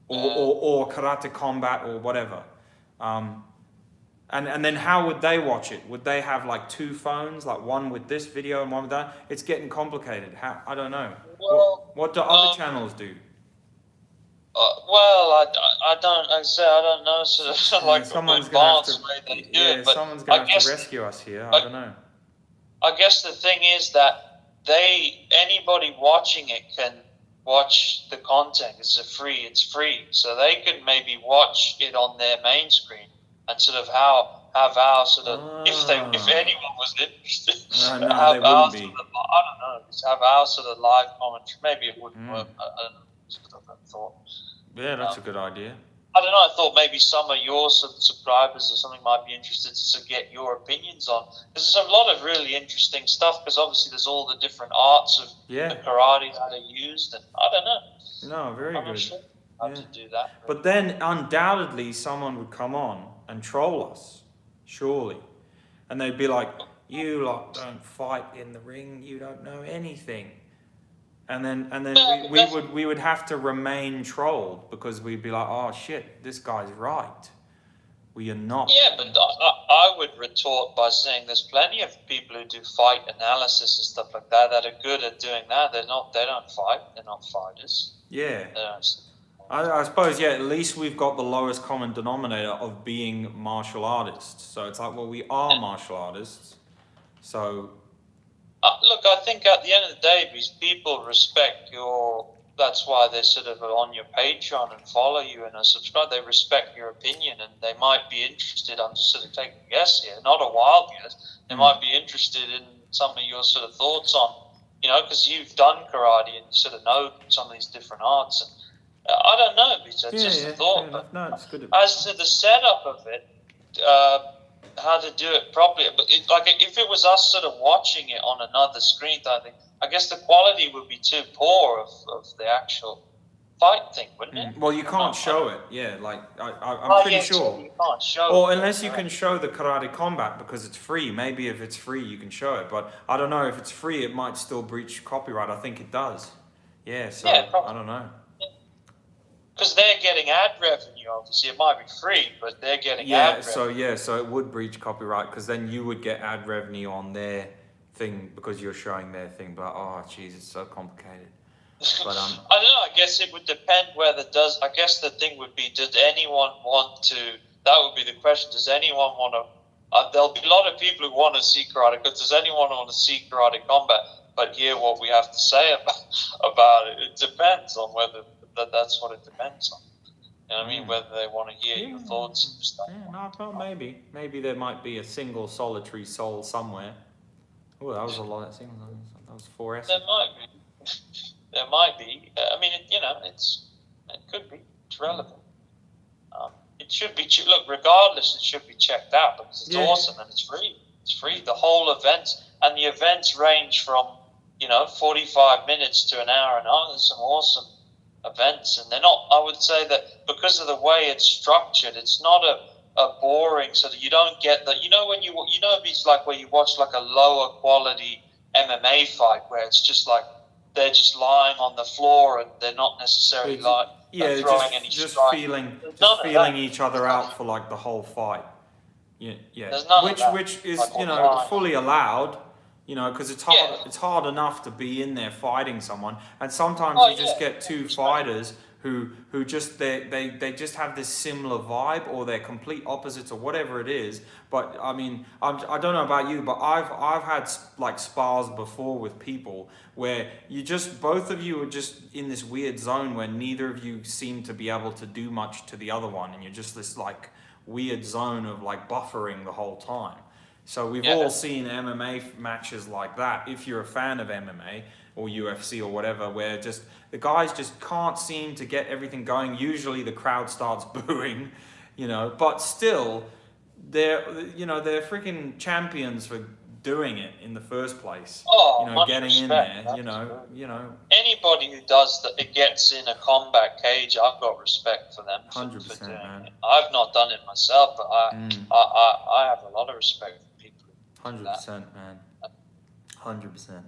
or karate combat or whatever? And then how would they watch it? Would they have like two phones, like one with this video and one with that? It's getting complicated. How, I don't know. Well, what do other channels do? Well, I don't. Like I say, I don't know. Sort of like someone's the advanced way they do it. But someone's gonna have to rescue us here. I don't know. I guess the thing is that anybody watching it can watch the content. It's free, so they could maybe watch it on their main screen and sort of have our sort of if anyone was interested, no, have they wouldn't be. Sort of, I don't know, just have our sort of live commentary. Maybe it wouldn't work. I don't know. Sort of thought. Yeah, that's a good idea. I don't know. I thought maybe some of your subscribers or something might be interested to get your opinions on. Because there's a lot of really interesting stuff. Because obviously there's all the different arts of the karate that are used, and I don't know. No, very I'm good. not sure how to do that. But then undoubtedly someone would come on and troll us, surely, and they'd be like, "You lot don't fight in the ring. You don't know anything." And then we would have to remain trolled because we'd be like, oh shit, this guy's right. We are not. Yeah, but I would retort by saying there's plenty of people who do fight analysis and stuff like that that are good at doing that. They don't fight. They're not fighters. Yeah. I suppose, at least we've got the lowest common denominator of being martial artists. So it's like, well, we are martial artists. So... look, I think at the end of the day, these people respect your... That's why they're sort of on your Patreon and follow you and are subscribed. They respect your opinion and they might be interested. I'm just sort of taking a guess here, not a wild guess. They might be interested in some of your sort of thoughts on, you know, because you've done karate and you sort of know some of these different arts. And I don't know, it's just a thought. But no, it's good. As to the setup of it, how to do it properly. But if it was us sort of watching it on another screen, I guess the quality would be too poor of the actual fight thing, wouldn't it? Well, you can't show it. Yeah, like I'm pretty sure. You can't show or unless you can show the karate combat because it's free. Maybe if it's free, you can show it. But I don't know if it's free, it might still breach copyright. I think it does. Yeah. So I don't know. Because they're getting ad revenue, obviously. It might be free, but they're getting ad revenue. So it would breach copyright because then you would get ad revenue on their thing because you're showing their thing. But, oh, jeez, it's so complicated. But I don't know. I guess it would depend whether I guess the thing would be, does anyone want to... That would be the question. Does anyone want to... there'll be a lot of people who want to see karate. Because does anyone want to see karate combat but hear what we have to say about it? It depends on whether... That's what it depends on. You know what I mean? Whether they want to hear your thoughts and stuff. Yeah, no, maybe. Maybe there might be a single solitary soul somewhere. Oh, that was a lot. That was 4 S. There might be. There might be. I mean, it could be. It's relevant. It should be. Look, regardless, it should be checked out because it's awesome and it's free. It's free. The whole event, and the events range from 45 minutes to an hour and a half. There's some awesome events, and they're not. I would say that because of the way it's structured, it's not a boring. So that you don't get that. When it's like where you watch like a lower quality MMA fight where it's just like they're just lying on the floor and they're not necessarily throwing any just strikes. feeling each other out for like the whole fight. Yeah. Which is fully allowed. Because it's hard. It's hard enough to be in there fighting someone, and sometimes you just get two fighters who just they just have this similar vibe, or they're complete opposites, or whatever it is. But I mean, I don't know about you, but I've had like spars before with people where you just, both of you are just in this weird zone where neither of you seem to be able to do much to the other one, and you're just this like weird zone of like buffering the whole time. So we've all seen MMA matches like that, if you're a fan of MMA or UFC or whatever, where just the guys just can't seem to get everything going. Usually the crowd starts booing, you know, but still they're freaking champions for doing it in the first place. Oh, you know, much getting respect. in there, you know. Anybody who does that, it gets in a combat cage, I've got respect for them. 100%, for doing man. it. I've not done it myself, but I have a lot of respect for people who do that. 100%, man. 100%.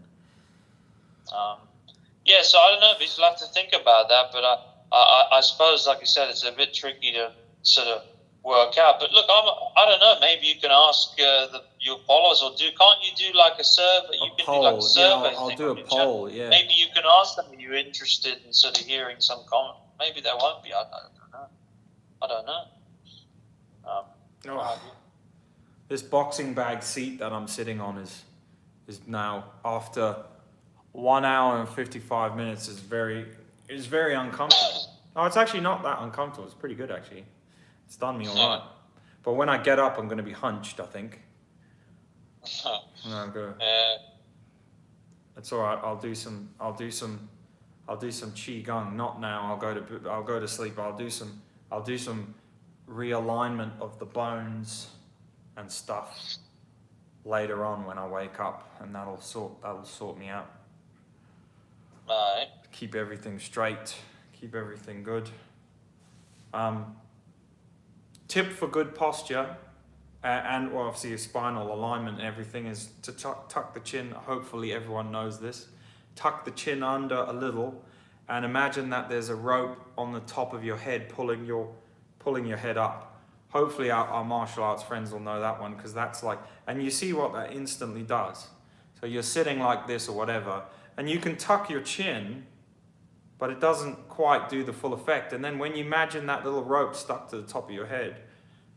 Yeah, so I don't know, but you'll have to think about that. But I suppose, like you said, it's a bit tricky to sort of work out. But look, I don't know. Maybe you can ask your followers, or can't you do like a survey? You can poll. do like a survey. I'll do a poll. Yeah. Maybe you can ask them, are you interested in sort of hearing some comment? Maybe there won't be. I don't know. This boxing bag seat that I'm sitting on is now, after 1 hour and 55 minutes, is very uncomfortable. Oh, it's actually not that uncomfortable. It's pretty good, actually. It's done me all right. But when I get up, I'm going to be hunched, I think. And I'm gonna, That's all right. I'll do some qigong. Not now. I'll go to sleep. I'll do some realignment of the bones and stuff later on when I wake up, and that'll sort me out. Right. Keep everything straight. Keep everything good. Tip for good posture, and well, obviously your spinal alignment and everything, is to tuck the chin. Hopefully everyone knows this. Tuck the chin under a little, and imagine that there's a rope on the top of your head pulling your head up. Hopefully our martial arts friends will know that one, because that's like, and you see what that instantly does. So you're sitting like this or whatever, and you can tuck your chin, but it doesn't quite do the full effect. And then when you imagine that little rope stuck to the top of your head,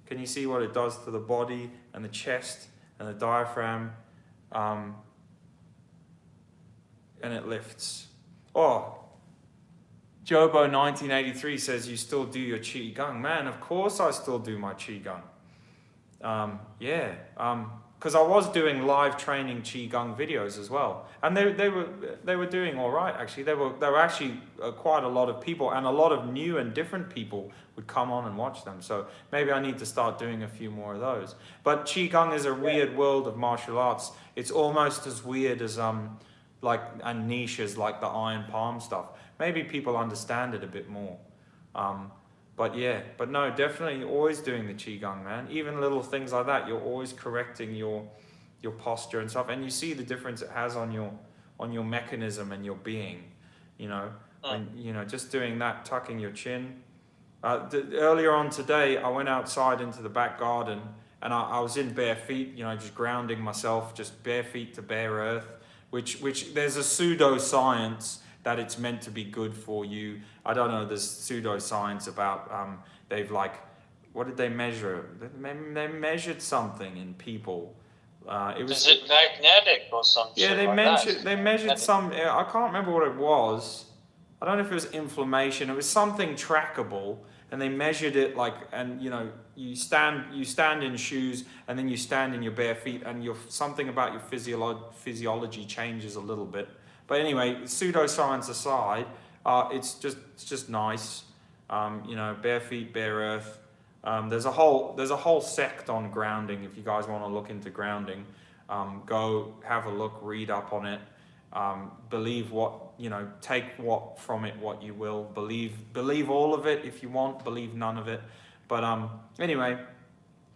can you see what it does to the body and the chest and the diaphragm? And it lifts. Oh, Jobo 1983 says, you still do your qigong. Man, of course I still do my qigong. Because I was doing live training qigong videos as well, and they were doing all right, actually. There were actually quite a lot of people, and a lot of new and different people would come on and watch them. So maybe I need to start doing a few more of those. But qigong is a weird world of martial arts. It's almost as weird as like, and niche as like the iron palm stuff. Maybe people understand it a bit more. But no, definitely always doing the qigong, man. Even little things like that, you're always correcting your posture and stuff, and you see the difference it has on your mechanism and your being. You know, and just doing that, tucking your chin. Earlier on today, I went outside into the back garden, and I was in bare feet. You know, just grounding myself, just bare feet to bare earth. Which there's a pseudoscience that it's meant to be good for you. I don't know, there's pseudoscience about, they've like, what did they measure? They measured something in people. Is it magnetic or something? Yeah, they measured some, I can't remember what it was. I don't know if it was inflammation, it was something trackable, and they measured it like, and you stand in shoes, and then you stand in your bare feet, and something about your physiology changes a little bit. But anyway, pseudoscience aside, it's just nice. Bare feet, bare earth. There's a whole sect on grounding. If you guys want to look into grounding, go have a look, read up on it. Believe take from it what you will. Believe all of it if you want. Believe none of it. But anyway,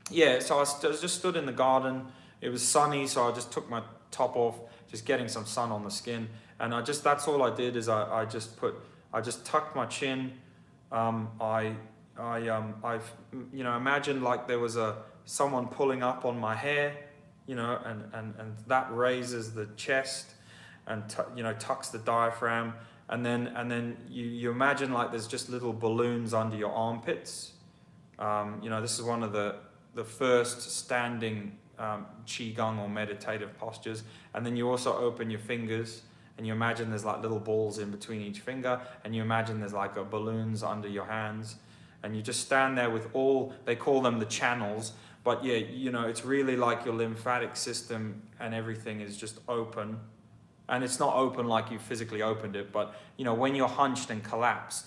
yeah. So I just stood in the garden. It was sunny, so I just took my top off, just getting some sun on the skin. And that's all I did, is I just tucked my chin. I've imagined like there was someone pulling up on my hair, and that raises the chest and tucks the diaphragm. and then you imagine like there's just little balloons under your armpits. You know, this is one of the first standing qigong or meditative postures. And then you also open your fingers, and you imagine there's like little balls in between each finger, and you imagine there's like balloons under your hands, and you just stand there with all, they call them the channels, but yeah, you know, it's really like your lymphatic system and everything is just open. And it's not open like you physically opened it, but you know, when you're hunched and collapsed,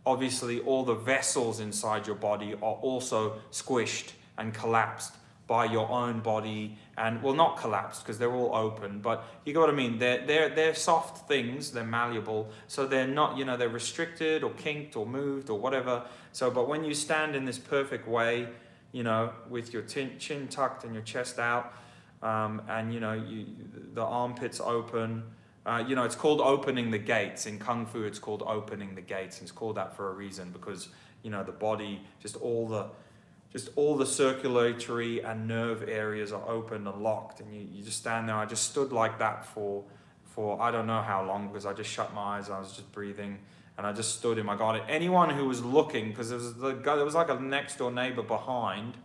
obviously all the vessels inside your body are also squished and collapsed by your own body, and well, not collapsed because they're all open, but you get what I mean. They're soft things, they're malleable, so they're not, you know, they're restricted or kinked or moved or whatever. So, but when you stand in this perfect way, you know, with your chin tucked and your chest out, and you know, the armpits open. You know, it's called opening the gates. In Kung Fu, it's called opening the gates. And it's called that for a reason, because, you know, the body, just all the circulatory and nerve areas are open and locked. And you just stand there. I just stood like that for I don't know how long, because I just shut my eyes. I was just breathing. And I just stood in my garden. Anyone who was looking, because there was like a next door neighbor behind,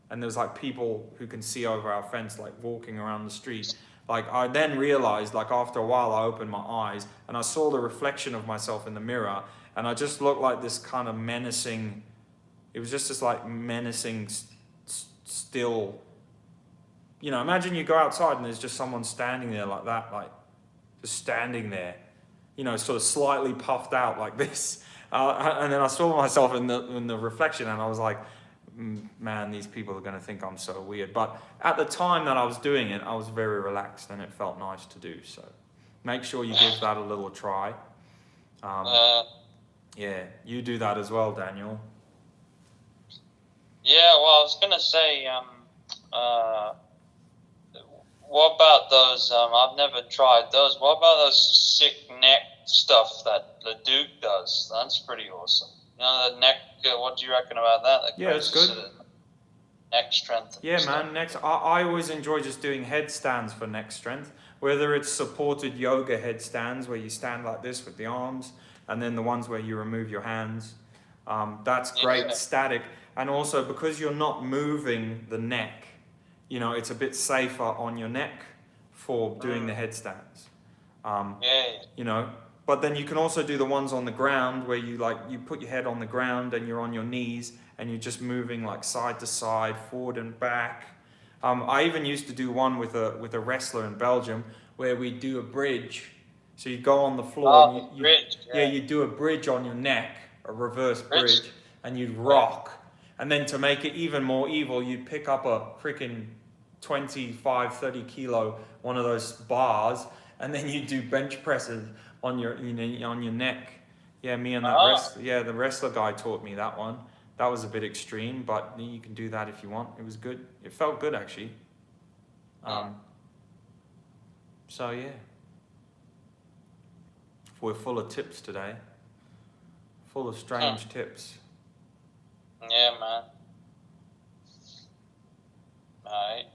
and there was like people who can see over our fence, like walking around the street. Like I then realized, like after a while, I opened my eyes and I saw the reflection of myself in the mirror, and I just looked like this kind of menacing. It was just this like menacing, still. You know, imagine you go outside and there's just someone standing there like that, like just standing there. You know, sort of slightly puffed out like this, and then I saw myself in the reflection, and I was like, man, these people are going to think I'm so weird. But at the time that I was doing it, I was very relaxed, and it felt nice to do. So make sure you give that a little try. Yeah, you do that as well, Daniel. Yeah, well, I was gonna say, what about those? I've never tried those. What about those sick neck stuff that the Duke does? That's pretty awesome. You know, the neck. What do you reckon about that? Yeah, it's good. Neck strength. Yeah, man. I always enjoy just doing headstands for neck strength. Whether it's supported yoga headstands where you stand like this with the arms, and then the ones where you remove your hands. That's great, static. And also because you're not moving the neck, you know, it's a bit safer on your neck for doing the headstands. You know, but then you can also do the ones on the ground where you put your head on the ground and you're on your knees and you're just moving like side to side, forward and back. I even used to do one with a wrestler in Belgium where we do a bridge. So you go on the floor and you do a bridge on your neck, a reverse bridge, and you'd rock. And then to make it even more evil, you'd pick up a freaking 25, 30 kilo, one of those bars, and then you do bench presses on your neck. Yeah, me and the wrestler guy taught me that one. That was a bit extreme, but you can do that if you want. It was good. It felt good actually. So yeah, we're full of tips today. Full of strange tips. Yeah, man. Alright.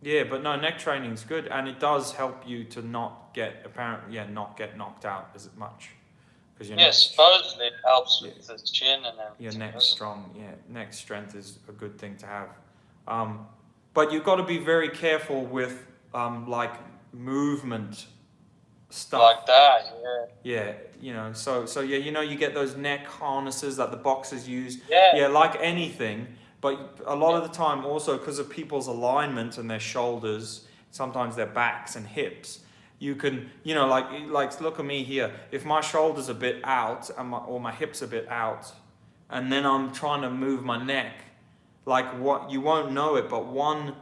Yeah, but no, neck training's good, and it does help you to not get knocked out as much, because supposedly it helps with the chin and everything. Your neck's strong. Yeah, neck strength is a good thing to have. But you've got to be very careful with like movement stuff. Like that, yeah. Yeah, you know, so yeah, you know, you get those neck harnesses that the boxers use. Yeah, like anything. But a lot of the time also because of people's alignment and their shoulders, sometimes their backs and hips, you can, you know, like look at me here. If my shoulder's a bit out or my hips a bit out, and then I'm trying to move my neck, like what you won't know it, but one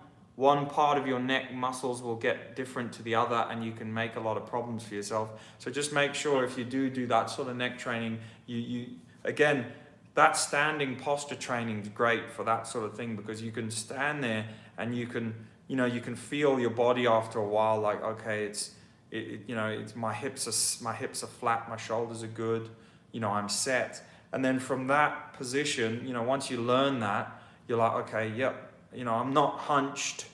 part of your neck muscles will get different to the other, and you can make a lot of problems for yourself. So just make sure if you do that sort of neck training, you again, that standing posture training is great for that sort of thing, because you can stand there and you can feel your body after a while, like, okay, it's my hips are flat, my shoulders are good, you know, I'm set. And then from that position, you know, once you learn that, you're like, okay, yep, you know, I'm not hunched.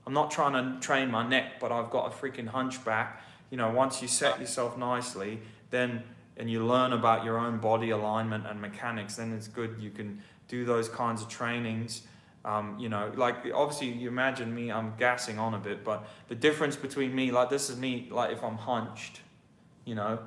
I'm not trying to train my neck, but I've got a freaking hunchback. You know, once you set yourself nicely, then and you learn about your own body alignment and mechanics, then it's good. You can do those kinds of trainings. You know, like obviously you imagine me, I'm gassing on a bit, but the difference between me, like this is me, like if I'm hunched, you know,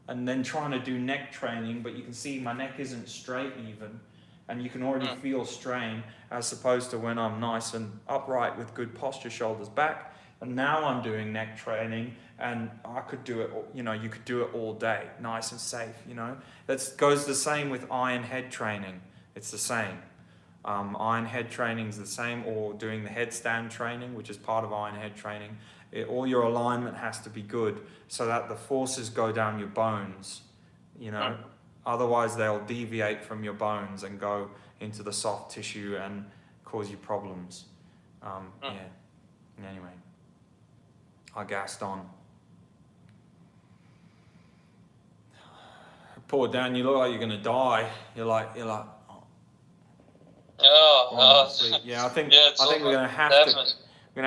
and then trying to do neck training, but you can see my neck isn't straight even, and you can already feel strain, as opposed to when I'm nice and upright with good posture, shoulders back. And now I'm doing neck training, and I could do it, you know, you could do it all day, nice and safe, you know. That goes the same with iron head training. It's the same. Iron head training is the same, or doing the headstand training, which is part of iron head training. All your alignment has to be good so that the forces go down your bones, you know. Otherwise they'll deviate from your bones and go into the soft tissue and cause you problems. Yeah. Anyway, I gassed on. Poor Dan, you look like you're gonna die. You're like. Yeah, I think we're gonna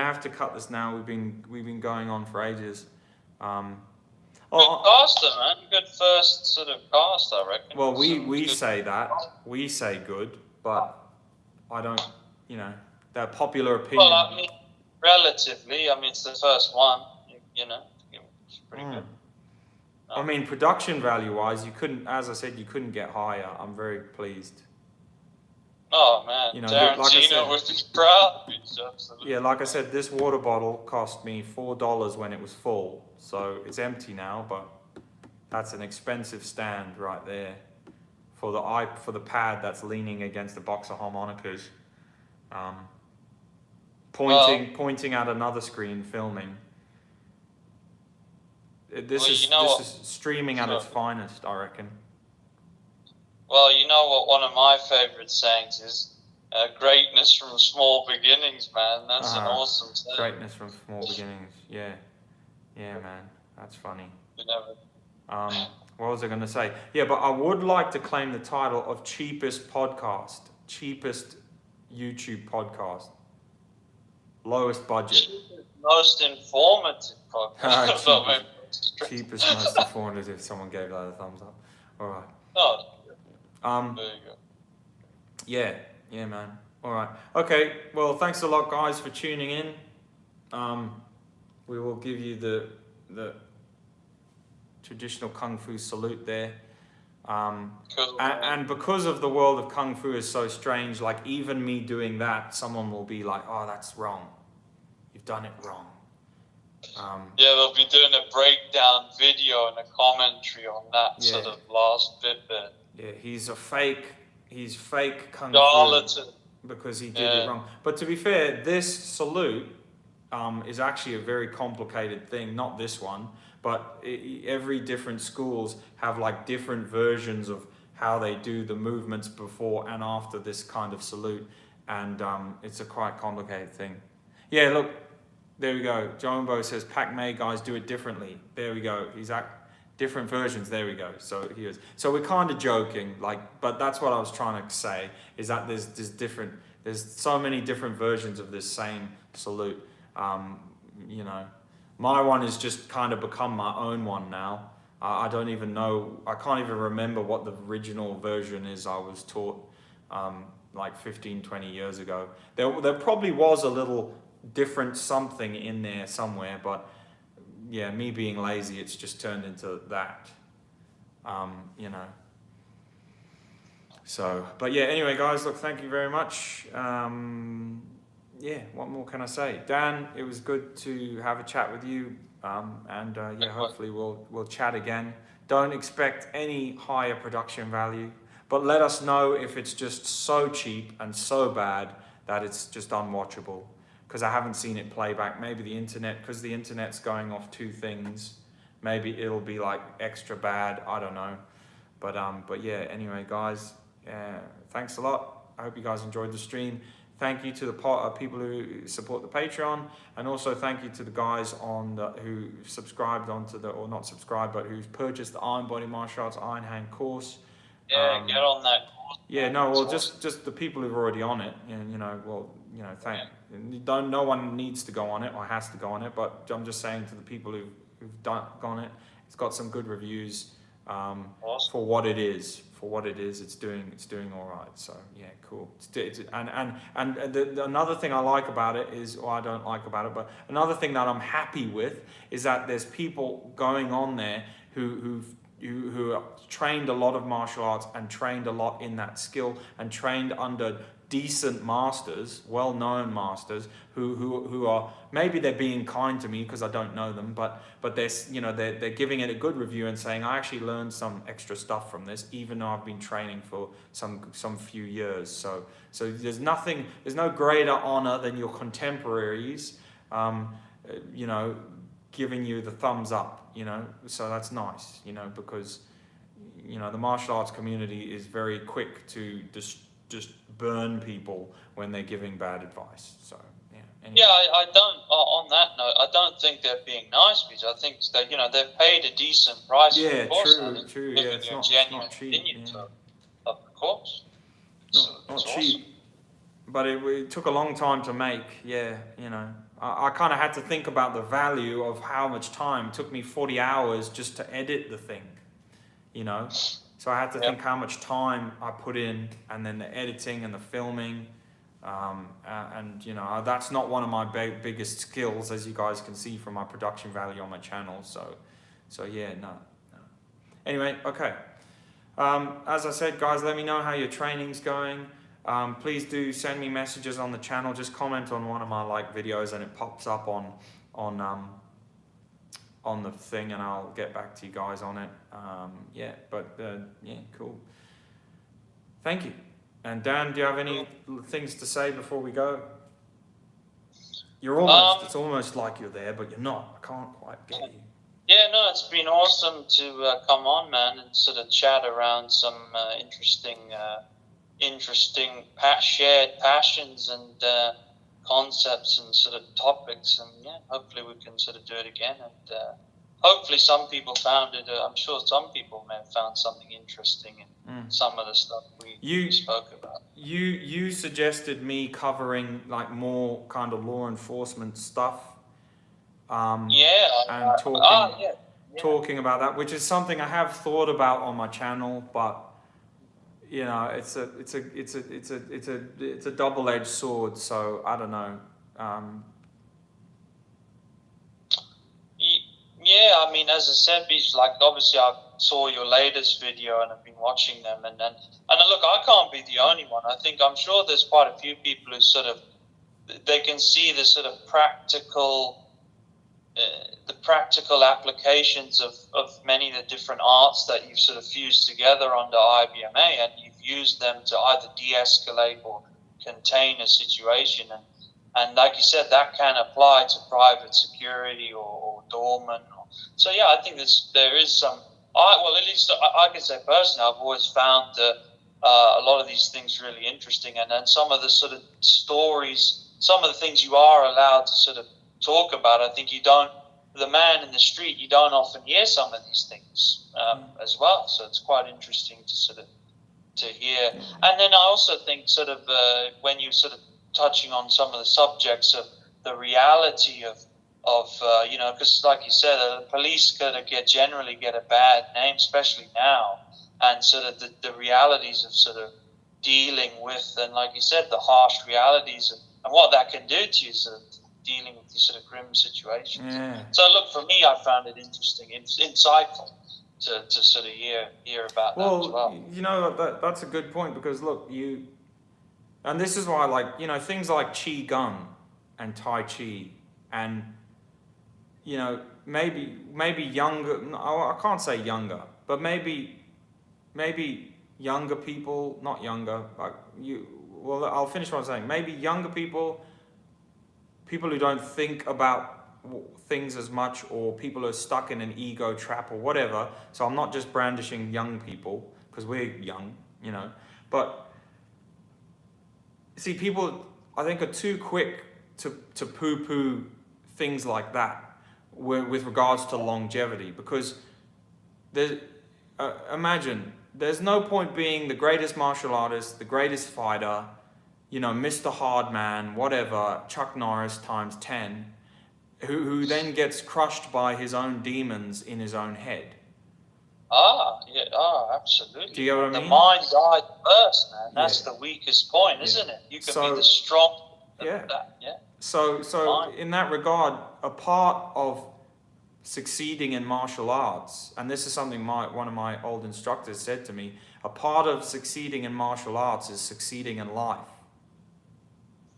have to cut this now. We've been going on for ages. Good caster, man. Good first sort of cast, I reckon. Well, we say that. We say good, but I don't, you know, that popular opinion. Well, I mean, relatively, I mean, it's the first one, you know, it's pretty good. I mean, production value-wise, you couldn't, as I said, you couldn't get higher. I'm very pleased. Oh, man, you know, Tarantino would be proud. Absolutely. Yeah, like I said, this water bottle cost me $4 when it was full. So it's empty now, but that's an expensive stand right there for the pad that's leaning against the box of harmonicas. Pointing at another screen, filming. This is streaming at its finest, I reckon. Well, you know what one of my favourite sayings is? Greatness from small beginnings, man. That's an awesome saying. Greatness from small beginnings, yeah. Yeah, man. That's funny. You never... What was I going to say? Yeah, but I would like to claim the title of cheapest YouTube podcast. Lowest budget. Most informative podcast. Cheapest, most informative. Someone gave that a thumbs up. All right. Oh. There you go. Yeah, man. All right. Okay. Well, thanks a lot, guys, for tuning in. We will give you the traditional kung fu salute there. Cool. And because of the world of kung fu is so strange, like even me doing that, someone will be like, "Oh, that's wrong. You've done it wrong." Yeah, they'll be doing a breakdown video and a commentary on that sort of last bit there. Yeah, he's fake kung fu because he did it wrong. But to be fair, this salute is actually a very complicated thing. Not this one, but every different schools have like different versions of how they do the movements before and after this kind of salute, and it's a quite complicated thing. Yeah, look, there we go. Jumbo says Pac May guys do it differently. There we go. He's at different versions. There we go. So he is. So we're kind of joking, like, but that's what I was trying to say is that there's so many different versions of this same salute. You know, my one is just kind of become my own one now. I don't even know. I can't even remember what the original version is I was taught like 15, 20 years ago. There probably was a little different something in there somewhere, but yeah, me being lazy, it's just turned into that, you know. So, but yeah, anyway, guys, look, thank you very much. Yeah, what more can I say? Dan, it was good to have a chat with you, and yeah, hopefully we'll chat again. Don't expect any higher production value, but let us know if it's just so cheap and so bad that it's just unwatchable. Because I haven't seen it play back. Maybe the internet, because the internet's going off two things. Maybe it'll be like extra bad. I don't know. But yeah. Anyway, guys, thanks a lot. I hope you guys enjoyed the stream. Thank you to the people who support the Patreon, and also thank you to the guys who subscribed onto or not subscribed, but who's purchased the Iron Body Martial Arts Iron Hand course. Yeah, get on that course. Yeah, no, well, just the people who've already on it, and no one needs to go on it or has to go on it, but I'm just saying to the people who've gone it, it's got some good reviews, Awesome. For what it is. It's doing all right. So yeah, cool. And another thing I like about it is, or I don't like about it, but another thing that I'm happy with is that there's people going on there who are trained a lot of martial arts and trained a lot in that skill and trained under decent masters, well-known masters, who are, maybe they're being kind to me because I don't know them, but they're giving it a good review and saying I actually learned some extra stuff from this, even though I've been training for some few years. So there's no greater honor than your contemporaries, giving you the thumbs up, so that's nice, because the martial arts community is very quick to just burn people when they're giving bad advice. So yeah. Anyway. Yeah, I don't. On that note, I don't think they're being nice, because I think that they've paid a decent price. Yeah, for course, true. Yeah, it's not cheap. Yeah. Of course. Not cheap, awesome. But it took a long time to make. Yeah, I kind of had to think about the value of how much time. It took me 40 hours just to edit the thing, So I had to think how much time I put in, and then the editing and the filming, that's not one of my biggest skills, as you guys can see from my production value on my channel. So yeah, no. Anyway, okay. As I said, guys, let me know how your training's going. Please do send me messages on the channel. Just comment on one of my videos, and it pops up on the thing, and I'll get back to you guys on it. Cool. Thank you. And Dan, do you have any things to say before we go? You're almost, it's almost like you're there, but you're not. I can't quite get you. Yeah, no, it's been awesome to come on, man, and sort of chat around some interesting shared passions and concepts and sort of topics, and yeah, hopefully we can sort of do it again, and hopefully some people found it. I'm sure some people may have found something interesting in some of the stuff we spoke about. You suggested me covering more kind of law enforcement stuff. Talking about that, which is something I have thought about on my channel, but it's a double-edged sword. So I don't know. Yeah, I mean, as I said, Beach, obviously I saw your latest video and I've been watching them, and look, I can't be the only one. I'm sure there's quite a few people who sort of, they can see the sort of practical applications of many of the different arts that you've sort of fused together under IBMA, and you've used them to either de-escalate or contain a situation. And like you said, that can apply to private security or doorman. So yeah, I think there is some. At least I can say personally, I've always found a lot of these things really interesting, and then some of the sort of stories, some of the things you are allowed to sort of talk about. I think the man in the street, you don't often hear some of these things as well. So it's quite interesting to sort of to hear. And then I also think sort of when you sort of touching on some of the subjects of the reality of because like you said, the police generally get a bad name, especially now, and sort of the realities of sort of dealing with, and like you said, the harsh realities and what that can do to you, sort of dealing with these sort of grim situations. Yeah. So look, for me, I found it interesting. It's insightful to sort of hear about that as well. That's a good point, because look, and this is why things like Qi Gong and Tai Chi, and maybe younger, I can't say younger, but maybe younger people, not younger, I'll finish what I'm saying. Maybe younger people who don't think about things as much, or people who are stuck in an ego trap or whatever. So I'm not just brandishing young people, because we're young, but see, people, I think, are too quick to poo-poo things like that with regards to longevity, because imagine, there's no point being the greatest martial artist, the greatest fighter, Mr. Hardman, whatever, Chuck Norris times 10, who then gets crushed by his own demons in his own head. Absolutely. Do you get what I The mean? mind guides first, man. That's Yeah. the weakest point, isn't it? You can be the strong. Yeah. Yeah. So Mind. in that regard, a part of succeeding in martial arts, and this is something one of my old instructors said to me, a part of succeeding in martial arts is succeeding in life.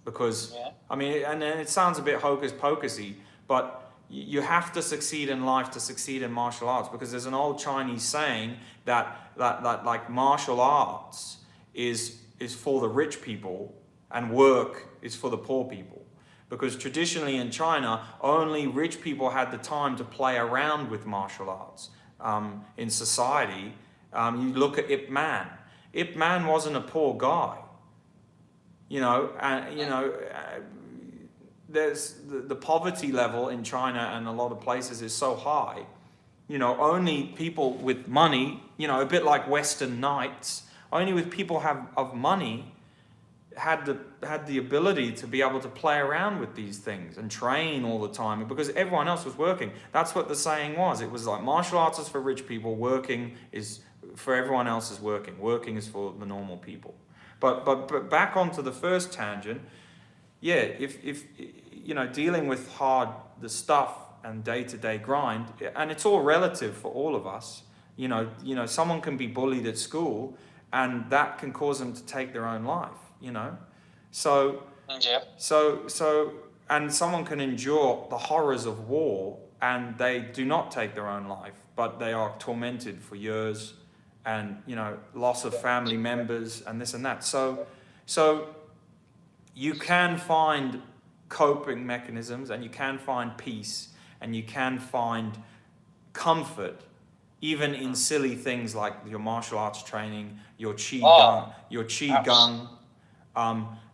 Because, I mean, and it sounds a bit hocus pocusy, but you have to succeed in life to succeed in martial arts, because there's an old Chinese saying that like martial arts is for the rich people and work is for the poor people. Because traditionally in China, only rich people had the time to play around with martial arts. In society, you look at Ip Man. Ip Man wasn't a poor guy. There's the poverty level in China and a lot of places is so high. Only people with money, a bit like Western Knights, only with people of money had the ability to be able to play around with these things and train all the time, because everyone else was working. That's what the saying was. It was like martial arts is for rich people, working is for everyone else is working. Working is for the normal people. But back onto the first tangent, yeah, if dealing with the stuff and day-to-day grind, and it's all relative for all of us. Someone can be bullied at school, and that can cause them to take their own life. So and someone can endure the horrors of war, and they do not take their own life, but they are tormented for years, and loss of family members and this and that. So you can find coping mechanisms, and you can find peace, and you can find comfort even in silly things like your martial arts training, your qigong,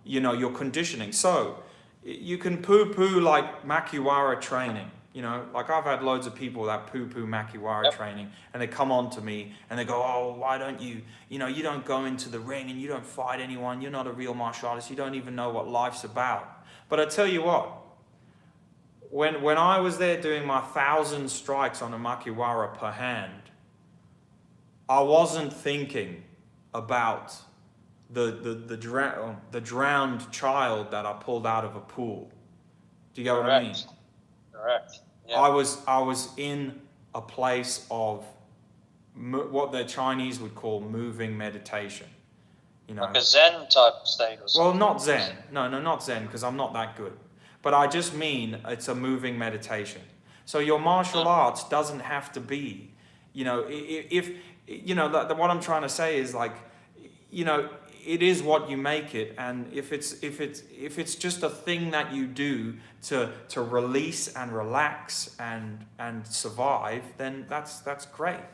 your conditioning. So you can poo-poo like Makiwara training. Like I've had loads of people that poo-poo Makiwara training, and they come on to me and they go, oh, why don't you, you don't go into the ring and you don't fight anyone. You're not a real martial artist. You don't even know what life's about. But I tell you what, when I was there doing my 1,000 strikes on a Makiwara per hand, I wasn't thinking about the drowned child that I pulled out of a pool. Do you get what I mean? Correct. Yeah. I was in a place of what the Chinese would call moving meditation. Like a Zen type state or something. Well, not Zen. No, not Zen, because I'm not that good. But I just mean it's a moving meditation. So your martial arts doesn't have to be, what I'm trying to say is like, it is what you make it, and if it's just a thing that you do to release and relax and survive, then that's great.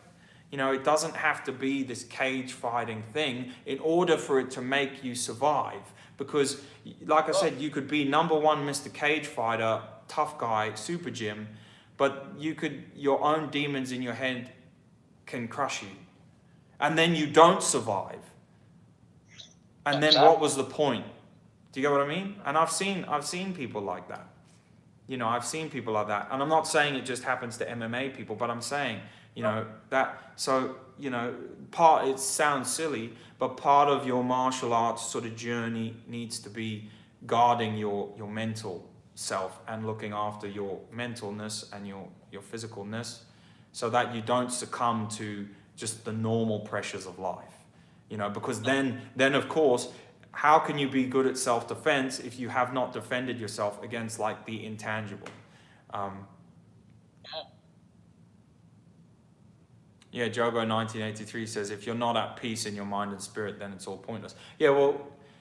It doesn't have to be this cage fighting thing in order for it to make you survive. Because, like I said, you could be number one Mr. Cage Fighter, tough guy, super gym, but your own demons in your head can crush you, and then you don't survive. And then what was the point? Do you get what I mean? And I've seen people like that. I've seen people like that. And I'm not saying it just happens to MMA people, but I'm saying, it sounds silly, but part of your martial arts sort of journey needs to be guarding your mental self and looking after your mentalness and your physicalness, so that you don't succumb to just the normal pressures of life. Because then of course, how can you be good at self-defense if you have not defended yourself against like the intangible? Yeah, Jogo 1983 says, if you're not at peace in your mind and spirit, then it's all pointless. Yeah, well,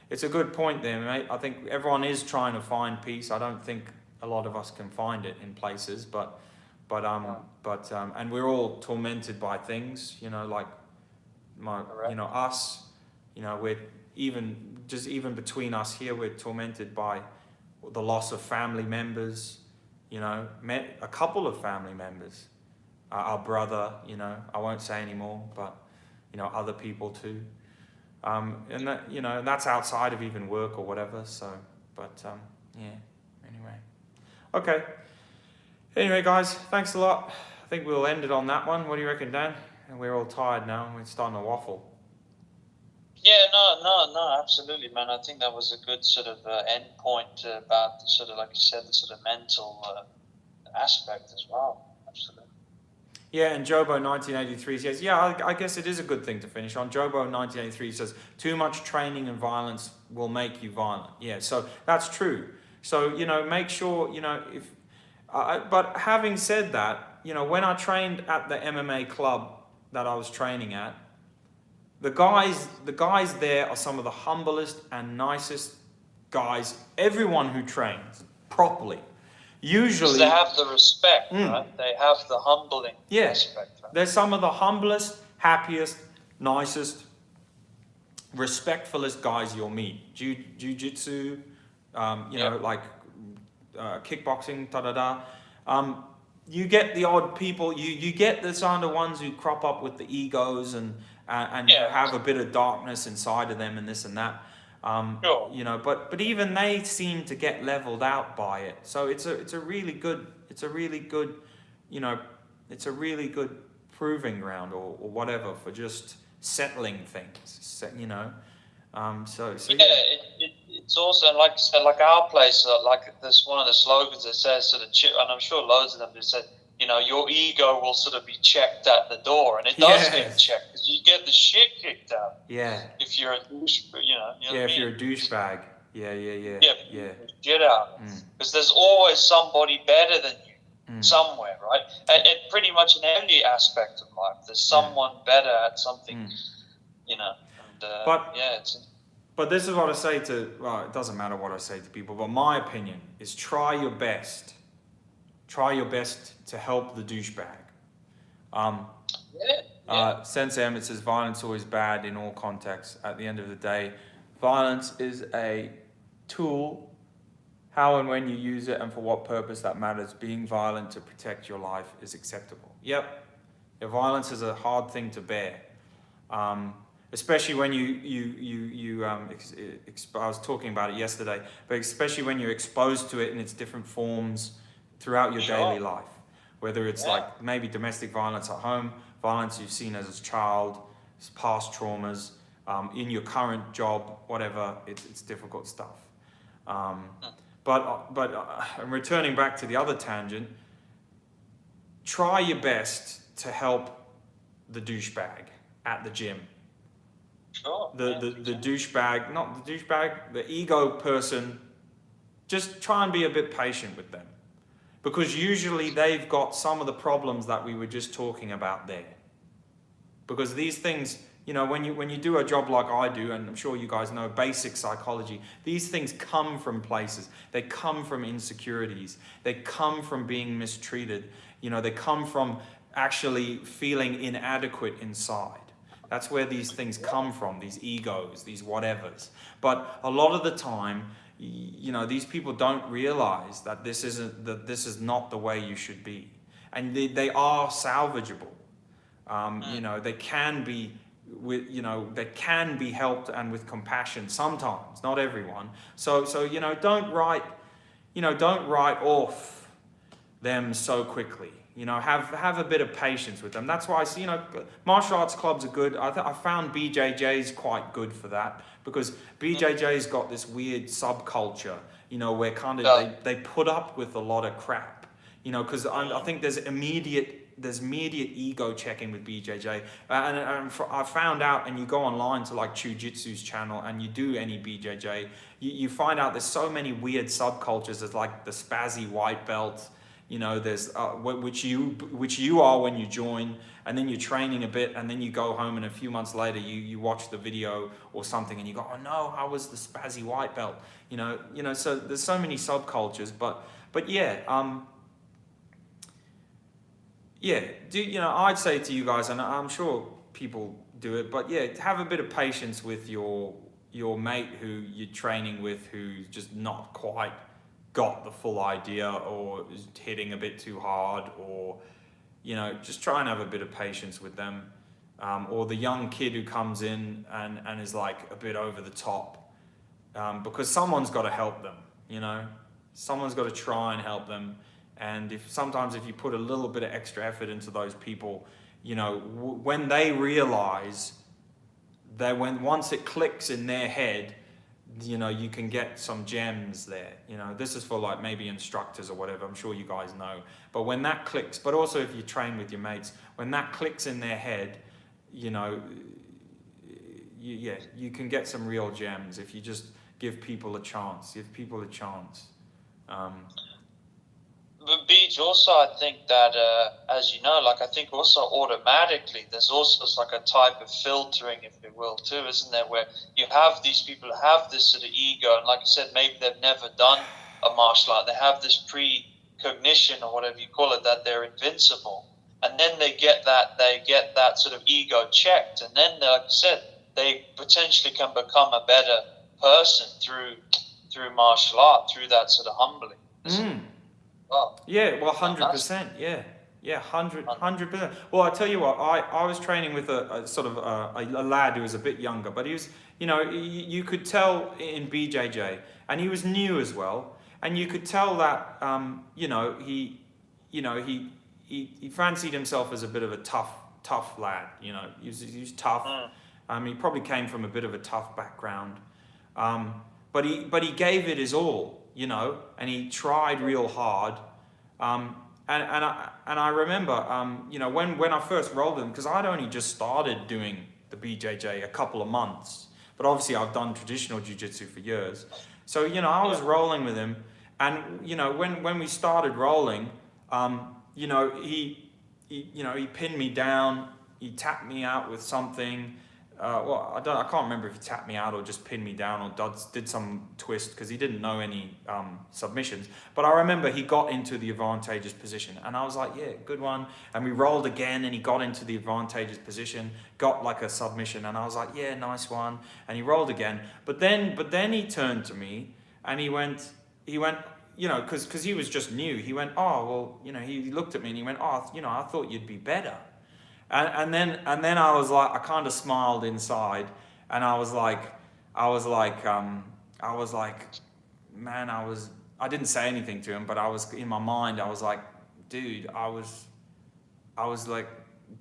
it's a good point there, mate. I think everyone is trying to find peace. I don't think a lot of us can find it in places, but and we're all tormented by things, like us, we're even between us here, we're tormented by the loss of family members, a couple of family members, our brother, I won't say anymore, but, other people too. And that, that's outside of even work or whatever. So, but, anyway. Okay. Anyway, guys, thanks a lot. I think we'll end it on that one. What do you reckon, Dan? and we're all tired now, and we're starting to waffle. Yeah, no, absolutely, man. I think that was a good sort of end point about the sort of, like you said, the sort of mental aspect as well. Absolutely. Yeah, and Jobo 1983 says, yeah, I guess it is a good thing to finish on. Jobo 1983 says, too much training and violence will make you violent. Yeah, so that's true. So, you know, make sure, you know, if... but having said that, you know, when I trained at the MMA club that I was training at, the guys there are some of the humblest and nicest guys. Everyone who trains properly, usually they have the respect, right? They have the humbling aspect. Right? They're some of the humblest, happiest, nicest, respectfulest guys you'll meet. Jiu-jitsu, you know, like kickboxing, you get the odd people. You get the kind of ones who crop up with the egos and have a bit of darkness inside of them and this and that. You know, but even they seem to get leveled out by it. So it's a really good, you know, it's a really good proving ground or whatever for just settling things. You know, so it's also, like you said, like our place, like this one of the slogans that says sort of, and I'm sure loads of them just said, you know, your ego will sort of be checked at the door, and it does get checked because you get the shit kicked out. Yeah. If you're a douche, you know what I mean? You're a douchebag. Yeah. Get out. Because there's always somebody better than you somewhere, right? And pretty much in every aspect of life, there's someone better at something, you know. And, But this is what I say to, well, it doesn't matter what I say to people, but my opinion is try your best. Try your best to help the douchebag. Sensei Emmett says, violence is always bad in all contexts. At the end of the day, violence is a tool. How and when you use it and for what purpose, that matters. Being violent to protect your life is acceptable. Yep. Yeah, violence is a hard thing to bear. Especially when I was talking about it yesterday, but especially when you're exposed to it in its different forms throughout your daily life. Whether it's like maybe domestic violence at home, violence you've seen as a child, past traumas, in your current job, whatever, it's difficult stuff. But returning back to the other tangent, try your best to help the douchebag at the gym. The douchebag, not the douchebag, the ego person, just try and be a bit patient with them. Because usually they've got some of the problems that we were just talking about there. Because these things, you know, when you do a job like I do, and I'm sure you guys know basic psychology, these things come from places. They come from insecurities. They come from being mistreated. You know, they come from actually feeling inadequate inside. That's where these things come from, these egos, these whatevers. But a lot of the time, you know, these people don't realize that this is not the way you should be. And they are salvageable. You know, they can be helped and with compassion sometimes, not everyone. So you know, don't write off them so quickly. You know, have a bit of patience with them. That's why I see, you know, martial arts clubs are good. I found BJJ's quite good for that, because BJJ's got this weird subculture, you know, where kind of they put up with a lot of crap, you know, because I think there's immediate ego checking with BJJ, and I found out, and you go online to like Jiu-Jitsu's channel and you do any BJJ, you find out there's so many weird subcultures. There's like the spazzy white belt. You know, there's which you are when you join, and then you're training a bit, and then you go home, and a few months later you watch the video or something, and you go, oh no, I was the spazzy white belt. You know. So there's so many subcultures, but yeah, I'd say to you guys, and I'm sure people do it, but yeah, have a bit of patience with your mate who you're training with, who's just not quite got the full idea, or is hitting a bit too hard, or, you know, just try and have a bit of patience with them. Or the young kid who comes in and is like a bit over the top, because someone's got to help them, you know, someone's got to try and help them. And sometimes if you put a little bit of extra effort into those people, you know, when they realize that once it clicks in their head, you know, you can get some gems there. You know, this is for like maybe instructors or whatever, I'm sure you guys know. But when that clicks, but also if you train with your mates, when that clicks in their head, you know, you can get some real gems if you just give people a chance. But Beach, also I think that, as you know, like I think also automatically there's also like a type of filtering, if you will, too, isn't there? Where you have these people who have this sort of ego, and like I said, maybe they've never done a martial art. They have this precognition or whatever you call it, that they're invincible, and then they get that sort of ego checked, and then, like I said, they potentially can become a better person through martial art, through that sort of humbling. Oh. Yeah, well, 100%. Yeah, 100%. Well, I tell you what, I was training with a sort of a lad who was a bit younger, but he was, you know, you could tell in BJJ, and he was new as well, and you could tell that, you know, he fancied himself as a bit of a tough lad. You know, he was tough. He probably came from a bit of a tough background, but he gave it his all. You know, and he tried real hard, and I remember, you know, when I first rolled him, because I'd only just started doing the BJJ a couple of months, but obviously I've done traditional jiu-jitsu for years, so you know I was rolling with him, and you know when we started rolling, you know he pinned me down, he tapped me out with something. Well, I can't remember if he tapped me out or just pinned me down or did some twist, because he didn't know any submissions. But I remember he got into the advantageous position, and I was like, yeah, good one. And we rolled again, and he got into the advantageous position, got like a submission, and I was like, yeah, nice one. And he rolled again. But then he turned to me, and he went, you know, because he was just new. He went, oh, well, you know, he looked at me and he went, oh, you know, I thought you'd be better. And then I was like, I kind of smiled inside, and I was like, man, I didn't say anything to him, but I was in my mind, I was like, dude, I was like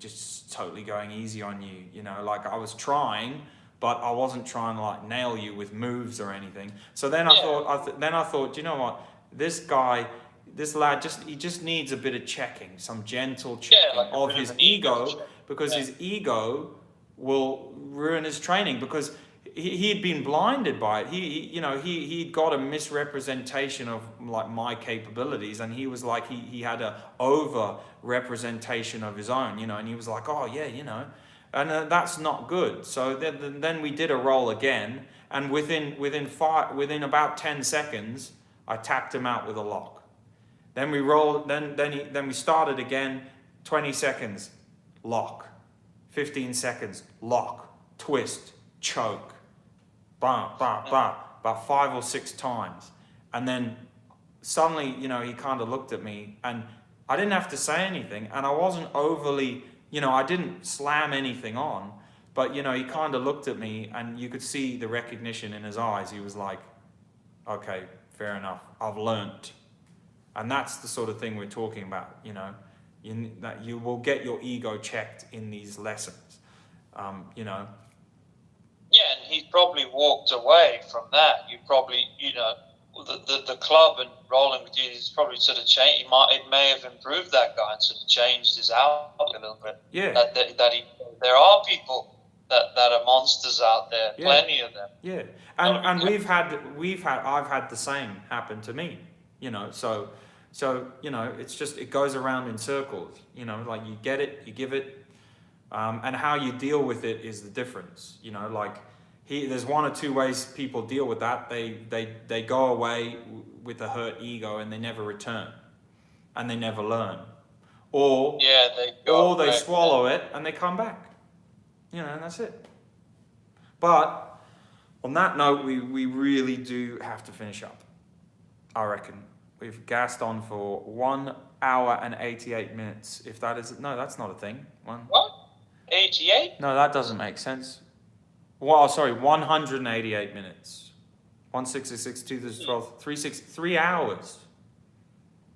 just totally going easy on you, you know, like I was trying, but I wasn't trying to like nail you with moves or anything. So then I thought, you know what, this lad just needs a bit of checking, some gentle checking of his ego, because his ego will ruin his training, because he'd been blinded by it. He'd got a misrepresentation of like my capabilities, and he was like he had a over representation of his own, you know, and he was like, oh yeah, you know, and that's not good. So then we did a roll again, and within about 10 seconds I tapped him out with a lock. Then we rolled. Then we started again. 20 seconds, lock. 15 seconds, lock. Twist, choke. Bah, bah, bah. About 5 or 6 times, and then suddenly, you know, he kind of looked at me, and I didn't have to say anything, and I wasn't overly, you know, I didn't slam anything on, but you know, he kind of looked at me, and you could see the recognition in his eyes. He was like, okay, fair enough. I've learnt. And that's the sort of thing we're talking about, you know, that you will get your ego checked in these lessons, you know. Yeah, and he probably walked away from that. You probably, you know, the club and rolling with you, he's probably sort of changed. It may have improved that guy and sort of changed his outlook a little bit. Yeah. There are people that are monsters out there, plenty of them. Yeah, and I've had the same happen to me. You know, so you know, it's just, it goes around in circles. You know, like you get it, you give it, and how you deal with it is the difference. You know, like there's one or two ways people deal with that. They go away with a hurt ego and they never return, and they never learn, or they swallow it and they come back. You know, and that's it. But on that note, we really do have to finish up. I reckon we've gassed on for 1 hour and 88 minutes. If that is, no, that's not a thing. What? 88? No, that doesn't make sense. Well, sorry, 188 minutes. 166, 2012, 3 hours.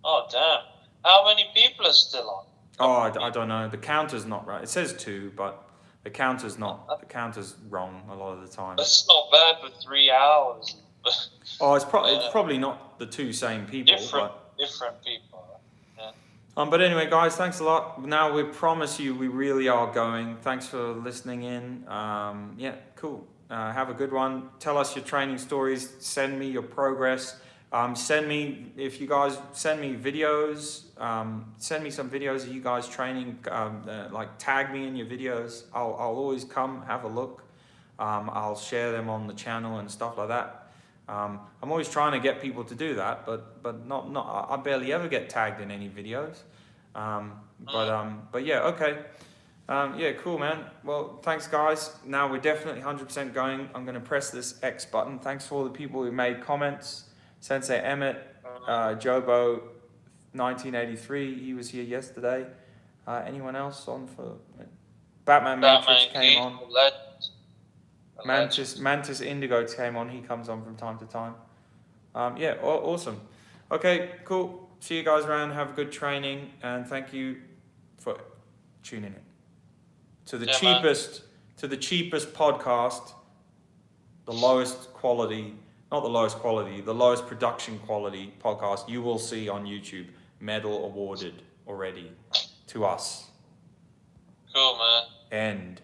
Oh, damn. How many people are still on? Oh, I don't know. The counter's not right. It says 2, but the counter's not. The counter's wrong a lot of the time. That's not bad for 3 hours. Oh, it's probably not the 2 same people. Different people. Yeah. But anyway, guys, thanks a lot. Now we promise you we really are going. Thanks for listening in. Yeah, cool. Have a good one. Tell us your training stories. Send me your progress. If you guys send me videos, send me some videos of you guys training. Like tag me in your videos. I'll always come have a look. I'll share them on the channel and stuff like that. I'm always trying to get people to do that, but not I barely ever get tagged in any videos. But yeah, okay. Yeah, cool, man. Well, thanks, guys. Now we're definitely 100% going. I'm going to press this X button. Thanks for all the people who made comments. Sensei Emmett, Jobo, 1983. He was here yesterday. Anyone else on for Batman Matrix came on. Mantis Indigo came on. He comes on from time to time. Yeah, awesome. Okay, cool. See you guys around. Have a good training, and thank you for tuning in to the cheapest podcast, the lowest quality, not the lowest quality, the lowest production quality podcast you will see on YouTube. Medal awarded already to us. Cool, man. End.